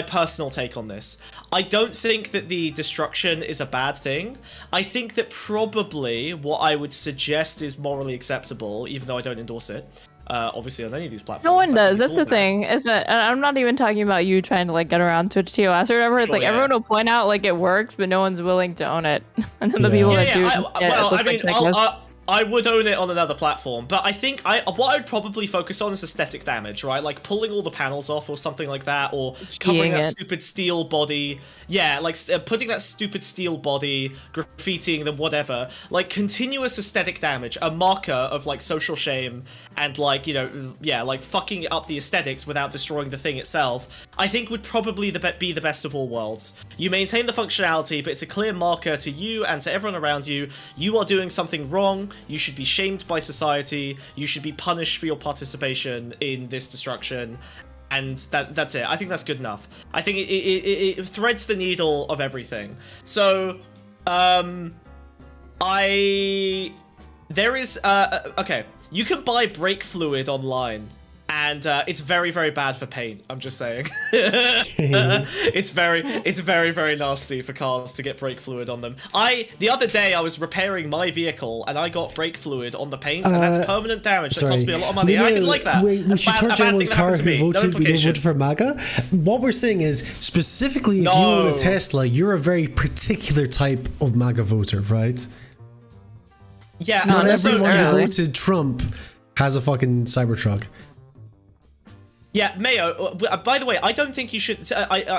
personal take on this. I don't think that the destruction is a bad thing. I think that probably what I would suggest is morally acceptable, even though I don't endorse it. Obviously on any of these platforms. No one does. That's the thing. Is that, and I'm not even talking about you trying to like get around Twitch TOS or whatever. It's like everyone will point out like it works, but no one's willing to own it. And then the people that do just get I would own it on another platform, but I think what I'd probably focus on is aesthetic damage, right? Like pulling all the panels off or something like that, or covering that stupid steel body. Yeah, like putting that stupid steel body, graffitiing them, whatever. Like continuous aesthetic damage, a marker of like social shame and like, you know, yeah, like fucking up the aesthetics without destroying the thing itself, I think would probably be the best of all worlds. You maintain the functionality, but it's a clear marker to you and to everyone around you. You are doing something wrong. You should be shamed by society. You should be punished for your participation in this destruction. And that's it. I think that's good enough. I think it threads the needle of everything. So, okay. You can buy brake fluid online. And it's very, very bad for paint. I'm just saying. It's very, very nasty for cars to get brake fluid on them. The other day I was repairing my vehicle and I got brake fluid on the paint, and that's permanent damage. That cost me a lot of money. I didn't like that. We should torch everyone's car who voted for MAGA. What we're saying is, specifically, if you own a Tesla, you're a very particular type of MAGA voter, right? Yeah. Not everyone who voted Trump has a fucking Cybertruck. Yeah, Mayo, by the way, I don't think you should...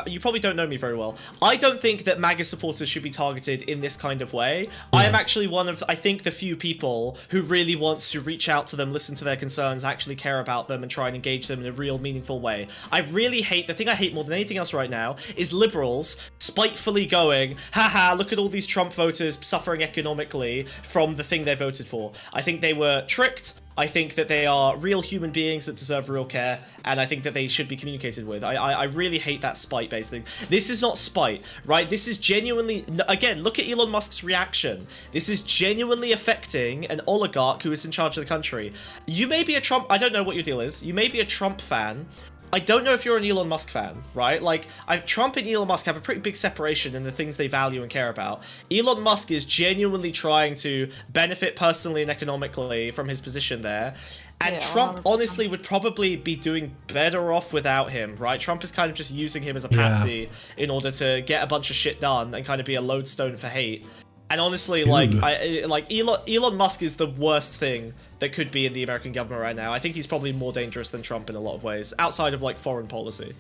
you probably don't know me very well. I don't think that MAGA supporters should be targeted in this kind of way. Yeah. I am actually one of, I think, the few people who really wants to reach out to them, listen to their concerns, actually care about them, and try and engage them in a real, meaningful way. I really hate... The thing I hate more than anything else right now is liberals spitefully going, haha, look at all these Trump voters suffering economically from the thing they voted for. I think they were tricked. I think that they are real human beings that deserve real care, and I think that they should be communicated with. I really hate that spite-based thing. This is not spite, right? This is genuinely... Again, look at Elon Musk's reaction. This is genuinely affecting an oligarch who is in charge of the country. You may be a Trump... I don't know what your deal is. You may be a Trump fan. I don't know if you're an Elon Musk fan, right? Like, Trump and Elon Musk have a pretty big separation in the things they value and care about. Elon Musk is genuinely trying to benefit personally and economically from his position there. And Trump, 100%. Honestly, would probably be doing better off without him, right? Trump is kind of just using him as a patsy in order to get a bunch of shit done and kind of be a lodestone for hate. And honestly, Elon Musk is the worst thing that could be in the American government right now. I think he's probably more dangerous than Trump in a lot of ways, outside of like foreign policy.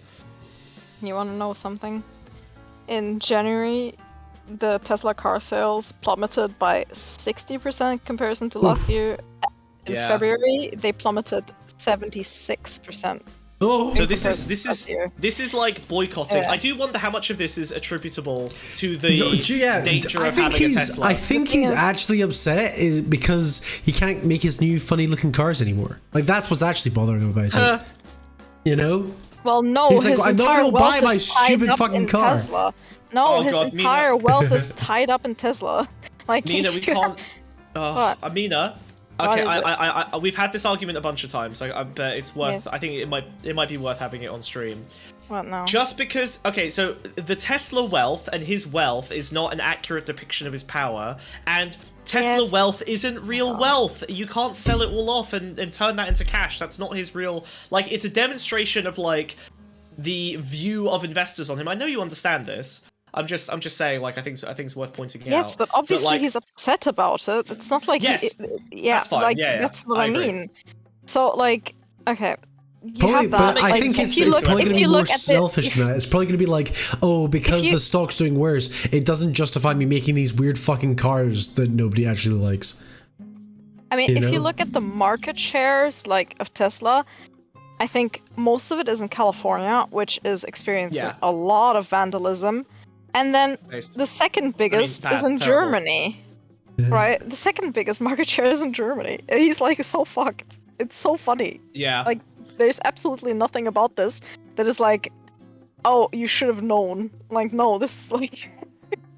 You want to know something? In January, the Tesla car sales plummeted by 60% in comparison to last year. In February, they plummeted 76%. Oh, so this is like boycotting. I do wonder how much of this is attributable to the danger of having a Tesla. I think he's actually upset because he can't make his new funny looking cars anymore. Like that's what's actually bothering him about it. You know? Well, no, he's like, I don't buy my stupid fucking car. Tesla. No, his entire wealth is tied up in Tesla. Like Mina, we can't. Amina. Okay, we've had this argument a bunch of times, but it's worth. Yes. I think it might be worth having it on stream. What now? Just because, okay, so the Tesla wealth and his wealth is not an accurate depiction of his power, and Tesla wealth isn't real wealth. You can't sell it all off and turn that into cash. That's not his real. Like, it's a demonstration of like the view of investors on him. I know you understand this. I'm just saying, like, I think it's worth pointing out. Yes, but obviously he's upset about it. It's not like that's fine. Like, that's what I mean. So, like, okay. Probably, but I think it's probably going to be more selfish than that. It's probably going to be like, oh, because the stock's doing worse, it doesn't justify me making these weird fucking cars that nobody actually likes. I mean, if you look at the market shares, like, of Tesla, I think most of it is in California, which is experiencing a lot of vandalism. And then Based. the second biggest is in Germany. Right? The second biggest market share is in Germany. And he's like so fucked. It's so funny. Yeah. Like, there's absolutely nothing about this that is like, oh, you should have known. Like, no, this is like...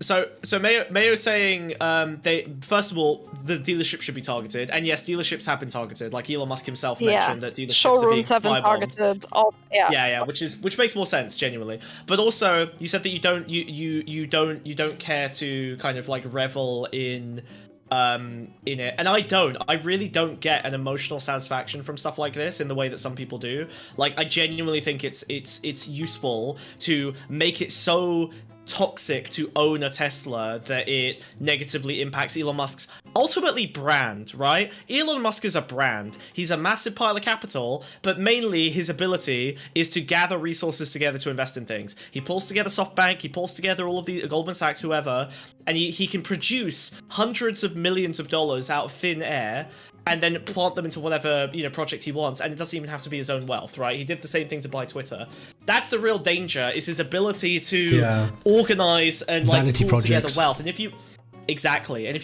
So Mayo saying they first of all the dealership should be targeted, and yes, dealerships have been targeted. Like Elon Musk himself mentioned that dealerships showrooms have been targeted. Oh, yeah, which makes more sense genuinely. But also, you said that you don't care to kind of like revel in it, and I really don't get an emotional satisfaction from stuff like this in the way that some people do. Like, I genuinely think it's useful to make it so toxic to own a Tesla that it negatively impacts Elon Musk's ultimately brand, right? Elon Musk is a brand. He's a massive pile of capital, but mainly his ability is to gather resources together to invest in things. He pulls together SoftBank, he pulls together all of the Goldman Sachs, whoever, and he can produce hundreds of millions of dollars out of thin air and then plant them into whatever, project he wants, and it doesn't even have to be his own wealth, right? He did the same thing to buy Twitter. That's the real danger, is his ability to organize and vanity pull together projects. wealth. And if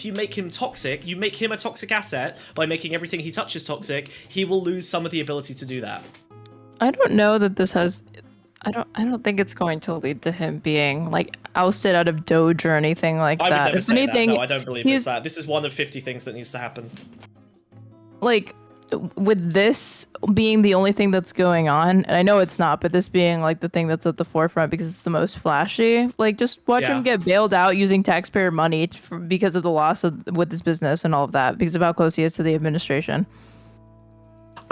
you make him toxic, you make him a toxic asset by making everything he touches toxic, he will lose some of the ability to do that. I don't know that this has... I don't think it's going to lead to him being like ousted out of Doge or anything like that. I would never If say anything, that. No, I don't believe it's that. This is one of 50 things that needs to happen. Like, with this being the only thing that's going on, and I know it's not, but this being like the thing that's at the forefront because it's the most flashy, like just watch him get bailed out using taxpayer money because of the loss with his business and all of that, because of how close he is to the administration.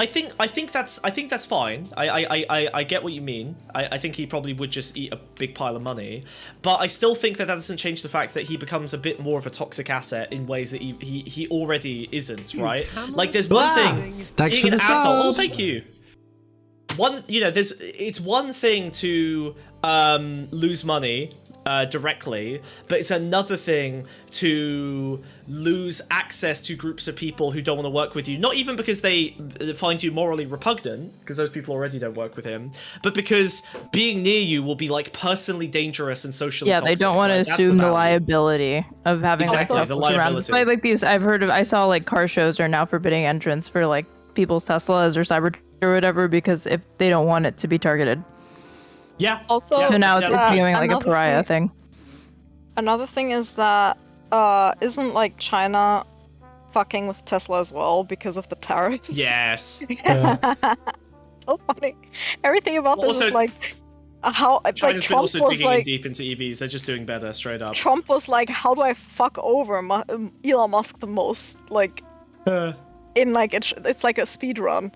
I think that's fine. I get what you mean. I think he probably would just eat a big pile of money, but I still think that doesn't change the fact that he becomes a bit more of a toxic asset in ways that he already isn't, right? Like, there's one thing. Thanks for the asshole. sub. Oh, thank you. It's one thing to lose money directly, but it's another thing to lose access to groups of people who don't want to work with you, not even because they find you morally repugnant, because those people already don't work with him, but because being near you will be like personally dangerous and socially toxic. They don't want to assume the liability of having exactly, like the Teslas around. liability. Like these, I saw like car shows are now forbidding entrance for like people's Teslas or Cybertruck or whatever, because if they don't want it to be targeted. Yeah. Also, so now it's becoming like a pariah thing. Another thing is that isn't like China fucking with Tesla as well because of the tariffs? Yes. So funny. Everything about this is like how China's Trump been also was digging like, in deep into EVs. They're just doing better, straight up. Trump was like, how do I fuck over Elon Musk the most? Like, in like it's like a speed run.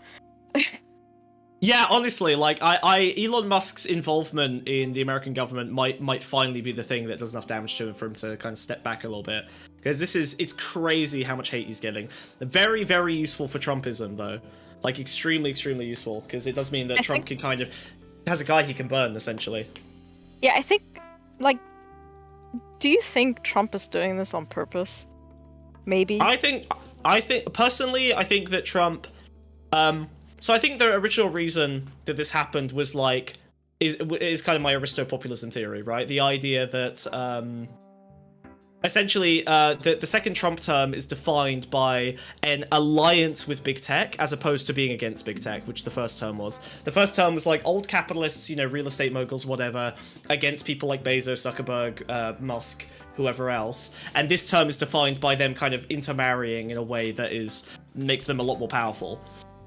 Yeah, honestly, like Elon Musk's involvement in the American government might finally be the thing that does enough damage to him for him to kind of step back a little bit, because it's crazy how much hate he's getting. Very, very useful for Trumpism though, like extremely, extremely useful, because it does mean that Trump can kind of has a guy he can burn essentially. Yeah, I think like, do you think Trump is doing this on purpose? Maybe. I think personally, I think that Trump, so I think the original reason that this happened was like, is kind of my Aristopopulism theory, right? The idea that essentially the second Trump term is defined by an alliance with big tech as opposed to being against big tech, which the first term was. The first term was like old capitalists, real estate moguls, whatever, against people like Bezos, Zuckerberg, Musk, whoever else. And this term is defined by them kind of intermarrying in a way that makes them a lot more powerful.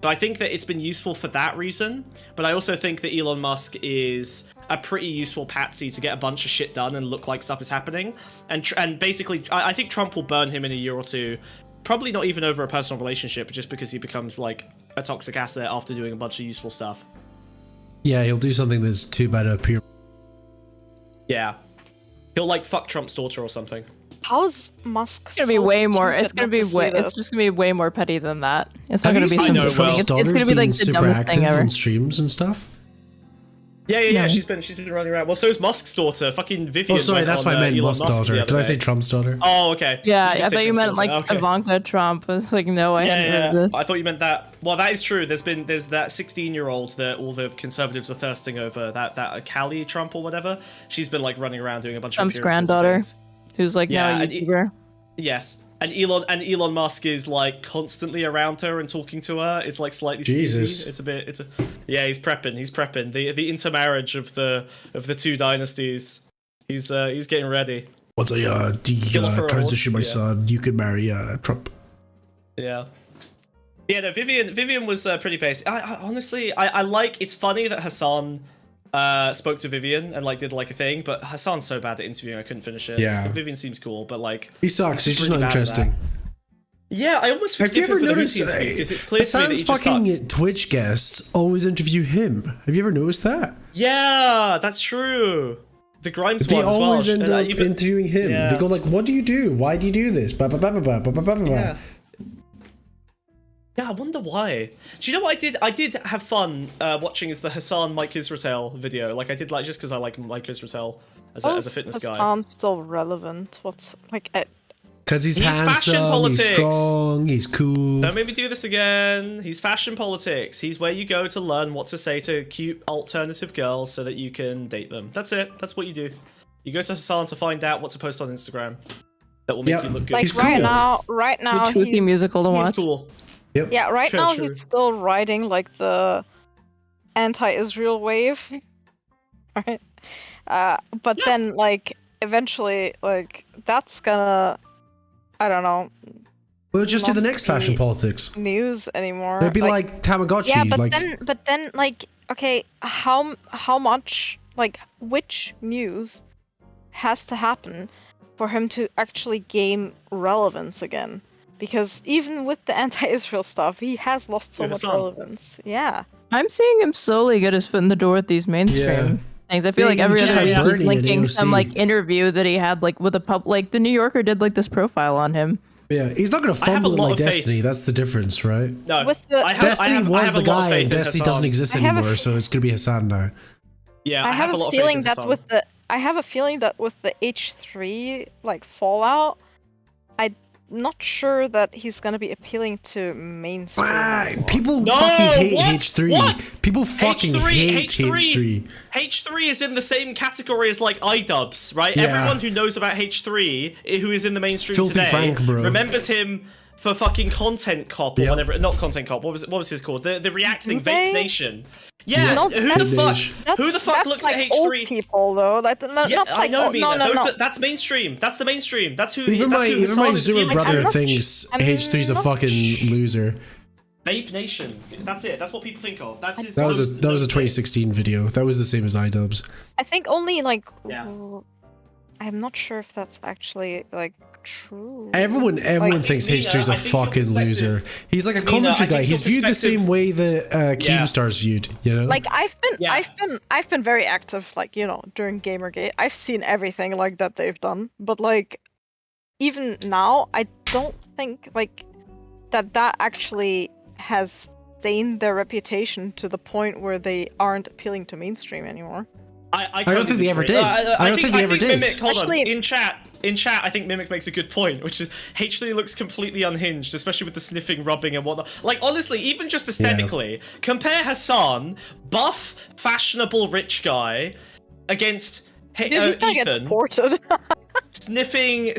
So I think that it's been useful for that reason, but I also think that Elon Musk is a pretty useful patsy to get a bunch of shit done and look like stuff is happening. And basically, I think Trump will burn him in a year or two, probably not even over a personal relationship, just because he becomes like a toxic asset after doing a bunch of useful stuff. Yeah, he'll do something that's too bad to appear. Yeah. He'll like fuck Trump's daughter or something. How's Musk? It's gonna be way more. It's gonna be way. It's just gonna be way more petty than that. It's not gonna be something. Trump's It's gonna be like the dumbest thing ever. On streams and stuff. Yeah. She's been running around. Well, so is Musk's daughter, fucking Vivian. Oh, sorry, that's what I meant. Musk's daughter. Did I say Trump's daughter? Oh, okay. Yeah, I thought you meant like Ivanka Trump. I was like, no, I hadn't heard this. I thought you meant that. Well, that is true. There's that 16-year-old that all the conservatives are thirsting over. That Callie Trump or whatever. She's been like running around doing a bunch Trump's of appearances granddaughter, who's like now a YouTuber. Yes. And Elon Musk is like constantly around her and talking to her. It's like slightly Jesus. sleazy. He's prepping. The intermarriage of the two dynasties. He's getting ready. Once I transition my son, you could marry Trump. Yeah. Yeah, no, Vivian was pretty basic. I honestly like, it's funny that Hassan spoke to Vivian and like did like a thing, but Hassan's so bad at interviewing I couldn't finish it. Yeah. Vivian seems cool, but like he sucks. He's just not interesting. Yeah, I almost have you ever noticed because it's clear to me that he just fucking sucks. Twitch guests always interview him. Have you ever noticed that? Yeah, that's true. The Grimes they one as well. always end up interviewing him. Yeah. They go like, "What do you do? Why do you do this?" Yeah. Yeah, I wonder why. Do you know what I did? I did have fun watching the Hassan Mike Israel video. Like I did, like just because I like Mike Israel as a fitness guy. Hassan's still relevant. What's like? Because he's handsome, he's strong, he's cool. Don't make me do this again. He's fashion politics. He's where you go to learn what to say to cute alternative girls so that you can date them. That's it. That's what you do. You go to Hassan to find out what to post on Instagram that will make you look good. Like he's right cool. now, he's musical to watch. He's cool. Yep. Yeah, right now he's still riding like the anti-Israel wave, right? But then like eventually like that's gonna, I don't know. We'll just do the next fashion politics news anymore. It'd be like Tamagotchi. Yeah, but then like okay, how much like which news has to happen for him to actually gain relevance again? Because even with the anti-Israel stuff, he has lost so much relevance. Yeah. I'm seeing him slowly get his foot in the door with these mainstream things. I feel like every other week he's linking some like interview that he had like with a pub. Like the New Yorker did like this profile on him. Yeah, he's not going to fumble it like Destiny. That's the difference, right? No, Destiny was the guy, and Destiny doesn't exist anymore, so it's going to be Hassan now. Yeah, I have a feeling that with the H3 like fallout, I'm not sure that he's gonna be appealing to mainstream. People fucking hate H3. What? People fucking hate H3. H3 is in the same category as like iDubbbz, right? Yeah. Everyone who knows about H3, who is in the mainstream Filthy today, Frank, bro. remembers him for fucking Content Cop or whatever. Not Content Cop. What was his called? The reacting Vape Nation. Yeah, who the fuck looks like at H3? Old people though. I know, Mina. That's mainstream. That's the mainstream. That's who. Even my Zoomer brother thinks H3's a fucking loser. Vape Nation. That's it. That's what people think of. That's his. That was a 2016 video. That was the same as iDubbbz. I think only like. Yeah. I'm not sure if that's actually like true. Everyone thinks H3's a fucking loser. He's like a commentary guy. He's viewed the same way that Keemstar's viewed, you know? Like I've been very active, like, you know, during Gamergate. I've seen everything like that they've done. But like even now, I don't think like that actually has stained their reputation to the point where they aren't appealing to mainstream anymore. I don't think they ever did. I don't think they ever did. Mimic, hold on. In chat, I think Mimic makes a good point, which is H3 looks completely unhinged, especially with the sniffing, rubbing, and whatnot. Like, honestly, even just aesthetically, compare Hassan, buff, fashionable, rich guy, against he's gonna Ethan. Get deported. Sniffing,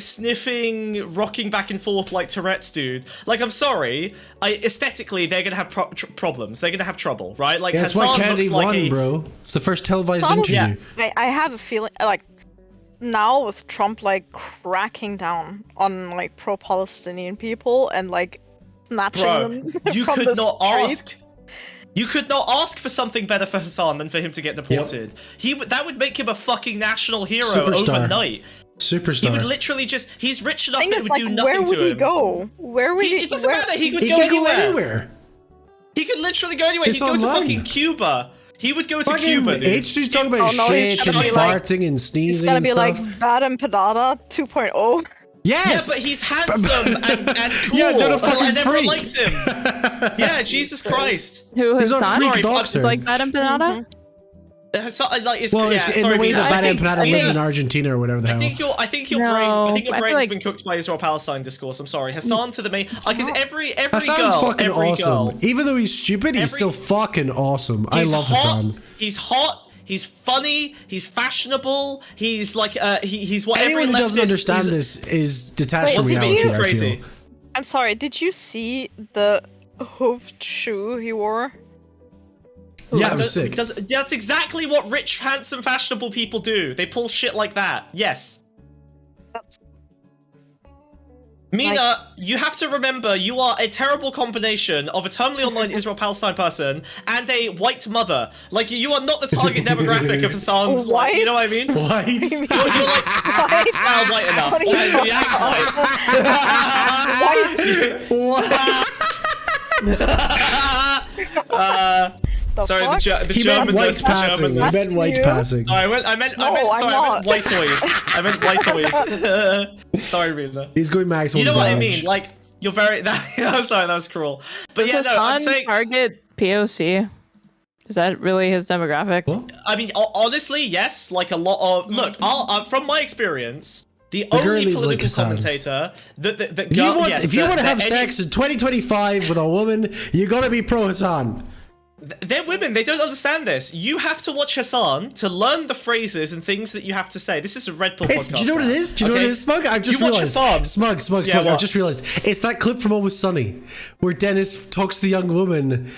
rocking back and forth like Tourette's dude. Like, I'm sorry, aesthetically they're gonna have problems. They're gonna have trouble, right? Like, that's why Kennedy won, bro. It's the first televised interview. Yeah. I have a feeling like now with Trump like cracking down on like pro-Palestinian people and like snatching them. You could not ask. You could not ask for something better for Hassan than for him to get deported. Yep. That would make him a fucking national hero overnight. Superstar. He would literally he's rich enough that it would like, do nothing to him. Where would he go? Where would he? It doesn't matter. He could go anywhere. He could literally go anywhere. He'd go to fucking Cuba. He would go to Cuba, dude. H3's talking about shit and farting and sneezing and stuff. It's gonna be like Bad and Padada 2.0. Yes! Yeah, but he's handsome and cool. Yeah, not a fucking and everyone freak. likes him. Yeah, Jesus Christ. Who he's Hassan? Freak Is like Bad and Panada? Hassan, like, it's, well, it's in the way that Bad Empanada lives in Argentina or whatever the hell. I think your brain's been cooked by Israel-Palestine discourse. I'm sorry, Hassan to the main. Because every Hassan's girl, fucking awesome. Even though he's stupid, he's still fucking awesome. I love Hassan. He's hot. He's funny. He's fashionable. He's like he's what anyone who doesn't understand this is detached from reality. I feel. I'm sorry. Did you see the hoofed shoe he wore? Yeah, it was sick. That's exactly what rich, handsome, fashionable people do. They pull shit like that. Yes. Mina, you have to remember, you are a terrible combination of a terminally online Israel-Palestine person and a white mother. Like, you are not the target demographic of Hassan's, like, you know what I mean? White? You're like, white? Well, white enough. White. Sorry, the he German. Meant white passing. He meant white passing. Sorry, I meant whiteoid. I meant whiteoid. Sorry, Rina. He's going maximum. You know damage. what I mean? Like, you're very. I'm sorry, that was cruel. But yeah, no, I'm saying target POC. Is that really his demographic? What? I mean, honestly, yes. Like a lot of look. From my experience. The only political commentator that if you want to have sex in 2025 with a woman, you gotta be pro Hassan. They're women. They don't understand this. You have to watch Hassan to learn the phrases and things that you have to say. This is a Red Pill podcast. Do you know what it is? Do you know what it is, Smug? I've just realized. Smug. Yeah, I've just realized. It's that clip from Always Sunny where Dennis talks to the young woman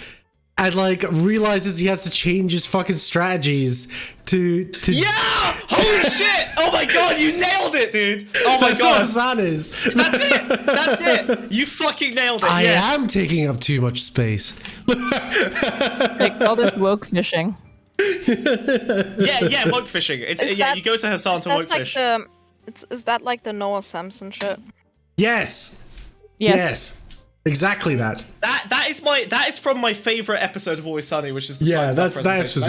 and like realizes he has to change his fucking strategies to yeah! Holy shit! Oh my god, you nailed it, dude! Oh my god. That's what Hassan is. That's it! You fucking nailed it, I am taking up too much space. They call this woke fishing. Yeah, woke fishing. You go to Hassan to woke fish. Is that like the Noah Samson shit? Yes. Exactly that. That is from my favorite episode of Always Sunny, which is the that's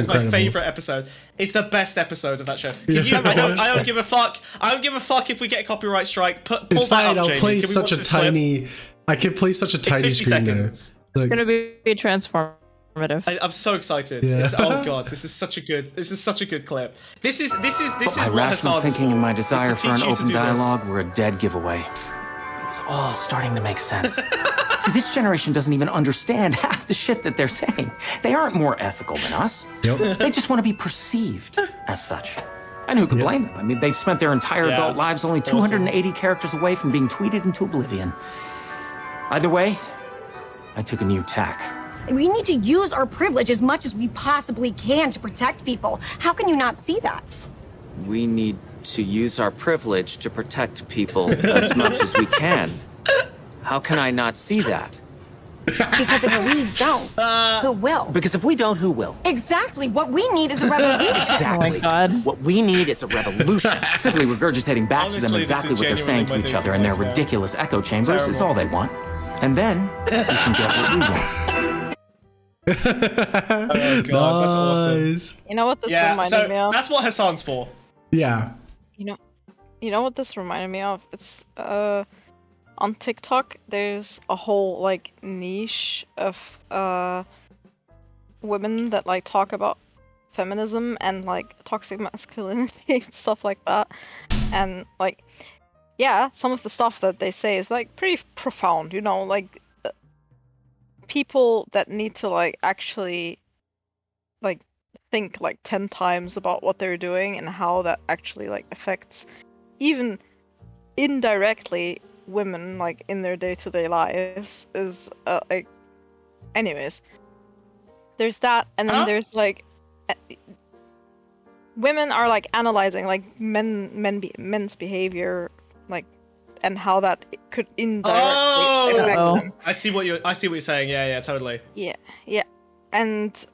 my favorite episode. It's the best episode of that show. I don't give a fuck. I don't give a fuck if we get a copyright strike. Pull it's that fine. up, I'll Jamie. play such a tiny. I can play such a tiny screen now. Seconds. It's gonna be transformative. I'm so excited. Yeah. Oh god, this is such a good clip. This is my what rational Hassan's thinking for, and my desire is for to an teach you to open do dialogue were a dead giveaway. It was all starting to make sense. See, this generation doesn't even understand half the shit that they're saying. They aren't more ethical than us. Yep. They just want to be perceived as such. And who can blame them? I mean, they've spent their entire adult lives only 280 characters away from being tweeted into oblivion. Either way, I took a new tack. We need to use our privilege as much as we possibly can to protect people. How can you not see that? We need to use our privilege to protect people as much as we can. How can I not see that? Because if we don't, who will? Because if we don't, who will? Exactly. What we need is a revolution. Exactly. Oh my god. What we need is a revolution. Simply regurgitating back to them exactly what they're saying to each other in their ridiculous echo chambers is all they want. And then we can get what we want. Oh god, that's awesome. You know what this reminded me of? That's what Hassan's for. Yeah. You know what this reminded me of? It's on TikTok there's a whole like niche of women that like talk about feminism and like toxic masculinity and stuff like that. And like some of the stuff that they say is like pretty profound, you know, like people that need to like actually like think like 10 times about what they're doing and how that actually like affects even indirectly women like in their day-to-day lives is like anyways there's that, and then there's like women are like analyzing like men's behavior like and how that could indirectly affect them. I see what you're saying. Yeah, totally. Yeah. And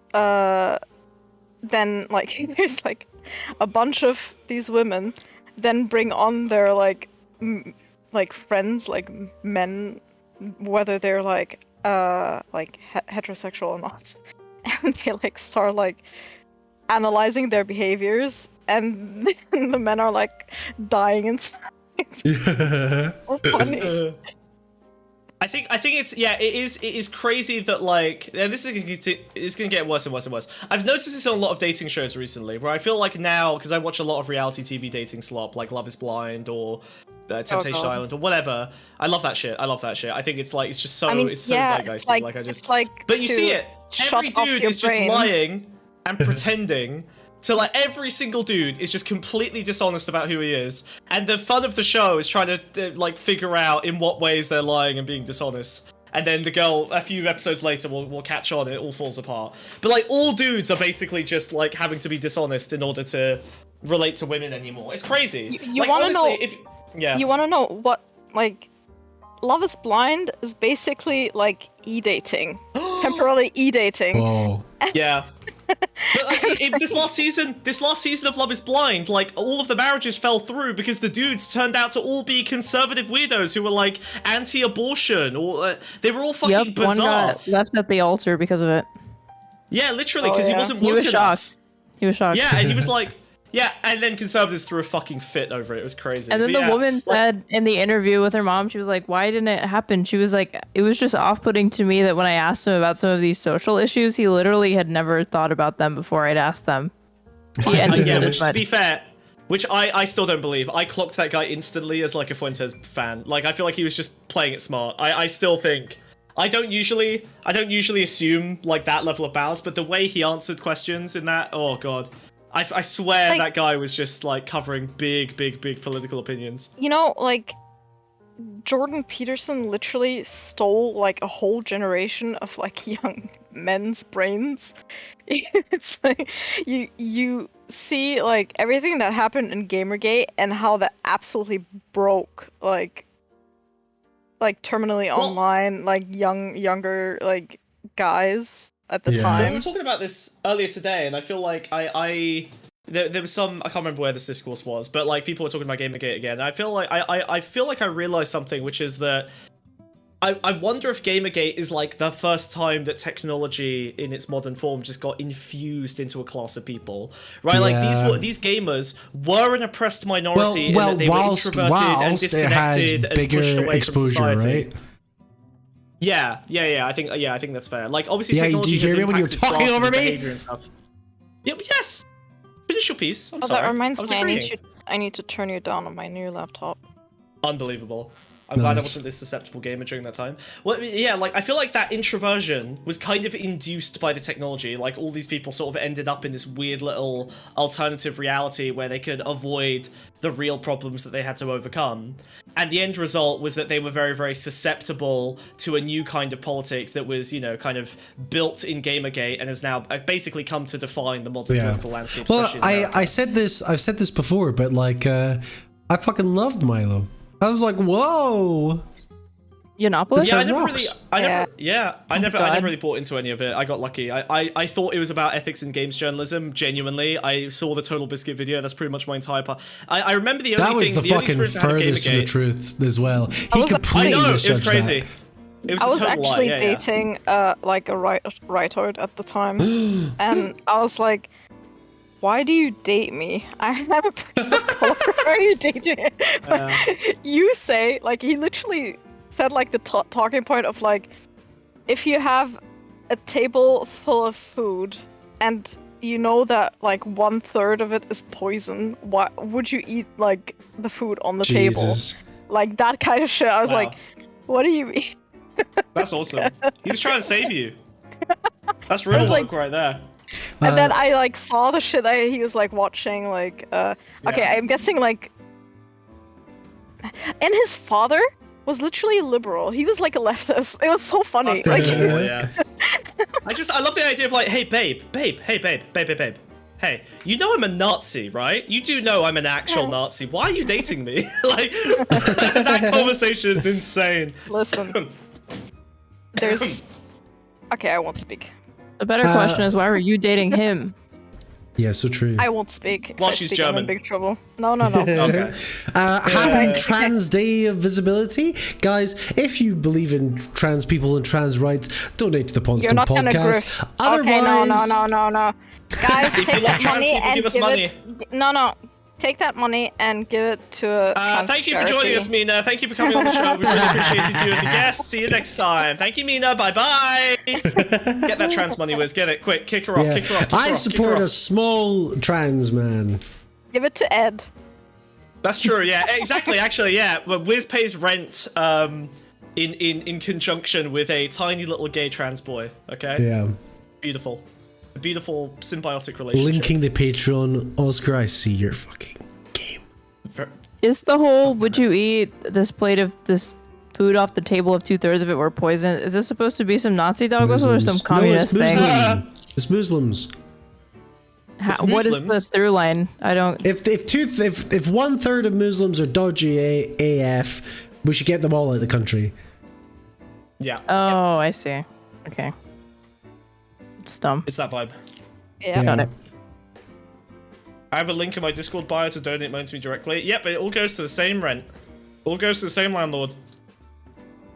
then like there's like a bunch of these women then bring on their like like friends, like men, whether they're like heterosexual or not, and they like start like analyzing their behaviors, and the men are like dying inside. So funny. I think it's it is crazy that like this is gonna get worse and worse and worse. I've noticed this on a lot of dating shows recently, where I feel like now, because I watch a lot of reality TV dating slop like Love Is Blind or Temptation Island or whatever. I love that shit. I think it's like it's just so it's so zeitgeisty. Like I just but you see it. Every dude is just lying and pretending. So like every single dude is just completely dishonest about who he is, and the fun of the show is trying to like figure out in what ways they're lying and being dishonest. And then the girl, a few episodes later, will catch on. It all falls apart. But like all dudes are basically just like having to be dishonest in order to relate to women anymore. It's crazy. You like, want to know? You want to know what like? Love Is Blind is basically like e-dating, temporarily e-dating. Whoa. Yeah. But like, this last season of Love Is Blind, like all of the marriages fell through because the dudes turned out to all be conservative weirdos who were like anti-abortion, or they were all fucking bizarre. One got left at the altar because of it. Yeah, literally, because he wasn't woke He was enough. shocked. He was shocked. Yeah, and he was like, yeah, and then conservatives threw a fucking fit over it. It was crazy. And then the woman said in the interview with her mom, she was like, why didn't it happen? She was like, it was just off-putting to me that when I asked him about some of these social issues, he literally had never thought about them before I'd asked them. To be fair, which I still don't believe. I clocked that guy instantly as like a Fuentes fan. Like I feel like he was just playing it smart. I still think I don't usually assume like that level of balance, but the way he answered questions in that, oh god. I swear like, that guy was just like covering big political opinions. You know, like Jordan Peterson literally stole like a whole generation of like young men's brains. It's like you see like everything that happened in Gamergate and how that absolutely broke like terminally online like younger like guys at the time. We were talking about this earlier today, and I feel like there was some, I can't remember where this discourse was, but like people were talking about Gamergate again. I feel like I realized something, which is that I wonder if Gamergate is like the first time that technology in its modern form just got infused into a class of people, right? Yeah. Like these gamers were an oppressed minority in that they were introverted and disconnected and pushed away from society. Right? Yeah. I think that's fair. Like, obviously, technology do you hear me when you're talking over me? And stuff. Yep. Yes. Finish your piece. I'm oh, sorry. That reminds me. I need to turn you down on my new laptop. Unbelievable. I'm glad I wasn't this susceptible gamer during that time. Well, yeah, like I feel like that introversion was kind of induced by the technology. Like all these people sort of ended up in this weird little alternative reality where they could avoid the real problems that they had to overcome. And the end result was that they were very, very susceptible to a new kind of politics that was, you know, kind of built in Gamergate and has now basically come to define the modern political landscape. Well, I've said this before, but like, I fucking loved Milo. I was like, whoa. Yianopolis? Yeah, I never really bought into any of it. I got lucky. I thought it was about ethics in games journalism. Genuinely, I saw the Total Biscuit video. That's pretty much my entire part. I remember the only thing. That was the fucking furthest from the truth as well. He completely misjudged it was crazy. That. I was actually dating like a rightoid at the time, and I was like, why do you date me? I have a person of color. Why are you dating? You say, like, he literally said, like, the talking point of, like, if you have a table full of food and you know that, like, 1/3 of it is poison, why would you eat, like, the food on the table? Like, that kind of shit. I was like, what do you mean? That's awesome. He was trying to save you. That's real work right there. And then I like saw the shit that he was like watching, like okay, I'm guessing like, and his father was literally a liberal. He was like a leftist. It was so funny. Like, I love the idea of like, hey babe, hey, you know I'm a Nazi, right? You do know I'm an actual Nazi. Why are you dating me? Like, that conversation is insane. Listen, there's okay, I won't speak. The better question is, why were you dating him? Yeah, so true. I won't speak. Well, she's German. I'm in big trouble. No. Okay. Happy Trans Day of Visibility. Guys, if you believe in trans people and trans rights, donate to the Pondscum podcast. Otherwise... Okay, no. Guys, take that money and give it... No. Take that money and give it to a thank you for joining us, Mina. Thank you for coming on the show. We really appreciated you as a guest. See you next time. Thank you, Mina. Bye-bye. Get that trans money, Wiz. Get it. Quick. Kick her off. Kick her off. I support a small trans man. Give it to Ed. That's true, yeah. Exactly, actually, yeah. Wiz pays rent in conjunction with a tiny little gay trans boy, okay? Yeah. Beautiful. A beautiful symbiotic relationship. Linking the Patreon. Oscar, I see your fucking game. Is the whole would you eat this plate of this food off the table if 2/3 of it were poison? Is this supposed to be some Nazi dog whistle or some communist thing? It's Muslims. What is the through line? I don't. If 1/3 of Muslims are dodgy AF, we should get them all out of the country. Yeah. Oh, I see. Okay. It's dumb. It's that vibe. Yeah. Got it. I have a link in my Discord bio to donate money to me directly. Yep, it all goes to the same rent. All goes to the same landlord.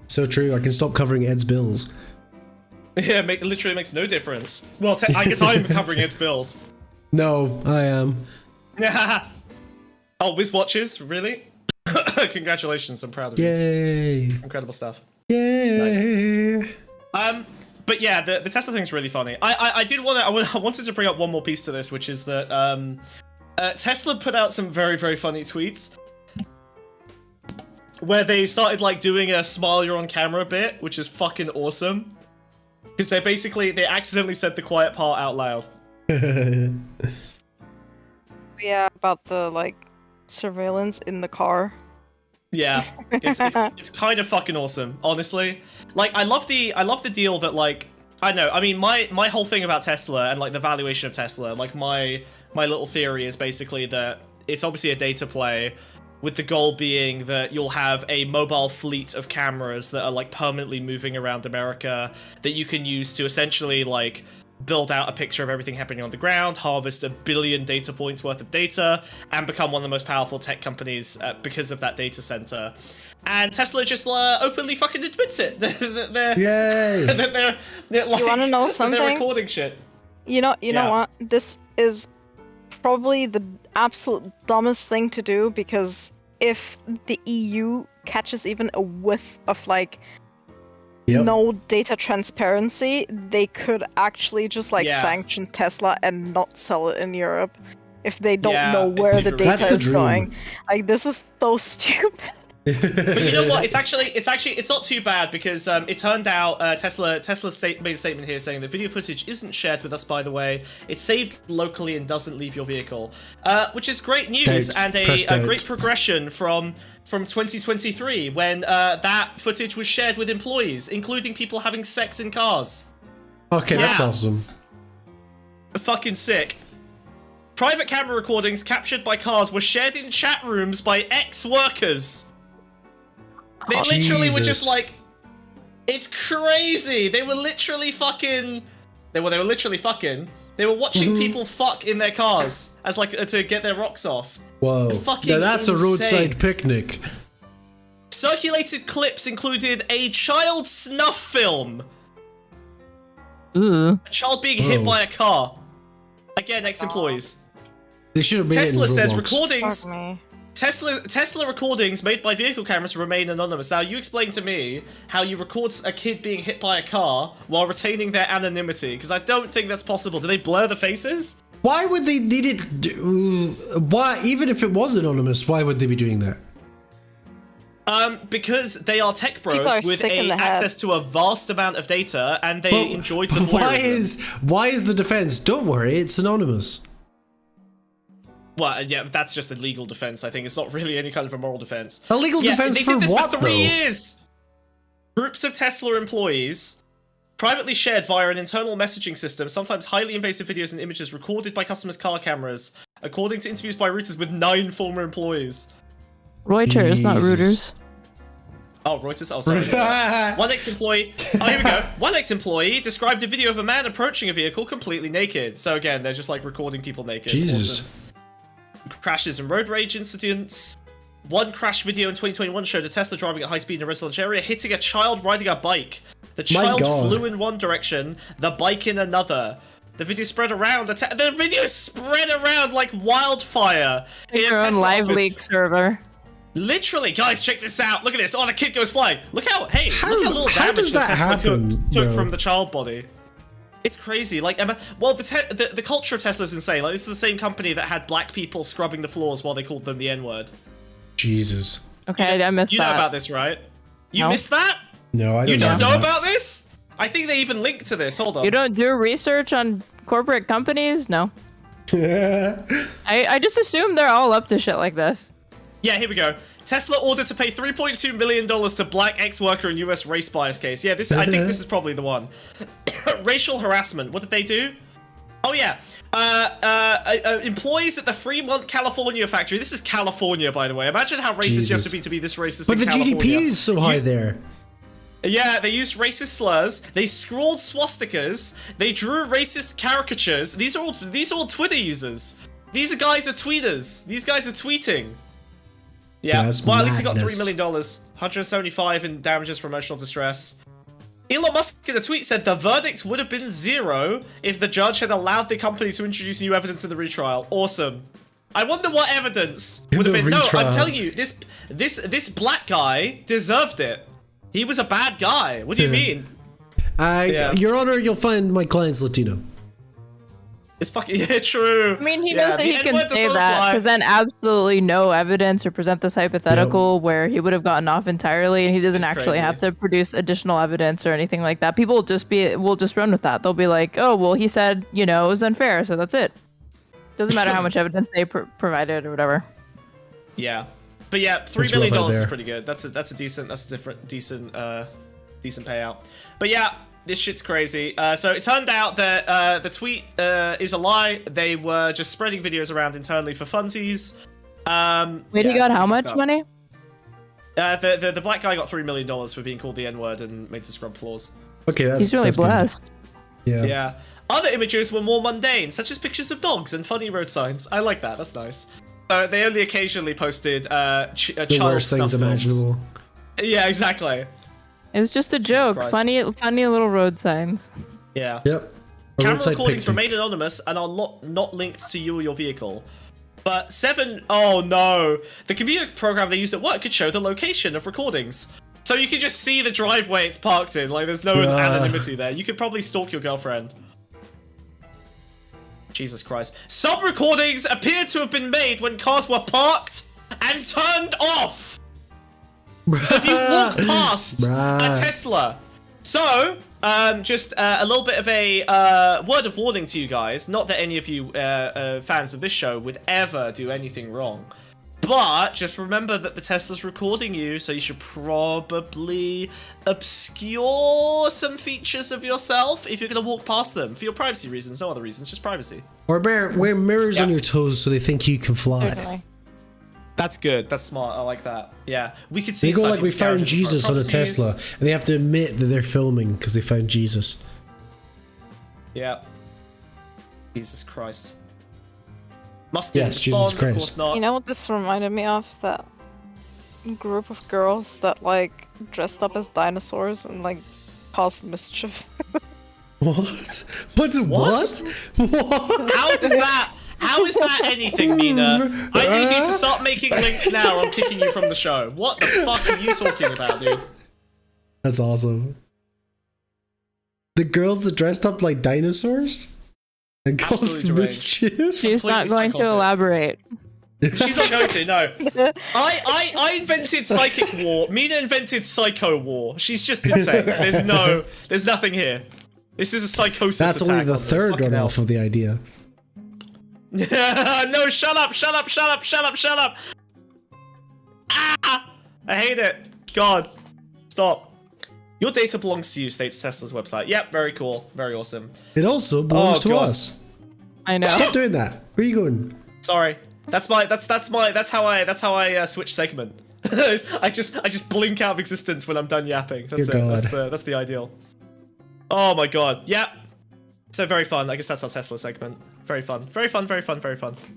So true. I can stop covering Ed's bills. Yeah, it literally makes no difference. Well, I guess I'm covering Ed's bills. No, I am. Oh, Wiz watches? Really? Congratulations, I'm proud of you. Yay. Incredible stuff. Yay. Nice. But yeah, the Tesla thing's really funny. I wanted to bring up one more piece to this, which is that Tesla put out some very, very funny tweets where they started like doing a smile you're on camera bit, which is fucking awesome. Because they accidentally said the quiet part out loud. Yeah, about the like surveillance in the car. Yeah, it's kind of fucking awesome, honestly. Like, I love the deal that, like, I know, I mean, my whole thing about Tesla and like the valuation of Tesla, like my little theory is basically that it's obviously a data play, with the goal being that you'll have a mobile fleet of cameras that are like permanently moving around America that you can use to essentially like build out a picture of everything happening on the ground, harvest 1 billion data points worth of data, and become one of the most powerful tech companies because of that data center. And Tesla just openly fucking admits it. Yay! They're like, you want to know something? They're recording shit. You know what? This is probably the absolute dumbest thing to do, because if the EU catches even a whiff of like no data transparency, they could actually just like sanction Tesla and not sell it in Europe if they don't know where the data is going. Like, this is so stupid. But you know what? It's not too bad, because it turned out Tesla made a statement here saying that video footage isn't shared with us, by the way. It's saved locally and doesn't leave your vehicle, which is great news and a great progression from 2023 when that footage was shared with employees, including people having sex in cars. Okay, that's awesome. Fucking sick. Private camera recordings captured by cars were shared in chat rooms by ex-workers. They literally were just like, it's crazy. They were literally fucking. They were literally fucking. They were watching people fuck in their cars as like to get their rocks off. Whoa! Now that's insane. A roadside picnic. Circulated clips included a child snuff film. A child being hit by a car. Again, ex-employees. They should have made Tesla it in says Roblox. recordings. Tesla recordings made by vehicle cameras remain anonymous. Now, you explain to me how you record a kid being hit by a car while retaining their anonymity, because I don't think that's possible. Do they blur the faces? Why would they need it? Why, even if it was anonymous, why would they be doing that? Because they are tech bros with access to a vast amount of data, and they enjoyed the voyeurism. Why is the defense? Don't worry, it's anonymous. Well, yeah, that's just a legal defense. I think it's not really any kind of a moral defense. A legal defense for what, though? They did this for 3 years. Groups of Tesla employees privately shared via an internal messaging system, sometimes highly invasive videos and images recorded by customers' car cameras, according to interviews by Reuters with 9 former employees. Reuters, not Reuters. Oh, Reuters. Oh, sorry. One ex-employee. Oh, here we go. One ex-employee described a video of a man approaching a vehicle completely naked. So again, they're just like recording people naked. Jesus. Awesome. Crashes and road rage incidents. One crash video in 2021 showed a Tesla driving at high speed in a residential area, hitting a child riding a bike. The child flew in one direction, the bike in another. The video spread around. The video spread around like wildfire. In your own live leak server. Literally, guys, check this out. Look at this. Oh, the kid goes flying. Look how look how little damage the Tesla took from the child body. It's crazy. Like, well, the culture of Tesla is insane. Like, this is the same company that had black people scrubbing the floors while they called them the N-word. Jesus. Okay, I missed that. You know about this, right? You missed that? No, I didn't. You don't know about this? I think they even linked to this. Hold on. You don't do research on corporate companies? No. I just assume they're all up to shit like this. Yeah, here we go. Tesla ordered to pay $3.2 million to black ex-worker in U.S. race bias case. Yeah, I think this is probably the one. Racial harassment. What did they do? Oh, yeah. Employees at the Fremont, California factory. This is California, by the way. Imagine how racist you have to be this racist in California. But the GDP is so high there. Yeah, they used racist slurs. They scrawled swastikas. They drew racist caricatures. These are all Twitter users. These guys are tweeters. These guys are tweeting. Yeah. Well, at least he got $3 million. 175 in damages for emotional distress. Elon Musk in a tweet said the verdict would have been 0 if the judge had allowed the company to introduce new evidence in the retrial. Awesome. I wonder what evidence would have been. No, I'm telling you, this black guy deserved it. He was a bad guy. What do you mean? Your Honor, you'll find my client's Latino. It's fucking true. I mean, he knows that he can say that, present absolutely no evidence, or present this hypothetical where he would have gotten off entirely, and he doesn't actually have to produce additional evidence or anything like that. People will just run with that. They'll be like, oh, well, he said, it was unfair, so that's it. Doesn't matter how much evidence they provided or whatever. Yeah, but yeah, $3 million is pretty good. That's a decent payout. But yeah. This shit's crazy. So it turned out that the tweet is a lie. They were just spreading videos around internally for funsies. Wait, he got how much money? The black guy got $3 million for being called the N-word and made to scrub floors. Okay, he's really blessed. Yeah. Yeah. Other images were more mundane, such as pictures of dogs and funny road signs. I like that. That's nice. They only occasionally posted the child worst things imaginable. Yeah, exactly. It was just a joke. Funny little road signs. Yeah. Yep. Camera recordings remain anonymous and are not linked to you or your vehicle. But oh no. The computer program they used at work could show the location of recordings. So you can just see the driveway it's parked in. Like, there's no anonymity there. You could probably stalk your girlfriend. Jesus Christ. Some recordings appear to have been made when cars were parked and turned off. So if you walk past a Tesla. So, just a little bit of a word of warning to you guys. Not that any of you fans of this show would ever do anything wrong. But just remember that the Tesla's recording you, so you should probably obscure some features of yourself if you're going to walk past them. For your privacy reasons, no other reasons, just privacy. Or wear mirrors on your toes so they think you can fly. Definitely. That's good. That's smart. I like that. Yeah, we could see. They go like we found Jesus on a Tesla, and they have to admit that they're filming because they found Jesus. Yeah. Jesus Christ. Must yes, Jesus Christ. Of course not. You know what this reminded me of? That group of girls that like dressed up as dinosaurs and like caused mischief. What? What? How is that anything, Mina? I need you to start making links now or I'm kicking you from the show. What the fuck are you talking about, dude? That's awesome. The girls that dressed up like dinosaurs? And caused mischief? She's not going to elaborate. She's not going to, no. I invented Psychic War. Mina invented Psycho War. She's just insane. There's nothing here. This is a psychosis That's attack only the third run off of the idea. No, shut up. Ah! I hate it. God. Stop. Your data belongs to you, states Tesla's website. Yep, very cool. Very awesome. It also belongs to us. I know. Stop doing that. Where are you going? Sorry. That's how I switch segment. I just blink out of existence when I'm done yapping. That's it. That's the ideal. Oh my god. Yep. So very fun. I guess that's our Tesla segment. Very fun. Very fun.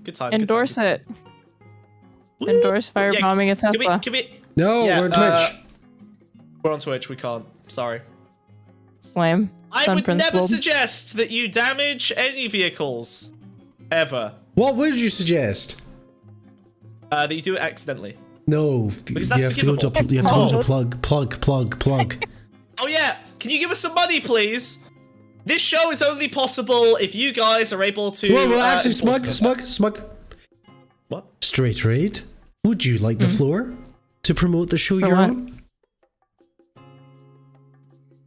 Good time. Endorse it. Woo! Endorse firebombing a Tesla. No, we're on Twitch. We're on Twitch. We can't. Sorry. It's lame. I would never suggest that you damage any vehicles. Ever. What would you suggest? That you do it accidentally. No, because you have to go to plug. Oh yeah, can you give us some money, please? This show is only possible if you guys are able to. Well, actually, Smug. What? Straighterade, would you like the floor to promote the show you're on?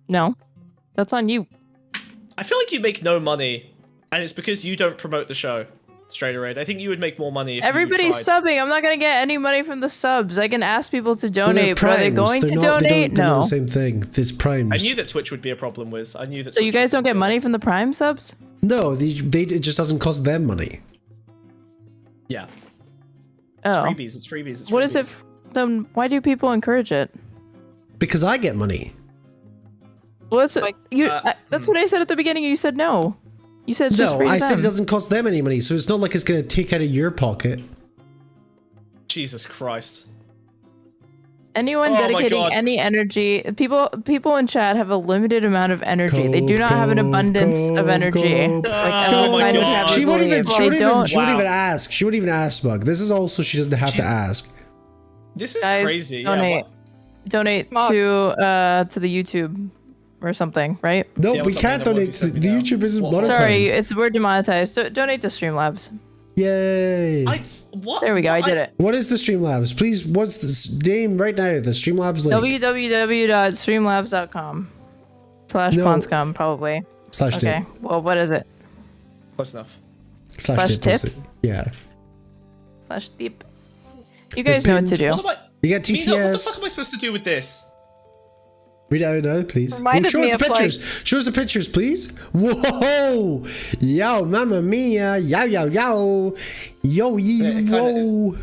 No, that's on you. I feel like you make no money, and it's because you don't promote the show. Straighterade, I think you would make more money if everybody's subbing. I'm not gonna get any money from the subs. I can ask people to donate, but are they going to donate? They're no. not the same thing. There's primes. I knew that Twitch would be a problem, Wiz. I knew that. So you guys don't get money from the Prime subs? No, it just doesn't cost them money. Yeah. Oh. Freebies. It's freebies. What is it? Then why do people encourage it? Because I get money. Well, that's what I said at the beginning. You said no. You said it's just free to I said them. it doesn't cost them any money, so it's not like it's going to take out of your pocket. Jesus Christ. Anyone dedicating any energy, people in chat have a limited amount of energy. They do not have an abundance of energy. She won't even ask. She wouldn't even ask, Bug. This is also she doesn't have to ask. This is Guys, crazy. Donate to the YouTube or something, right? No, we can't donate. The YouTube isn't monetized. Sorry, we're demonetized. So donate to Streamlabs. Yay! What? There we go. I did it. What is the Streamlabs? Please, what's the name right now? The Streamlabs link. www.streamlabs.com/Pondscum probably. /tip. Okay. Well, what is it? Close enough. /tip. Yeah. /tip. You guys know what to do. You got TTS. What the fuck am I supposed to do with this? Read it out now, please. Show us the pictures. Show us the pictures, please. Whoa! Yo, mamma mia! Yo, yo, yo! Yo, whoa!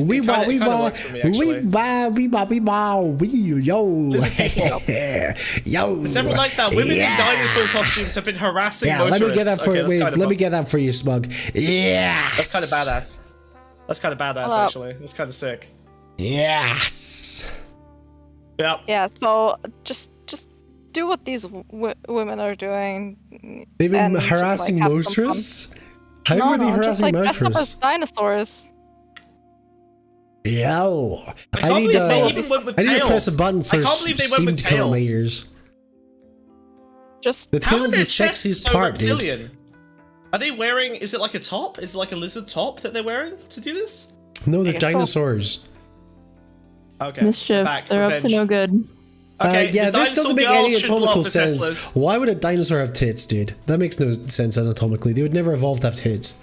We ba, we ba, we ba, we ba, we ba, we yo. Yo. For several nights now, women in dinosaur costumes have been harassing motorists. Let me get that for you. Wait, let me get that for you, Smug. Yeah. That's kind of badass. That's kind of badass, actually. That's kind of sick. Yes. Yeah. Yeah. So just do what these women are doing. They've been harassing motorists. How are they harassing motorists? Dress up as dinosaurs. Yo, I need to press a button for Steam to come on my ears. Just the tail's the sexiest part, dude. Are they wearing? Is it like a top? Is it like a lizard top that they're wearing to do this? No, they're dinosaurs. Okay. Mischief. They're up to no good. Okay, yeah, this doesn't make any anatomical sense. Why would a dinosaur have tits, dude? That makes no sense anatomically. They would never evolve to have tits.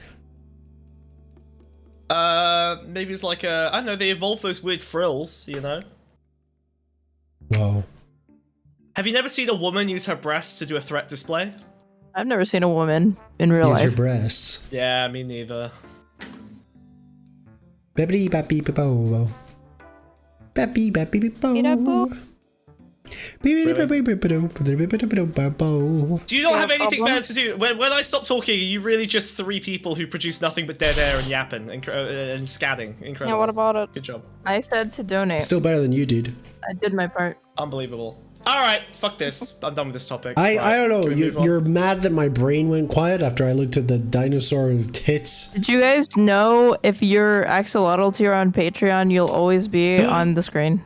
Maybe it's like I don't know, they evolved those weird frills, you know? Wow. Have you never seen a woman use her breasts to do a threat display? I've never seen a woman in real life. Use her breasts. Yeah, me neither. Baby, baby, baby, baby, baby, baby. Do you not have anything better to do? When I stop talking, are you really just three people who produce nothing but dead air and yapping and scatting? Incredible. Yeah, what about it? Good job. I said to donate. Still better than you, dude. I did my part. Unbelievable. Alright, fuck this. I'm done with this topic. I don't know. You're mad that my brain went quiet after I looked at the dinosaur with tits. Did you guys know if you're axolotl tier on Patreon, you'll always be on the screen?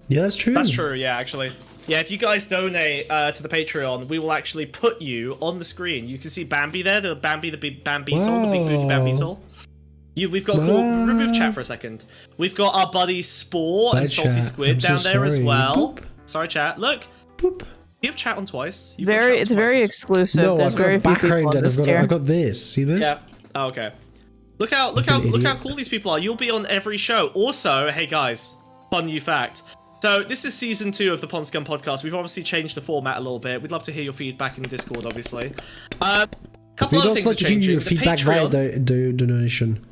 Yeah, that's true. That's true, yeah, actually. Yeah, if you guys donate to the Patreon, we will actually put you on the screen. You can see Bambi there, the big Bambeetle, the big booty Bambeetle. We've got cool. Remove chat for a second. We've got our buddy Spore and Salty Squid down there as well. Boop. Sorry, chat. Look. Boop. You have chat on twice. It's very exclusive. No, There's I've got very a background and few I've got this. See this? Yeah. Oh, okay. Look how cool these people are. You'll be on every show. Also, hey guys, fun new fact. So this is season 2 of the Pondscum podcast. We've obviously changed the format a little bit. We'd love to hear your feedback in the Discord, obviously. Couple other things like to hear your feedback via donation.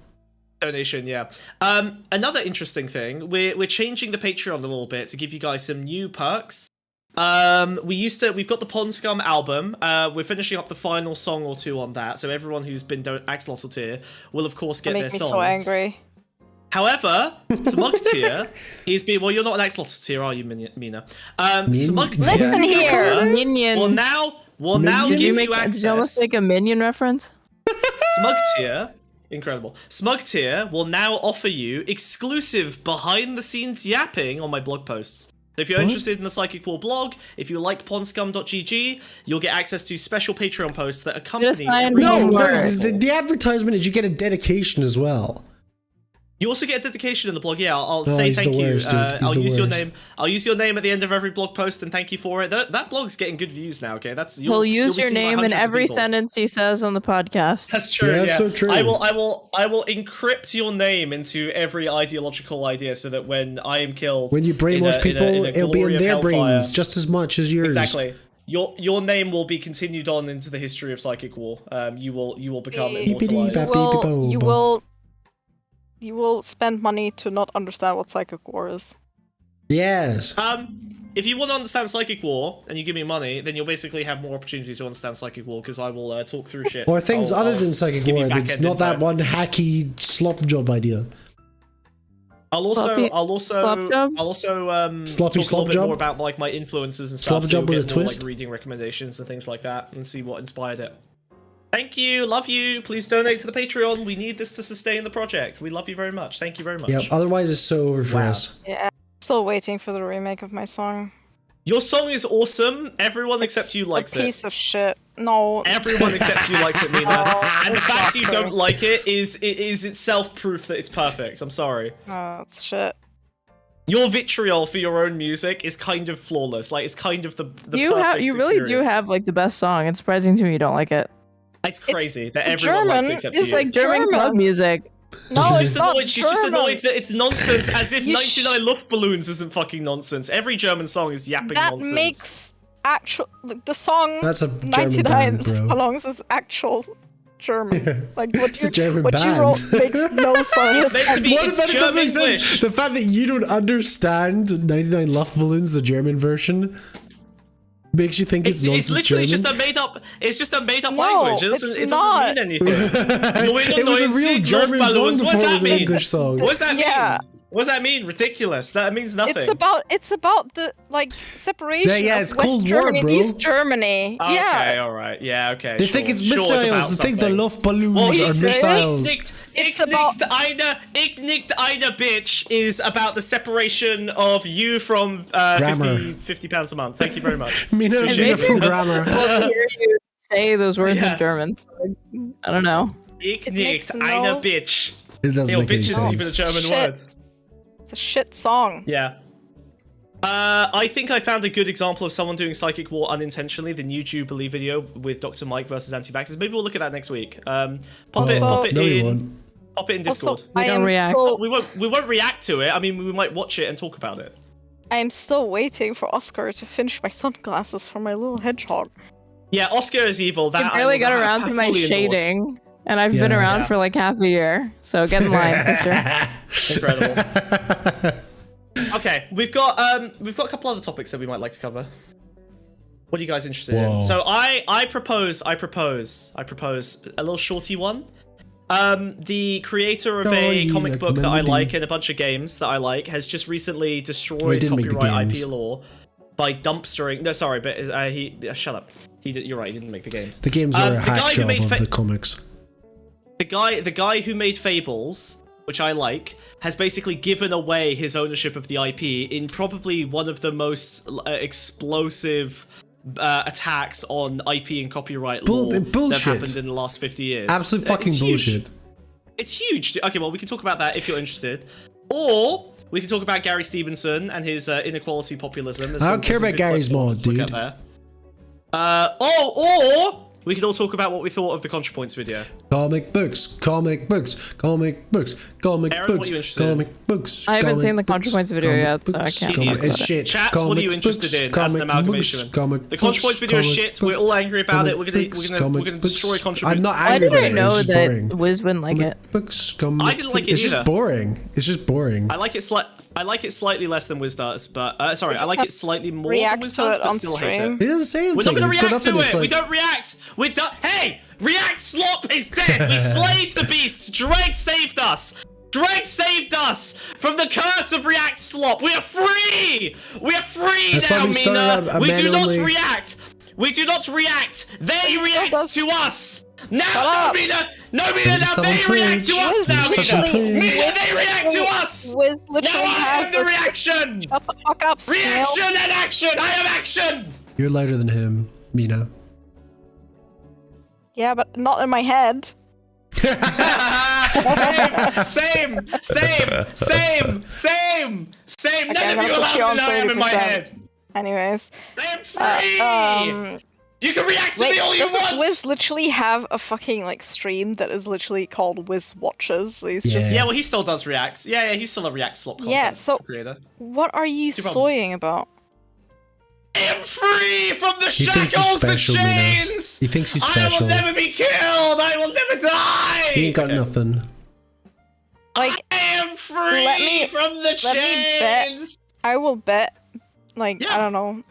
Donation, yeah. Another interesting thing, we're changing the Patreon a little bit to give you guys some new perks. We've got the Pondscum album. We're finishing up the final song or two on that. So everyone who's been Axolotl tier will of course get their song. Make me so angry. However, Smug Tier is being... Well, you're not an Axolotl tier, are you, Mina? Smug Tier... Listen here! Minion. Will now give you access... Did you almost make a Minion reference? Smug Tier... Incredible. Smug Tier will now offer you exclusive behind-the-scenes yapping on my blog posts. So if you're interested in the Psychic War blog, if you like pondscum.gg, you'll get access to special Patreon posts that accompany every... The advertisement is you get a dedication as well. You also get a dedication in the blog. Yeah, I'll say thank you. I'll use your name. I'll use your name at the end of every blog post and thank you for it. That blog's getting good views now. Okay, he'll use your name in every sentence he says on the podcast. That's true. Yeah, that's so true. I will encrypt your name into every ideological idea so that when I am killed, when you brainwash people, it'll be in their brains just as much as yours. Exactly. Your name will be continued on into the history of Psychic War. You will become immortalized. You will spend money to not understand what Psychic War is. Yes. If you want to understand Psychic War and you give me money, then you'll basically have more opportunities to understand Psychic War because I will talk through shit. Or things other than Psychic War. It's not that one hacky slop job idea. I'll also sloppy talk a little bit more about like my influences and stuff. Slop job with a twist. Like reading recommendations and things like that, and see what inspired it. Thank you, love you. Please donate to the Patreon. We need this to sustain the project. We love you very much. Thank you very much. Yeah. Otherwise, it's so over for us. Yeah. I'm still waiting for the remake of my song. Your song is awesome. Everyone except you likes it. Piece of shit. No. Everyone except you likes it, Mina. And the fact you don't like it is itself proof that it's perfect. I'm sorry. Oh, it's shit. Your vitriol for your own music is kind of flawless. Like it's kind of the you really do have like the best song. It's surprising to me you don't like it. It's crazy that everyone likes it except you. It's like German club music. No, she's just annoyed that it's nonsense, as if 99 Luftballons isn't fucking nonsense. Every German song is yapping nonsense. That makes the song That's a 99 German belongs as actual German. Like what you wrote makes no sense. It's meant to be it's German English. The fact that you don't understand 99 Luftballons, the German version, makes you think it's nonsense. It's literally German? It's just a made up language. It doesn't mean anything. It was a real German song before it was an English song. What does that mean? What does that mean? Ridiculous. That means nothing. It's about the like separation it's of West Cold Germany, War, bro. East Germany. Okay, alright. Yeah, okay. They think it's missiles. They think the Luftballons are missiles. Ich nicht eine bitch is about the separation of you from 50 pounds a month. Thank you very much. Mina from grammar. I hear you say those words in German. I don't know. Ich nicht eine bitch. It doesn't make any bitch sense. isn't even a German word. It's a shit song. Yeah. I think I found a good example of someone doing Psychic War unintentionally, the new Jubilee video with Dr. Mike versus anti-vaxxers. Maybe we'll look at that next week. Pop it in Discord. We don't react. We won't react to it. I mean, we might watch it and talk about it. I am still waiting for Oscar to finish my sunglasses for my little hedgehog. Yeah, Oscar is evil. That I barely got around to my shading. And I've been around for like half a year, so get in line, sister. Incredible. Okay, we've got a couple other topics that we might like to cover. What are you guys interested in? So I propose a little shorty one. The creator of a comic book that I like and a bunch of games that I like has just recently destroyed copyright IP law by dumpstering. No, sorry, but shut up. You're right. He didn't make the games. The games are a hack job of the comics. The guy who made Fables, which I like, has basically given away his ownership of the IP in probably one of the most explosive attacks on IP and copyright law that happened in the last 50 years. Absolute fucking bullshit. It's huge. Okay, well, we can talk about that if you're interested. Or we can talk about Gary Stevenson and his inequality populism. I don't care about Gary's mod, dude. Or we can all talk about what we thought of the ContraPoints video. Comic books. Aaron, what are you interested in? I haven't seen the ContraPoints video yet, so I can't talk about it. Shit. Chat, what are you interested in as an amalgamation? The ContraPoints video is shit. We're all angry about it. We're gonna destroy ContraPoints. I'm not Why angry did about I it. know It's just boring. that Wiz wouldn't like it? I didn't like it It's either. just boring. It's just boring. I like it slightly less than Wiz does, but sorry, I like it slightly more than Wiz does, but still hate it. He doesn't say anything. We're not gonna It's got react to nothing. it. We don't react. We're done. Hey, React Slop is dead. We slayed the beast. Drake saved us. Drake saved us from the curse of React slop. We are free. We are free That's now, why we started Mina. a We do not man-only- react. We do not react. They react to us. Now, up. no, Mina, now just they someone react to Twitch. us now, Just someone Mina. Twitch. Mina, they react to us. Wiz Now literally I has am the reaction. Shut the fuck up, snail. Reaction and action. I am action. You're lighter than him, Mina. Yeah, but not in my head. Same. Okay, None I'm of you gonna put you allowed on to know I am in my 30%. head. Anyways. I am free. You can react to me all you doesn't want. Wiz literally have a fucking like stream that is literally called Wiz Watches? So he's just Yeah, well, he still does reacts. Yeah, he's still a react slop content yeah. So creator. what are you soying about? I am free from the He thinks he's shackles, the special, Mina. chains. He thinks he's I special. will never be killed. I will never die. He ain't got nothing. Like I am free from the chains. I will bet, like I don't know,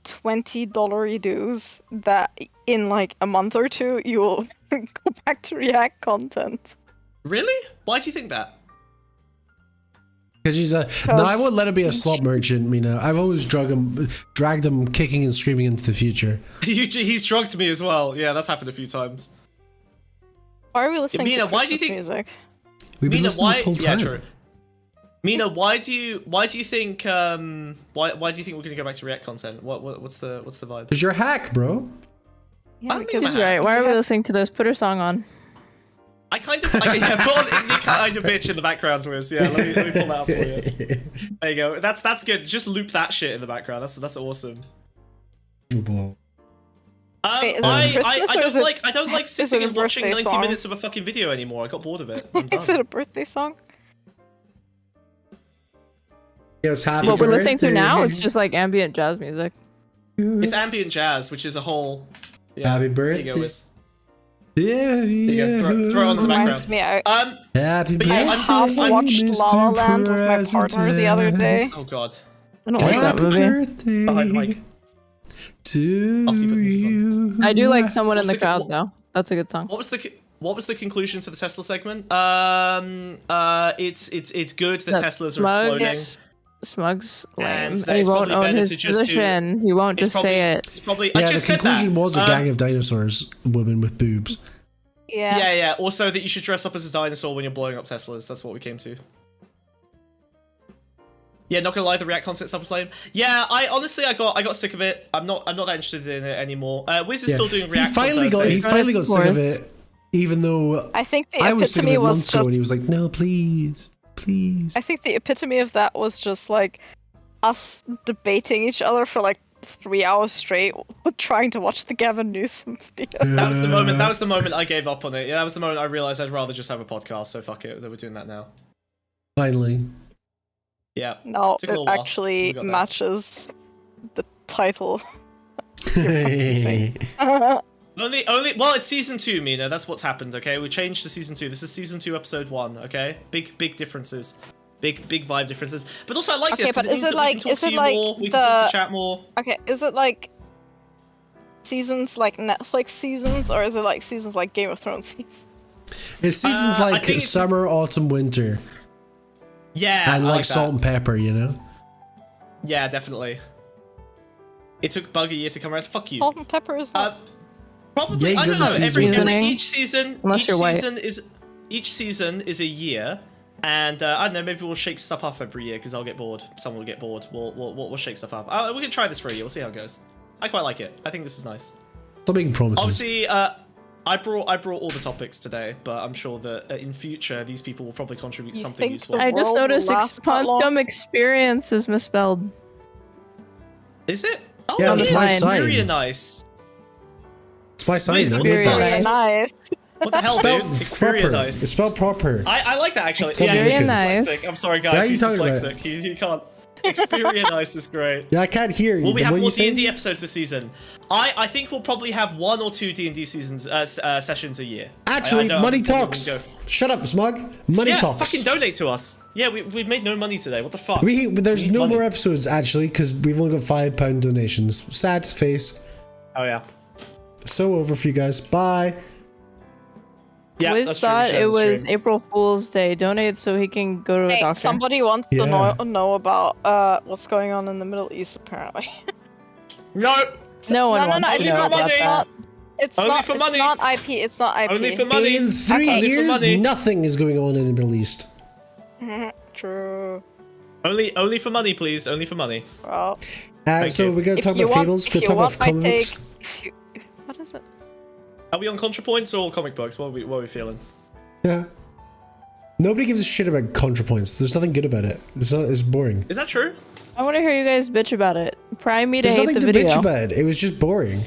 $20 dues that in like a month or two you will go back to React content. Really? Why do you think that? Because he's a. No, I won't let him be a slot merchant, Mina. I've always dragged him kicking and screaming into the future. He's drugged me as well. Yeah, that's happened a few times. Why are we listening Mina, to why do you Christmas think? music? We've been Mina, listening this whole time. Yeah, true. Mina, why do you think why do you think we're gonna go back to React content? What's the vibe? Because you're a hack, bro. Yeah, He's right. Why are we listening to this? Put her song on. I kind of put on kind of bitch in the background, Wiz. Yeah, let me pull that up for you. There you go. That's good. Just loop that shit in the background. That's awesome. Well, Wait, I don't like sitting and watching 90 song? minutes of a fucking video anymore. I got bored of it. I'm done. Is it a birthday song? yes, happy What we're listening to birthday. now, it's just like ambient jazz music. It's ambient jazz, which is a whole. Yeah, Happy there you birthday. go, Wiz. Yeah, There you go. Throw it on the Reminds background. me, Happy But I yeah, birthday, half watched Mr. La La Land with my partner the other day. Oh god. I don't like that Happy movie. birthday Behind the mic. to you. I do like Someone in What's the the- Crowd though. That's a good song. What was the conclusion to the Tesla segment? It's good that Teslas are exploding. Smug's lame. And And that he it's won't probably own better his to just do- position. He won't It's just probably- say it. It's probably. I Yeah, the just said conclusion that. was a gang of dinosaurs, women with boobs. Yeah. Yeah. Also, that you should dress up as a dinosaur when you're blowing up Teslas. That's what we came to. Yeah, not gonna lie, the React content stuff was lame. Yeah, I honestly I got sick of it. I'm not that interested in it anymore. Wiz is still doing React. He finally got sick of it, even though I think the I was sick of epitome it was months ago, just. and he was like, "No, please, please." I think the epitome of that was just like us debating each other for like 3 hours straight, trying to watch the Gavin Newsom video. That was the moment I gave up on it. Yeah, that was the moment I realized I'd rather just have a podcast. So fuck it, that we're doing that now. Finally. Yeah. No, Took a it little while. actually We got that. matches the title. Well, it's season 2, Mina. That's what's happened. Okay, we changed to season 2. This is season 2, episode 1. Okay, big differences. Big vibe differences. But also, I like this. Okay, but It means that we can talk to you more. We can talk to chat more. Okay, is it like seasons like Netflix seasons, or is it like seasons like Game of Thrones seasons? It's seasons I like think it's- summer, autumn, winter, Yeah, and I like like salt that. and pepper. You know. Yeah, definitely. It took Bug a year to come around. Fuck you. Salt and pepper is not. Probably. Yeah, I you don't go know. to season. Unless you're white. Each season is a year, and I don't know. Maybe we'll shake stuff up every year because I'll get bored. Someone will get bored. We'll shake stuff up. We can try this for a year. We'll see how it goes. I quite like it. I think this is nice. Stop making promises. Obviously, I brought all the topics today, but I'm sure that in future these people will probably contribute something think useful. I just world will noticed last that long? Pondscum experience is misspelled. Is it? Oh, Yeah, it that's is. my It's sign. very nice. It's my sign. Wait, I so did Very that. nice. Nice. What the hell, Spelled dude? proper. Experience It's nice. spelled proper. I like that actually. Something Yeah, like he's it. Nice. dyslexic. I'm sorry, Yeah, guys. you He's talking about? dyslexic. He can't. Experience nice is great. Yeah, I can't hear you. Will we What have are more you saying? D&D episodes this season? I think we'll probably have 1 or 2 D&D seasons sessions a year. Actually, I money don't think talks. we'll go- Shut up, Smug. Money Yeah, talks. fucking donate to us. Yeah, we've made no money today. What the fuck? But there's We need no money. more episodes actually because we've only got £5 donations. Sad face. Oh yeah. So over for you guys. Bye. Yeah, Wiz thought it was April Fool's Day. Donate so he can go to a doctor. Somebody wants to know about what's going on in the Middle East, apparently. No! No one wants to know about that. It's Only not, for money. It's not IP. It's not IP. Only for money. In 3 years, nothing is going on in the Middle East. True. Only for money, please. Only for money. Well, so we're going to talk about fables. We're going to talk about comic books. What is it? Are we on ContraPoints or comic books? What are we feeling? Yeah. Nobody gives a shit about ContraPoints. There's nothing good about it. It's boring. Is that true? I want to hear you guys bitch about it. Prime me to hate the video. There's nothing to bitch about. It was just boring.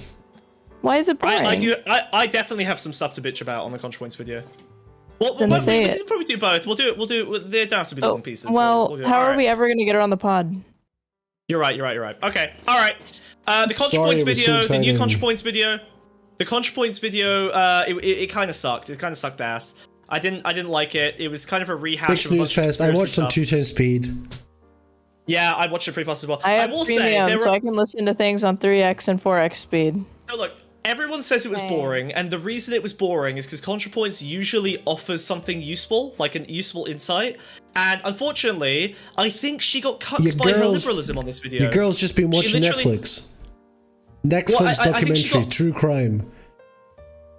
Why is it boring? I definitely have some stuff to bitch about on the ContraPoints video. Well, then say it. We'll probably do both. We'll do. They don't have to be long pieces. Well, we'll how are we ever going to get her on the pod? You're right. Okay. All right. The ContraPoints video, the new ContraPoints video. The ContraPoints video, it kind of sucked. It kind of sucked ass. I didn't like it. It was kind of a rehash. Big snooze fest. I watched on 2 times speed. Yeah, I watched it pretty fast as well. I have premium, so I can listen to things on 3x and 4x speed. So look, everyone says it was boring, and the reason it was boring is because ContraPoints usually offers something useful, like an useful insight. And unfortunately, I think she got cut by her liberalism on this video. Your girl's just been watching Netflix. Netflix documentary, true crime.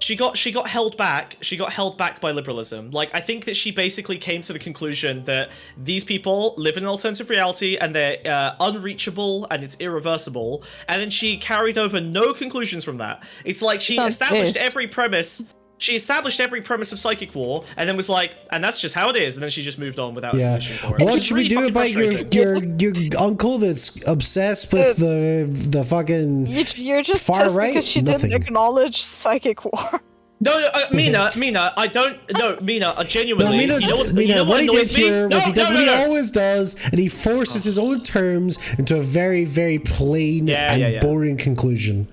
She got held back. She got held back by liberalism. Like, I think that she basically came to the conclusion that these people live in an alternative reality and they're unreachable and it's irreversible. And then she carried over no conclusions from that. It's like she established every premise. She established every premise of psychic war and then was like, and that's just how it is. And then she just moved on without a solution for it. What should we do about your uncle that's obsessed with the fucking You're just far pissed right? because she didn't acknowledge psychic war. No, Mina, I don't. No, Mina, genuinely. No, Mina, what he did here was he does what he always does, and he forces his own terms into a very, very plain and boring conclusion.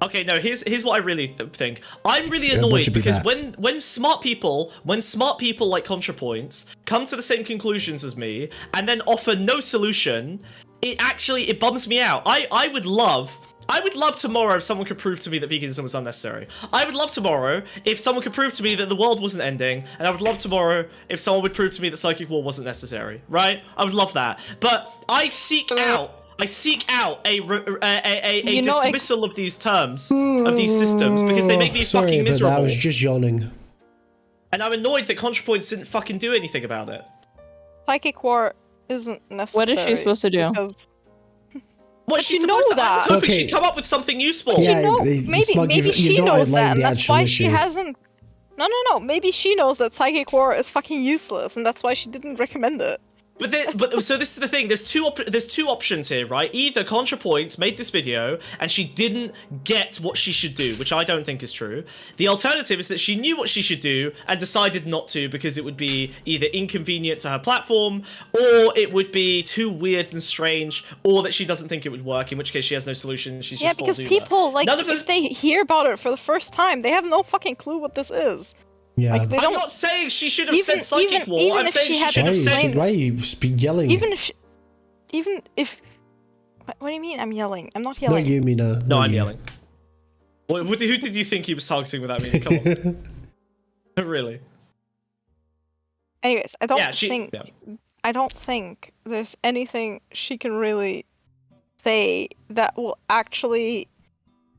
Okay, no, here's what I really think. I'm really annoyed because when smart people like ContraPoints come to the same conclusions as me and then offer no solution, it bums me out. I would love tomorrow if someone could prove to me that veganism was unnecessary. I would love tomorrow if someone could prove to me that the world wasn't ending, and I would love tomorrow if someone would prove to me that psychic war wasn't necessary, right? I would love that. But I seek out a dismissal of these terms, of these systems, because they make me fucking miserable. I was just yawning. And I'm annoyed that ContraPoints didn't fucking do anything about it. Psychic war isn't necessary. What is she supposed to do? What she's supposed to? I was hoping she'd come up with something useful. Yeah, maybe she knows that, and that's why she hasn't. No. Maybe she knows that psychic war is fucking useless, and that's why she didn't recommend it. But so this is the thing. There's two options here, right? Either ContraPoints made this video and she didn't get what she should do, which I don't think is true. The alternative is that she knew what she should do and decided not to because it would be either inconvenient to her platform, or it would be too weird and strange, or that she doesn't think it would work. In which case, she has no solution. She's just because people if they hear about it for the first time, they have no fucking clue what this is. Yeah. I'm not saying she should have said psychic war. I'm saying she should have said. Why are you yelling? Even if. What do you mean? I'm yelling. I'm not yelling. Not you, Mina. No, I'm yelling. Who did you think he was targeting with that? Mina? Come on. Really? Anyways, I don't think there's anything she can really say that will actually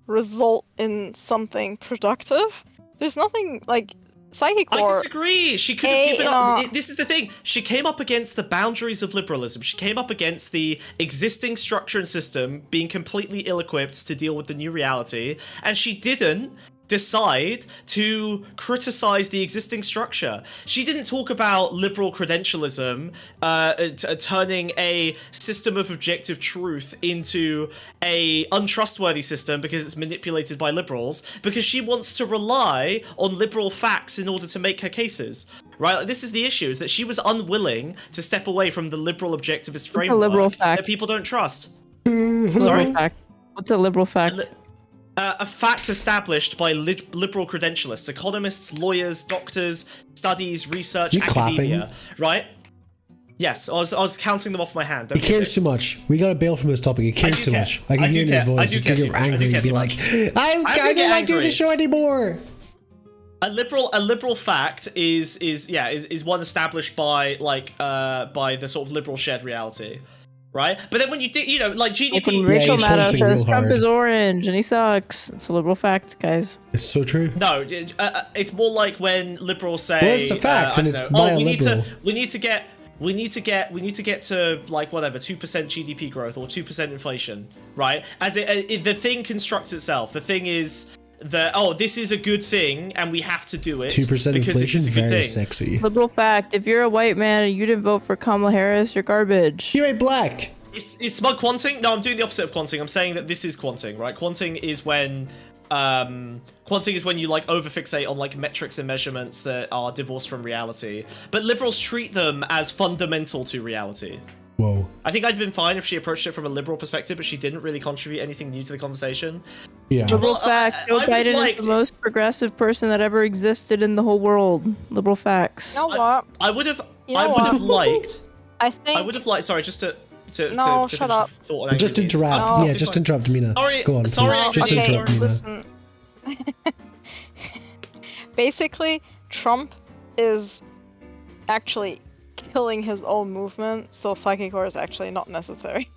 result in something productive. There's nothing like. Psychic war. I disagree. She could have given up. This is the thing. She came up against the boundaries of liberalism. She came up against the existing structure and system being completely ill-equipped to deal with the new reality, and she didn't decide to criticize the existing structure. She didn't talk about liberal credentialism, turning a system of objective truth into a untrustworthy system because it's manipulated by liberals, because she wants to rely on liberal facts in order to make her cases. Right? Like, this is the issue, is that she was unwilling to step away from the liberal objectivist framework that people don't trust. Sorry? What's a liberal fact? A fact established by liberal credentialists, economists, lawyers, doctors, studies, research, academia, right? Yes, I was counting them off my hand. He cares too much. We gotta bail from this topic. He cares too much. I can hear in his voice. He's gonna get angry and be like, I don't like doing the show anymore. A liberal fact is one established by by the sort of liberal shared reality, right? But then when you do, like GDP, Rachel Maddow says Trump is orange and he sucks. It's a liberal fact, guys. It's so true. No, it's more like when liberals say, well, it's a fact, and it's by a liberal. We need to get to like whatever 2% GDP growth or 2% inflation, right? As the thing constructs itself. The thing is that this is a good thing and we have to do it. 2% inflation, very sexy. Liberal fact: if you're a white man and you didn't vote for Kamala Harris, you're garbage. You ain't black. Is smug quanting? No, I'm doing the opposite of quanting. I'm saying that this is quanting, right? Quanting is when you like overfixate on like metrics and measurements that are divorced from reality. But liberals treat them as fundamental to reality. Whoa. I think I'd been fine if she approached it from a liberal perspective, but she didn't really contribute anything new to the conversation. Yeah. Liberal fact: Joe Biden is the most progressive person that ever existed in the whole world. Liberal facts. You know what? I would have liked. I think. I would have liked. Sorry, just to no, shut up. Just interrupt. Yeah, just interrupt, Mina. Go on, please. Just interrupt, Mina. Listen. Basically, Trump is actually killing his own movement, so psychic war is actually not necessary.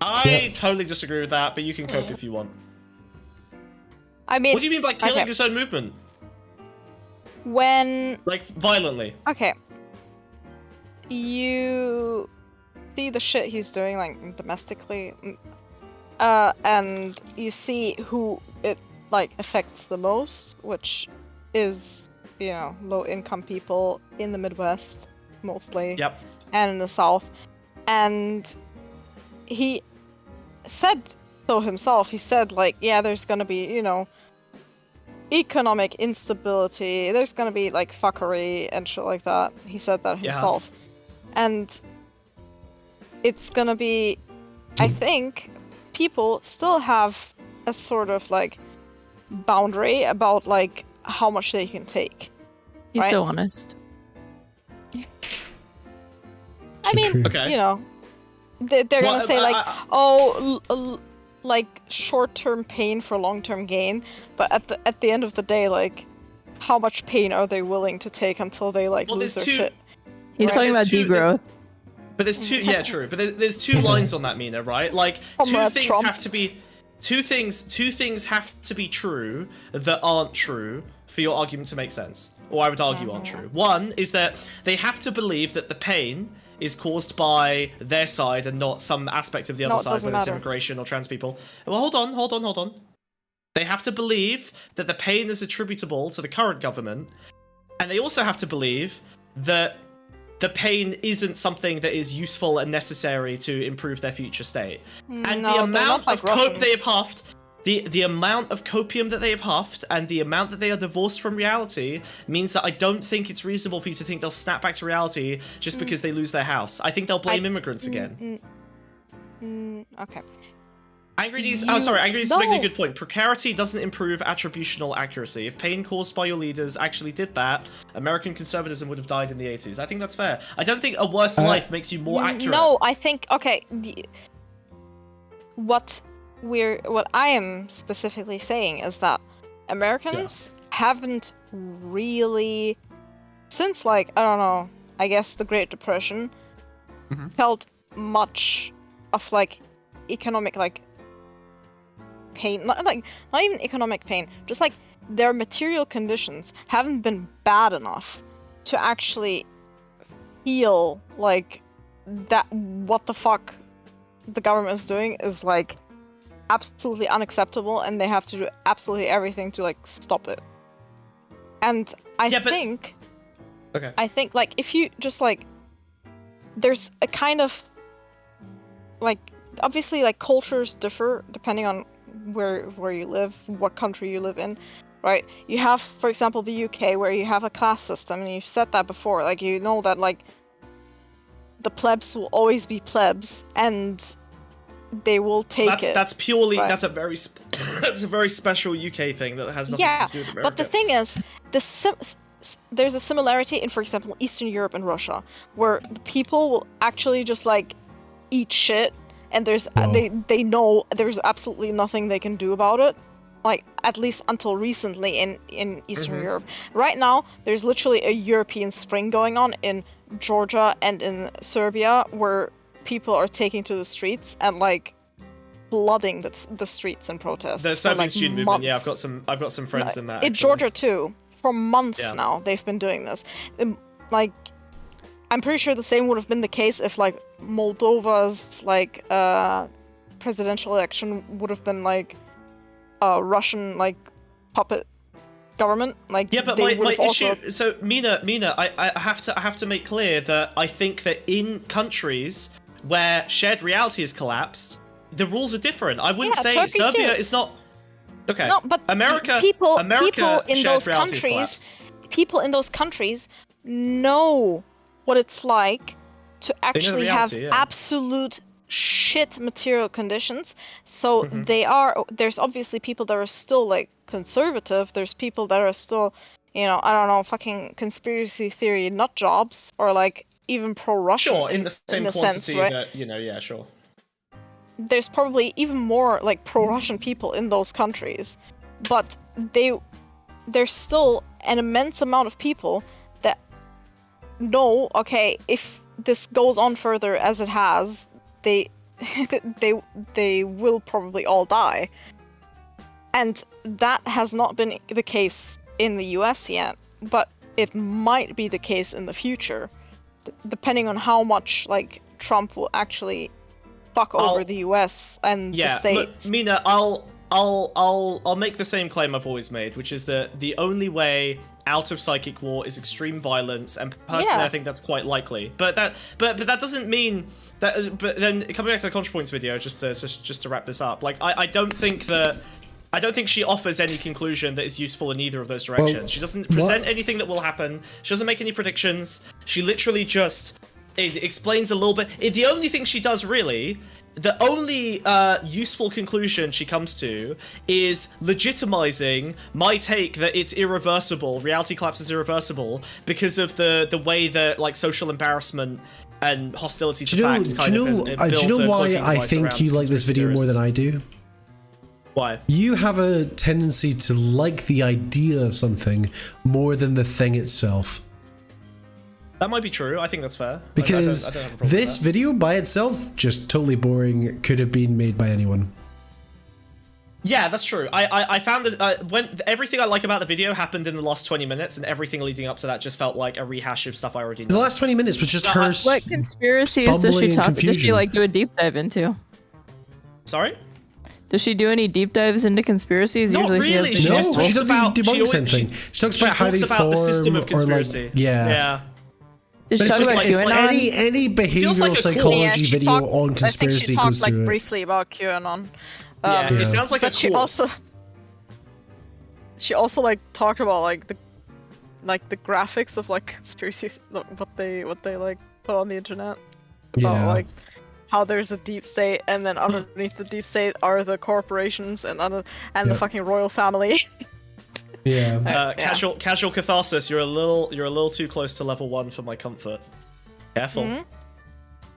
I totally disagree with that, but you can cope if you want. I mean, what do you mean by killing his own movement? When like violently? Okay. You see the shit he's doing like domestically, and you see who it like affects the most, which is low-income people in the Midwest mostly. Yep. And in the South, and he said so himself. He said like, yeah, there's gonna be economic instability. There's gonna be like fuckery and shit like that. He said that himself. And it's gonna be, I think, people still have a sort of like boundary about like how much they can take. He's so honest. I mean, they're gonna say like, like short-term pain for long-term gain, but at the end of the day, like, how much pain are they willing to take until they like lose their shit? He's talking about degrowth. But there's two, true. But there's two lines on that, Mina, right? Like two things have to be true that aren't true for your argument to make sense, or I would argue aren't true. One is that they have to believe that the pain is caused by their side and not some aspect of the other side, whether it's immigration or trans people. Well, hold on. They have to believe that the pain is attributable to the current government, and they also have to believe that the pain isn't something that is useful and necessary to improve their future state. And the amount of cope they have huffed, the amount of copium that they have huffed, and the amount that they are divorced from reality means that I don't think it's reasonable for you to think they'll snap back to reality just because they lose their house. I think they'll blame immigrants again. Okay. Angry is making a good point. Precarity doesn't improve attributional accuracy. If pain caused by your leaders actually did that, American conservatism would have died in the 80s. I think that's fair. I don't think a worse life makes you more accurate. No, I think, what I am specifically saying is that Americans haven't really, since like, I don't know, I guess the Great Depression, felt much of like economic like pain, not even economic pain, just like their material conditions haven't been bad enough to actually feel like that what the fuck the government is doing is like absolutely unacceptable, and they have to do absolutely everything to like stop it. And I think like if you just like, there's a kind of like, obviously like cultures differ depending on where you live, what country you live in, right? You have, for example, the UK, where you have a class system, and you've said that before, like, you know that like the plebs will always be plebs, and they will take it. That's purely that's a very special UK thing that has nothing to do with America. But the thing is, there's a similarity in, for example, Eastern Europe and Russia, where the people will actually just like eat shit, and they know there's absolutely nothing they can do about it like at least until recently in Eastern Europe. Right now, there's literally a European spring going on in Georgia and in Serbia, where people are taking to the streets and like flooding the streets in protest. The Serbian student movement. Yeah, I've got some friends in that. In Georgia too, for months now they've been doing this. Like, I'm pretty sure the same would have been the case if like Moldova's like presidential election would have been like a Russian like puppet government. Like, yeah, but my issue. So Mina, I have to make clear that I think that in countries where shared reality has collapsed, the rules are different. I wouldn't say Turkey Serbia too. is not. Okay. No, but people in those countries, collapsed. people in those countries know what it's like to actually reality, have absolute shit material conditions. So there's obviously people that are still like conservative. There's people that are still, I don't know, fucking conspiracy theory nut jobs, or like even pro-Russian. Sure, in the same quantity sense, right? that, yeah, sure. There's probably even more like pro-Russian people in those countries, but there's still an immense amount of people that know, okay, if this goes on further as it has, they will probably all die. And that has not been the case in the US yet, but it might be the case in the future, depending on how much like Trump will actually fuck over the US and the states. Look, Mina, I'll make the same claim I've always made, which is that the only way out of psychic war is extreme violence, and personally I think that's quite likely. But that doesn't mean that. But then coming back to the ContraPoints video, just to wrap this up, like I don't think she offers any conclusion that is useful in either of those directions. Well, she doesn't present anything that will happen. She doesn't make any predictions. She literally just explains a little bit. The only thing she does really, the only useful conclusion she comes to is legitimizing my take that it's irreversible. Reality collapse is irreversible because of the way that like social embarrassment and hostility to facts kind of builds a do you know why I think around you like this video more than I do? Why? You have a tendency to like the idea of something more than the thing itself. That might be true. I think that's fair. Because I don't have a problem this video by itself, just totally boring, could have been made by anyone. Yeah, that's true. I found that when everything I like about the video happened in the last 20 minutes, and everything leading up to that just felt like a rehash of stuff I already know. The last 20 minutes was just her. What conspiracies does she talk? Does she like do a deep dive into? Sorry? Does she do any deep dives into conspiracies? Not Usually really. She doesn't debunk something. She talks about how they form, the system of conspiracy. Like, yeah. Does she but talk about QAnon? Any behavioral psychology video on conspiracy goes through it. Briefly about QAnon. It sounds like a course. She also like talked about like the graphics of like conspiracies, what they like put on the internet about like how there's a deep state, and then underneath the deep state are the corporations and the fucking royal family. Casual catharsis. You're a little too close to level 1 for my comfort. Careful.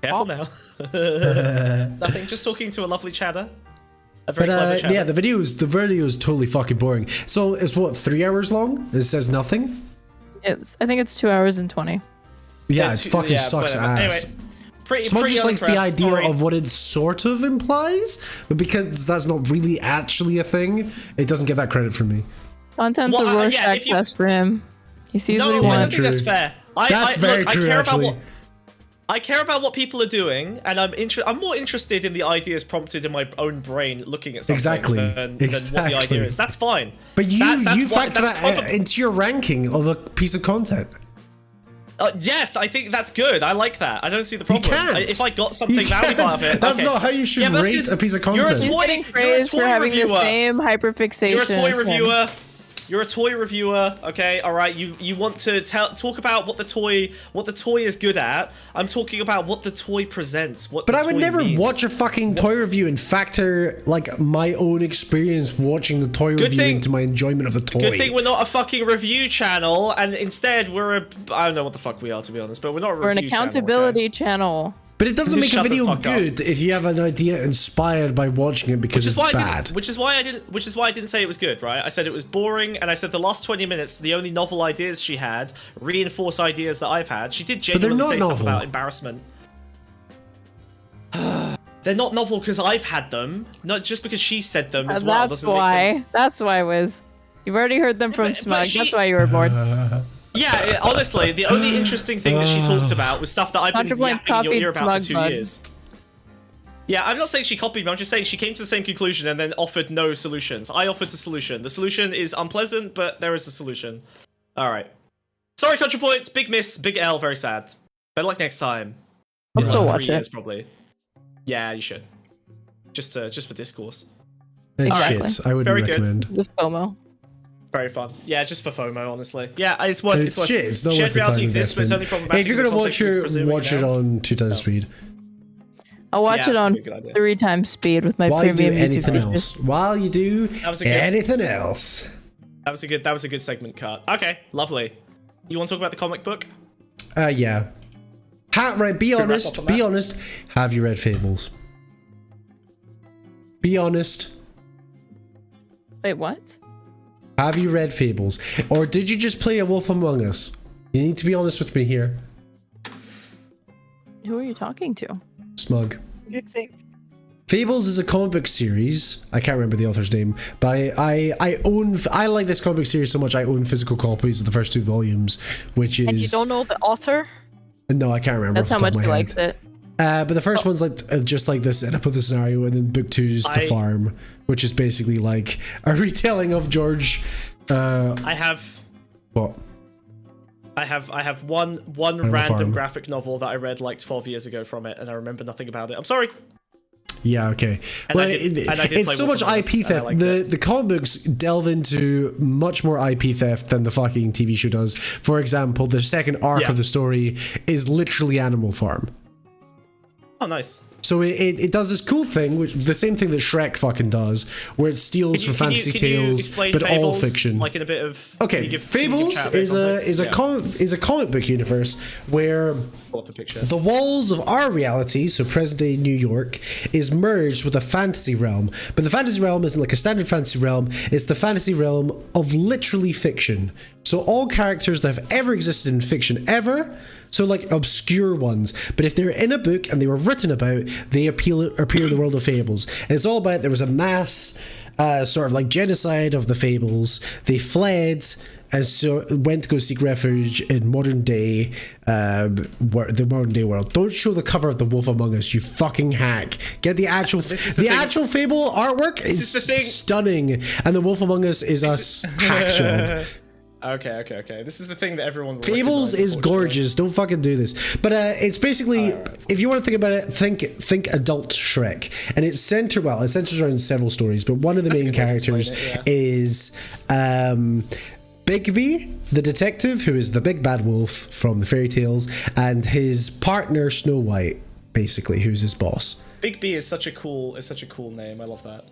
Careful now. Nothing. Just talking to a lovely chatter. A very clever chatter. Yeah, the video is totally fucking boring. So it's what, 3 hours long? It says nothing. I think it's 2 hours and 20. Yeah, it fucking sucks ass. Anyway, Someone just likes the idea Sorry. of what it sort of implies, but because that's not really actually a thing, it doesn't get that credit from me. Content's a Rorschach test for him. He sees what he wants. I don't think that's fair. That's very true, actually. I care about what people are doing, and I'm more interested in the ideas prompted in my own brain looking at something than what the idea is. That's fine. But you factor that into your ranking of a piece of content. Yes, I think that's good. I like that. I don't see the problem. You can't. If I got something valuable out of it, that's not how you should rate a piece of content. He's getting praised for having the same hyperfixation. You're a toy reviewer. You're a toy reviewer, okay? All right. You want to talk about what the toy is good at. I'm talking about what the toy presents. But I would never watch a fucking toy review and factor like my own experience watching the toy review into my enjoyment of the toy. Good thing we're not a fucking review channel, and instead we're I don't know what the fuck we are, to be honest, but we're not a review channel. We're an accountability channel. But it doesn't Just make a shut the video fuck up. good if you have an idea inspired by watching it because it's bad. Which is why I didn't say it was good, right? I said it was boring, and I said the last 20 minutes, the only novel ideas she had reinforce ideas that I've had. She did genuinely say stuff about embarrassment. They're not novel because I've had them, not just because she said them as well. That's why. That's why, Wiz. You've already heard them from Smug. That's why you were bored. Yeah, honestly, the only interesting thing that she talked about was stuff that I've been yapping in your ear about for 2 years. Yeah, I'm not saying she copied me, I'm just saying she came to the same conclusion and then offered no solutions. I offered a solution. The solution is unpleasant, but there is a solution. Alright. Sorry, ContraPoints, big miss, big L, very sad. Better luck next time. I'll still watch 3 it. years, probably. Yeah, you should. Just for discourse. It's shit. I wouldn't recommend. It's a FOMO. Very fun. Yeah, just for FOMO, honestly. Yeah, it's worth. It's shit. It's not worth the time investment. If you're gonna watch it on 2 times speed. I'll watch it on 3 times speed with my premium YouTube else. While you do anything else. That was a good segment cut. Okay, lovely. You want to talk about the comic book? Yeah. Right, be honest. Be honest. Have you read Fables? Be honest. Wait, what? Have you read Fables? Or did you just play A Wolf Among Us? You need to be honest with me here. Who are you talking to? Smug. Good thing. Fables is a comic book series. I can't remember the author's name, but I like this comic book series so much I own physical copies of the first 2 volumes, which is... And you don't know the author? No, I can't remember. That's how much he likes it. But the first one's like just like the setup of the scenario, and then book 2 is The Farm, which is basically like a retelling of George. I have. What? I have one random graphic novel that I read like 12 years ago from it, and I remember nothing about it. I'm sorry. Yeah, okay. Well, it's so much IP theft. The comic books delve into much more IP theft than the fucking TV show does. For example, the second arc of the story is literally Animal Farm. Oh, nice. So it does this cool thing, which the same thing that Shrek fucking does, where it steals from fantasy tales, but all fiction. Like in a bit of Fables is a comic book universe where the walls of our reality, so present day New York, is merged with a fantasy realm. But the fantasy realm isn't like a standard fantasy realm; it's the fantasy realm of literally fiction. So all characters that have ever existed in fiction ever. So like obscure ones, but if they're in a book and they were written about, they appear in the world of Fables. And it's all about there was a mass sort of like genocide of the Fables. They fled and so went to go seek refuge in modern day, the modern day world. Don't show the cover of The Wolf Among Us, you fucking hack. Get the actual actual Fable artwork is stunning, and The Wolf Among Us is a hack job. Okay. This is the thing that everyone will Fables is gorgeous. Don't fucking do this. But it's basically, if you want to think about it, think adult Shrek. And it centers around several stories, but one of the main characters is Bigby, the detective, who is the big bad wolf from the fairy tales, and his partner Snow White, basically, who's his boss. Bigby is such a cool name. I love that.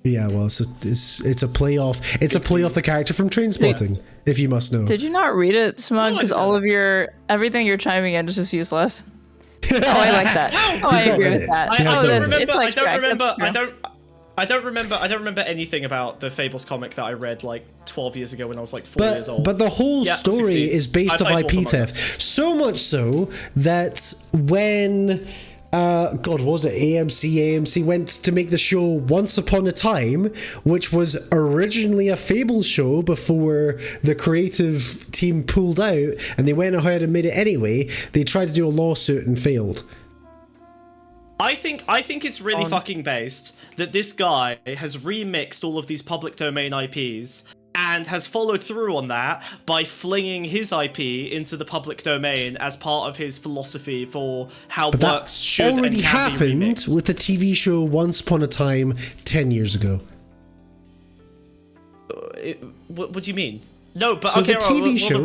Yeah, well, it's a play off. It's a play off the character from Trainspotting, if you must know. Did you not read it, Smug? Because all of everything you're chiming in is just useless. Oh, I like that. Oh, I agree with that. I don't remember anything about the Fables comic that I read like 12 years ago when I was like 4 years old. But the whole story is based off IP theft. So much so that when what was it? AMC went to make the show Once Upon a Time, which was originally a Fable show before the creative team pulled out, and they went ahead and made it anyway. They tried to do a lawsuit and failed. I think it's really fucking based that this guy has remixed all of these public domain IPs and has followed through on that by flinging his IP into the public domain as part of his philosophy for how works should and can be remixed. That already happened with the TV show Once Upon a Time 10 years ago. What do you mean? No, but so okay, the TV show,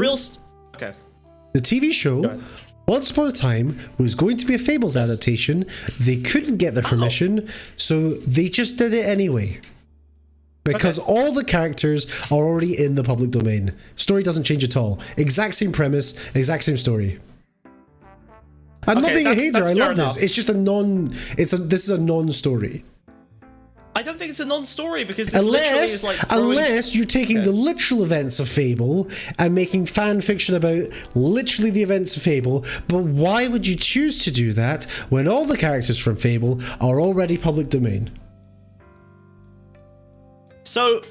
the TV show Once Upon a Time was going to be a Fables adaptation. They couldn't get the permission, so they just did it anyway. Because all the characters are already in the public domain. Story doesn't change at all. Exact same premise, exact same story. I'm not being a hater. I love this. It's just this is a non-story. I don't think it's a non-story because this literally is like unless you're taking the literal events of Fable and making fan fiction about literally the events of Fable. But why would you choose to do that when all the characters from Fable are already public domain? So,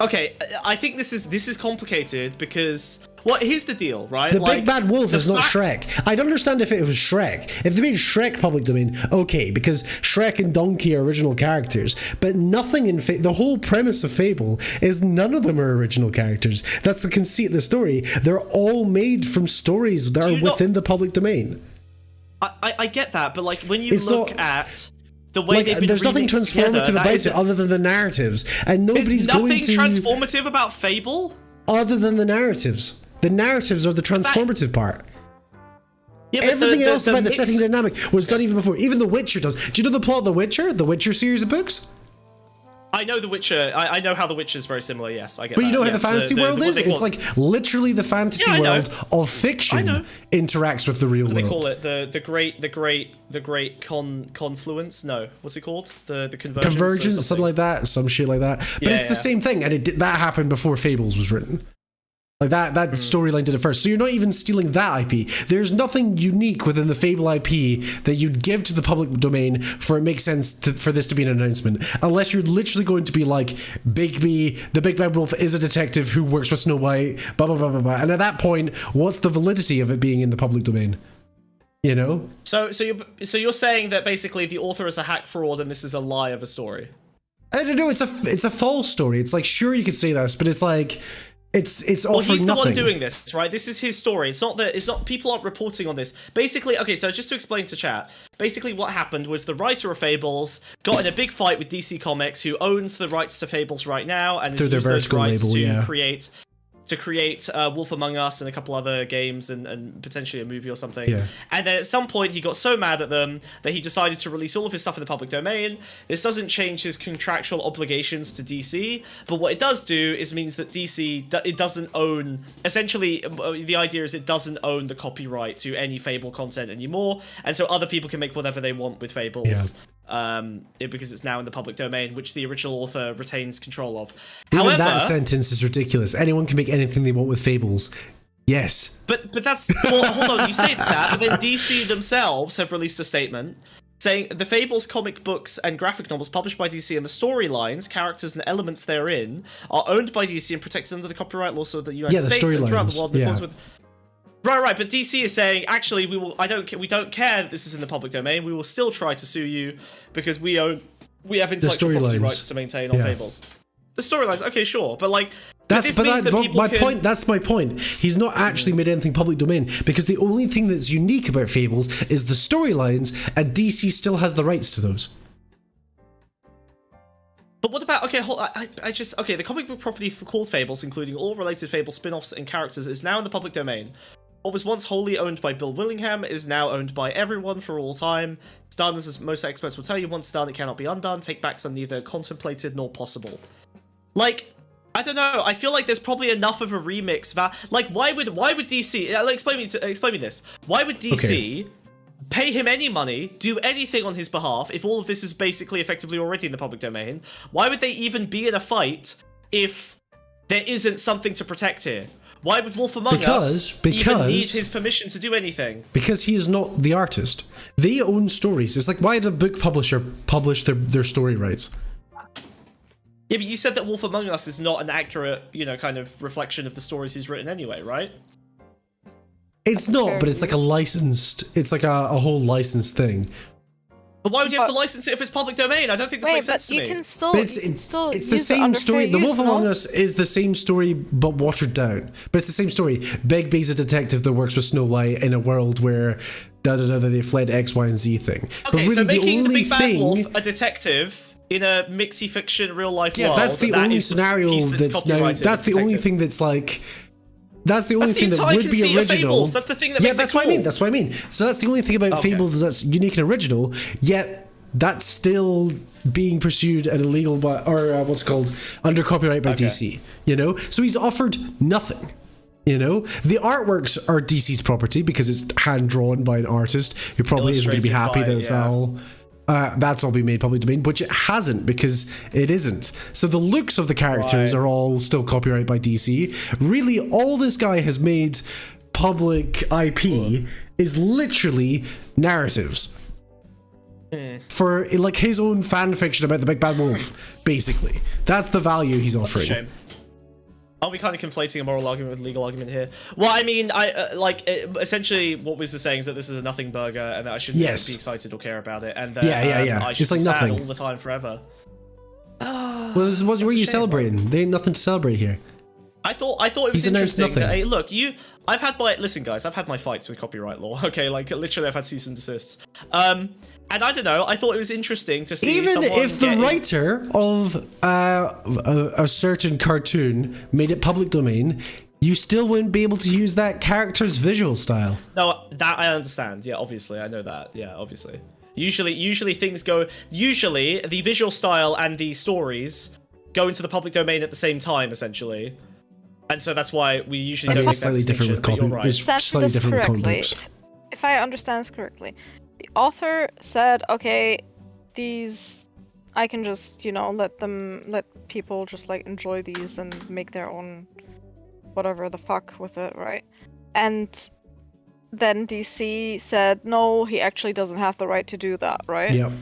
okay, I think this is complicated because. Well, here's the deal, right? The big bad wolf is not Shrek. I'd understand if it was Shrek. If they made Shrek public domain, okay, because Shrek and Donkey are original characters. But nothing in the whole premise of Fable is none of them are original characters. That's the conceit of the story. They're all made from stories that are within the public domain. I get that, but like when you look at the way they've been there's nothing transformative together, about it other than the narratives, and nobody's going to. There's nothing transformative about Fable other than the narratives. The narratives are the transformative part. Yeah, everything else about the setting dynamic was done even before. Even The Witcher does. Do you know the plot of The Witcher? The Witcher series of books? I know The Witcher. I know how The Witcher is very similar, yes. I get but that. You know how the fantasy world is? It's like literally the fantasy world of fiction interacts with the real world. They call it the great confluence? No. What's it called? The convergence? Convergence, something like that. Some shit like that. But it's the same thing, and that happened before Fables was written. Like that storyline did it first. So you're not even stealing that IP. There's nothing unique within the Fable IP that you'd give to the public domain for it makes sense for this to be an announcement. Unless you're literally going to be like, Bigby, the Big Bad Wolf is a detective who works with Snow White, blah, blah, blah, blah, blah. And at that point, what's the validity of it being in the public domain? You know? So you're saying that basically the author is a hack fraud and this is a lie of a story? I don't know, it's a false story. It's like, sure you could say this, but it's like... It's offering he's the nothing. one doing this, right? This is his story. It's not people aren't reporting on this. Basically, okay, so just to explain to chat, basically what happened was the writer of Fables got in a big fight with DC Comics, who owns the rights to Fables right now, and through their vertical label, to create Wolf Among Us and a couple other games and potentially a movie or something. Yeah. And then at some point he got so mad at them that he decided to release all of his stuff in the public domain. This doesn't change his contractual obligations to DC, but what it does do is means that DC, it doesn't own, essentially the idea is it doesn't own the copyright to any Fable content anymore, and so other people can make whatever they want with Fables. Yeah. Because it's now in the public domain, which the original author retains control of. However, that sentence is ridiculous. Anyone can make anything they want with Fables. Yes. But that's... Well, hold on, you say that, but then DC themselves have released a statement saying the Fables comic books and graphic novels published by DC and the storylines, characters and elements therein are owned by DC and protected under the copyright laws of the United States and throughout the world in accordance with... Right, but DC is saying, actually, we don't care that this is in the public domain. We will still try to sue you because we have intellectual property rights to maintain on Fables. The storylines, okay, sure, but like that's my point. He's not actually made anything public domain because the only thing that's unique about Fables is the storylines, and DC still has the rights to those. But what about, the comic book property called Fables, including all related Fable spin-offs and characters, is now in the public domain. What was once wholly owned by Bill Willingham is now owned by everyone for all time. It's done, as most experts will tell you, once done, it cannot be undone. Take-backs are neither contemplated nor possible. Like, I don't know, I feel like there's probably enough of a remix that, like, why would DC, explain me this. Why would DC pay him any money, do anything on his behalf, if all of this is basically effectively already in the public domain? Why would they even be in a fight if there isn't something to protect here? Why would Wolf Among Us even need his permission to do anything? Because he is not the artist. They own stories. It's like, why did a book publisher publish their story rights? Yeah, but you said that Wolf Among Us is not an accurate, kind of reflection of the stories he's written anyway, right? It's not, but it's like it's like a whole licensed thing. But why would you have to license it if it's public domain? I don't think this makes sense to me. It's the same story. The Wolf Among Us is the same story, but watered down. But it's the same story. Bigby's a detective that works with Snow White in a world where they fled X, Y, and Z thing. Okay, but really, so making the Big Bad Wolf a detective in a Pxie fiction real life world. Yeah, that's the only scenario that's now. That's the only thing that's like. That's the only thing that would be original. That's the thing that makes that's what I mean. That's what I mean. So that's the only thing about Fables that's unique and original. Yet that's still being pursued and illegal by, or what's it called, under copyright by DC. So he's offered nothing. You know, the artworks are DC's property because it's hand drawn by an artist who probably isn't going to be happy that it's all that's all being made public domain, which it hasn't because it isn't. So the looks of the characters are all still copyrighted by DC. Really, all this guy has made public IP is literally narratives for like his own fan fiction about the Big Bad Wolf. Basically, that's the value he's offering. That's a shame. Are we kind of conflating a moral argument with a legal argument here? Well, I mean, essentially what Wiz is saying is that this is a nothing burger and that I shouldn't be excited or care about it, and that I should be sad all the time forever. Well, this is what you celebrating. There ain't nothing to celebrate here. I thought it was interesting that, hey, look, I've had my fights with copyright law. Okay, like literally I've had cease and desists. And I don't know, I thought it was interesting to see even if the writer of a certain cartoon made it public domain, you still wouldn't be able to use that character's visual style. No, that I understand. Yeah, obviously, I know that. Yeah, obviously. Usually things go. Usually, the visual style and the stories go into the public domain at the same time, essentially. And so that's why we usually don't make that slightly different with comic books. Slightly different with comic books. If I understand this correctly, the author said, okay, these, I can just, let people just like enjoy these and make their own whatever the fuck with it, right? And then DC said, no, he actually doesn't have the right to do that, right? Yep.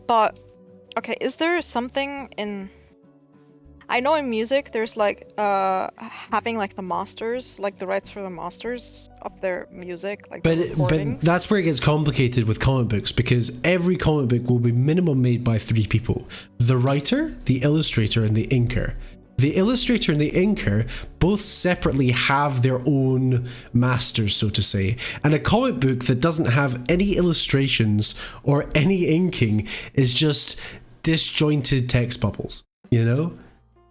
But, okay, is there something in... I know in music there's like having like the masters, like the rights for the masters of their music, like but that's where it gets complicated with comic books, because every comic book will be minimum made by 3 people: the writer, the illustrator, and the inker. The illustrator and the inker both separately have their own masters, so to say, and a comic book that doesn't have any illustrations or any inking is just disjointed text bubbles, you know?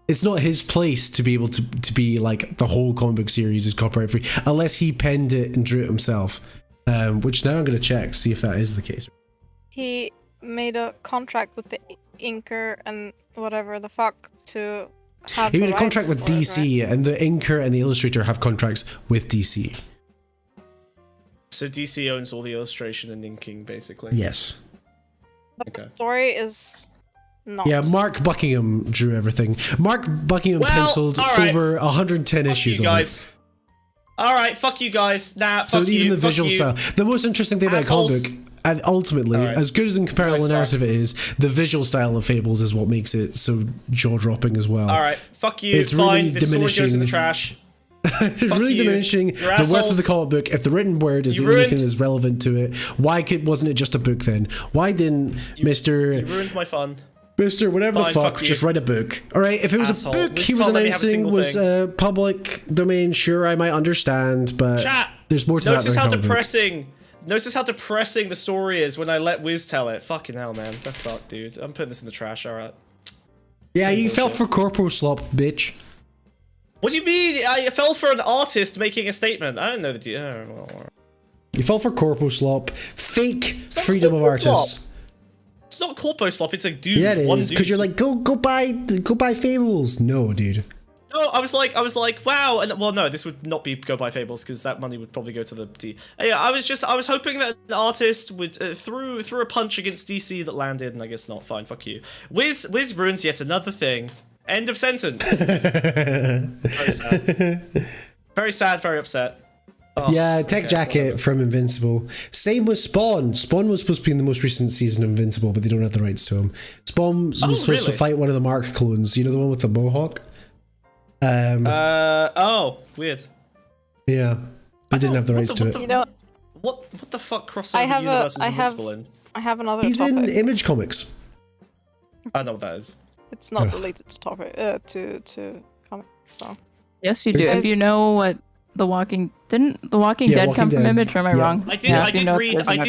It's not his place to be able to be like the whole comic book series is copyright free unless he penned it and drew it himself, which now I'm going to check, see if that is the case. He made a contract with the inker and whatever the fuck to have He made a contract with DC, right? And the inker and the illustrator have contracts with DC. So DC owns all the illustration and inking, basically. Yes. But the story is... not. Yeah, Mark Buckingham drew everything. Mark Buckingham penciled over 110 issues you guys. Alright, fuck you guys. Nah, fuck you. So even the visual style. The most interesting thing about a comic book, and ultimately, as good as in parallel narrative it is, the visual style of Fables is what makes it so jaw-dropping as well. Alright, fuck you. It's really fine. This story goes in the trash. It's really diminishing the worth of the comic book. If the written word is the only thing that's relevant to it, why wasn't it just a book then? Why didn't Mr. You ruined my fun. Mr. whatever the fuck, just write a book. Alright, if it was a book he was announcing was public domain, sure, I might understand, but there's more to that than a comic book. Notice how depressing the story is when I let Wiz tell it. Fucking hell, man. That sucked, dude. I'm putting this in the trash, alright. Yeah, you fell for corporal slop, bitch. What do you mean? I fell for an artist making a statement. I don't know the deal. You fell for corporal slop. Fake freedom of artists. It's not corpo slop, it's like dude. Yeah, it is, because you're like, go buy Fables. No, dude. No, I was like, wow, and well, no, this would not be go buy Fables because that money would probably go to the D. Yeah, I was hoping that an artist would threw a punch against DC that landed, and I guess not. Fine, fuck you. Wiz ruins yet another thing. End of sentence. Very sad. Very sad. Very upset. Oh, yeah, Tech Jacket from Invincible. Same with Spawn. Spawn was supposed to be in the most recent season of Invincible, but they don't have the rights to him. Spawn was supposed to fight one of the Mark clones. You know, the one with the mohawk? Oh, weird. Yeah, they didn't have the rights to it. You know, what the fuck crossover universe is Invincible in? I have another He's topic. in Image Comics. I know what that is. It's not related to topic to comics, so. Yes, you do. If you know what The Walking Dead come from Image, or am I wrong? I did read like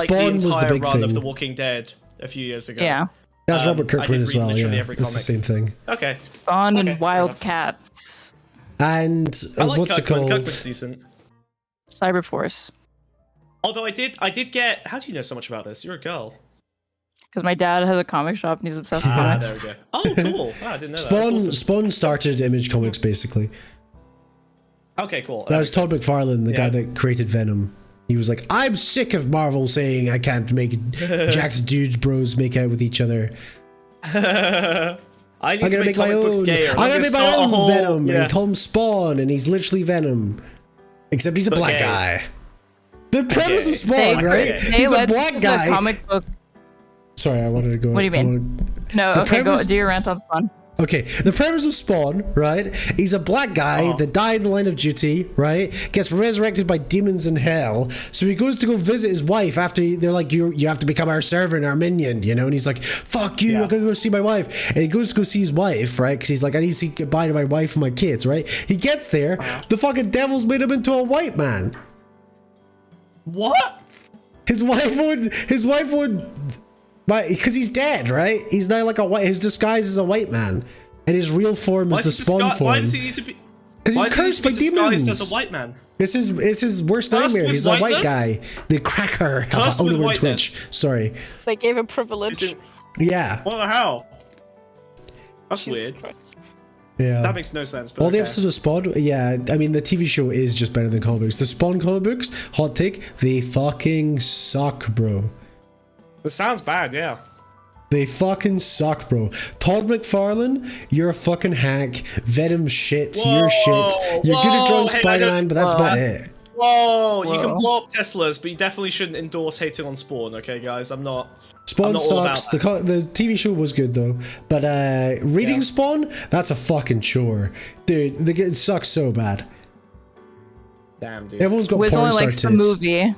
the entire run of The Walking Dead a few years ago. Yeah. That's Robert Kirkman as well, yeah. That's the same thing. Okay. Spawn and Wildcats. And what's it called? Kirkman's decent. Cyberforce. Although I did get. How do you know so much about this? You're a girl. Because my dad has a comic shop and he's obsessed with comics. There we go. Oh, cool. I didn't know that. Awesome. Spawn started Image Comics, basically. Okay, cool. That was Todd McFarlane, the guy that created Venom. He was like, I'm sick of Marvel saying I can't make Jack's dudes bros make out with each other. I need to make my own. I'm gonna make my own Venom and call him Spawn, and he's literally Venom. Except he's a black guy. The premise of Spawn, right? He's a black guy. Comic book. Sorry, I wanted to go. What do you mean? No, okay, go do your rant on Spawn. Okay, the premise of Spawn, right? He's a black guy that died in the line of duty, right? Gets resurrected by demons in hell. So he goes to go visit his wife after they're like, you have to become our servant, our minion, you know? And he's like, fuck you, I'm gonna go see my wife. And he goes to go see his wife, right? Because he's like, I need to say goodbye to my wife and my kids, right? He gets there, the fucking devil's made him into a white man. What? His wife would. Because he's dead, right? He's now like a white. His disguise is a white man, and his real form is the Spawn form. Why does he need to be? Because he's cursed by demons. As a white man. It's his worst nightmare. He's a white guy. The cracker. Cursed with whiteness. Twitch. Sorry. They gave him privilege. Yeah. What the hell? That's Jesus weird. Christ. Yeah. That makes no sense. But All the episodes of Spawn, yeah, I mean, the TV show is just better than comic books. The Spawn comic books, hot take, they fucking suck, bro. It sounds bad, yeah. They fucking suck, bro. Todd McFarlane, you're a fucking hack. Venom shit, you're shit. You're good at drawing Spider-Man, but that's about it. Whoa, you can blow up Teslas, but you definitely shouldn't endorse hating on Spawn, okay, guys? I'm not. Spawn sucks. The TV show was good though, but reading Spawn, that's a fucking chore, dude. It sucks so bad. Damn, dude. Everyone's got Wiz porn only star likes tits. the movie.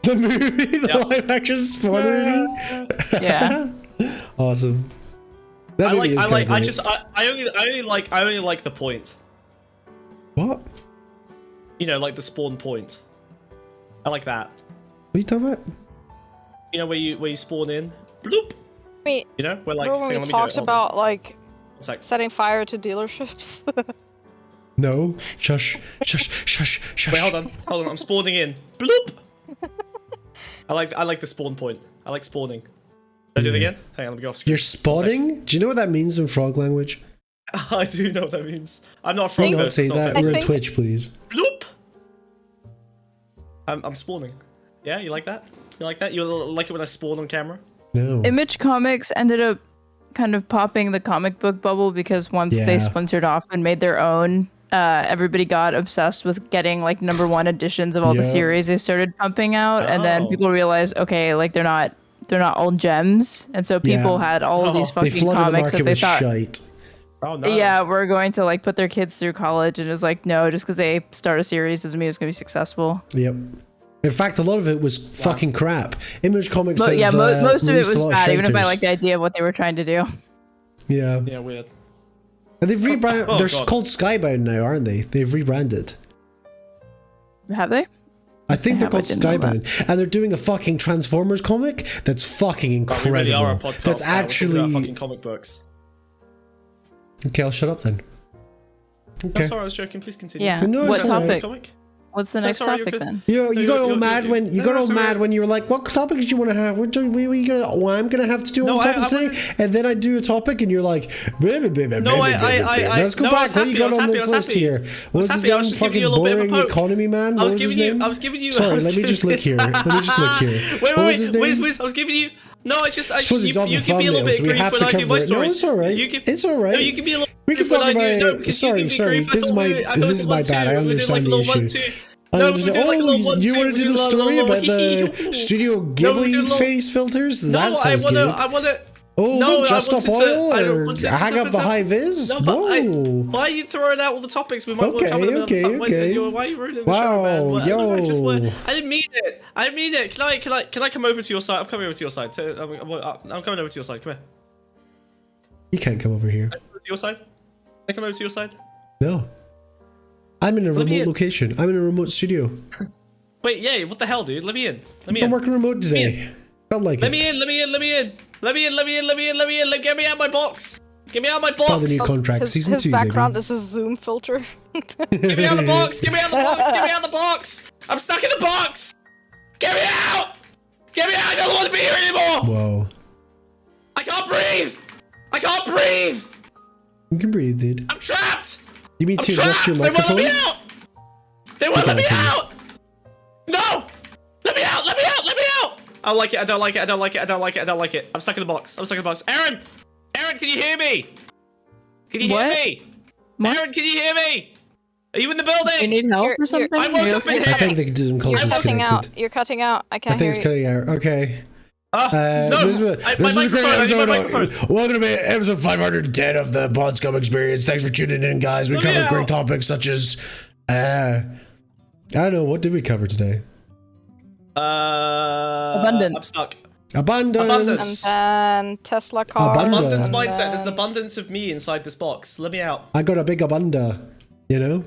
The movie, the live action Spawn movie. Yeah. Awesome. I only like the point. What? You know, like the Spawn point. I like that. What are you talking about? You know, where you spawn in, bloop. Wait, you know, where like when we talked about like setting fire to dealerships. No, shush. Wait, hold on. I'm spawning in. Bloop. I like the spawn point. I like spawning. Can I do it again? Hang on, let me go off screen. You're spawning? Do you know what that means in frog language? I do know what that means. I'm not a frog. Do not say that. We're on Twitch, please. Bloop. I'm spawning. Yeah, you like that? You like that? You like it when I spawn on camera? No. Image Comics ended up kind of popping the comic book bubble because once they splintered off and made their own, everybody got obsessed with getting like #1 editions of all the series they started pumping out, and then people realized, okay, like they're not old gems, and so people had all of these fucking comics that they thought. Shite. Oh, no. Yeah, we're going to like put their kids through college, and it was like, no, just because they start a series doesn't mean it's gonna be successful. Yep. In fact, a lot of it was fucking crap. Image Comics. But yeah, most of it was bad, even if I like the idea of what they were trying to do. Yeah. Yeah, weird. And they've rebranded. They're called Skybound now, aren't they? They've rebranded. Have they? I think they're called Skybound, and they're doing a fucking Transformers comic that's fucking incredible. We really are a podcast. That's actually fucking comic books. Okay, I'll shut up then. Okay. Sorry, I was joking. Please continue. Yeah. No, what topic? Comic? What's the next topic then? You got all mad when you were like, "What topics do you want to have? What are you gonna? Oh, I'm gonna have to do all the topics today." And then I do a topic, and you're like, "Let's go back. What do you got on this list here? What's this damn fucking boring economy man? What was his name? I was giving you. Sorry, let me just look here. Wait. Wiz, I was giving you. No, I just you give me a little bit of grief when I do my stories. No, it's alright. It's alright. No, you give me a little. We can talk about. Sorry. This is my bad. I understand the issue. You want to do the story about the Studio Ghibli face filters? That sounds good. I want to. Oh, Just Stop Oil or Hang Up the High Viz? Whoa. Why are you throwing out all the topics? We might want to cover them another time. Why are you ruining the show, man? I didn't mean it. Can I come over to your side? I'm coming over to your side. I'm coming over to your side. Come here. You can't come over here. Can I come over to your side? Can I come over to your side? No. I'm in a remote location. I'm in a remote studio. Wait, yeah, what the hell, dude? Let me in. I'm working remote today. Felt like it. Let me in. Get me out my box. Get me out my box. By the new contract, season 2, His background is a Zoom filter. Get me out the box. Get me out the box. I'm stuck in the box. Get me out. I don't want to be here anymore. Whoa. I can't breathe! I can't breathe! You can breathe, dude. I'm trapped! You mean to adjust your They won't microphone? let me out! They won't let me out! No! Let me out! Let me out! Let me out! I don't like it. I don't like it. I don't like it. I don't like it. I don't like it. I'm stuck in the box. I'm stuck in the box. Aaron! Aaron, can you hear me? Can you hear me? Aaron, can you hear me? Are you in the building? You need help or something? I woke up in here. I think the Zoom call is disconnected. You're cutting out. I can't I think hear it's cutting out. Okay. No, this is a great episode. microphone. Welcome to episode 510 of the Pondscum Experience. Thanks for tuning in, guys. We covered great topics such as, I don't know, what did we cover today? Abundance. I'm stuck. Abundance. And then Tesla cars. Abundance and mindset. then- There's an abundance of me inside this box. Let me out. I got a big abunda, you know?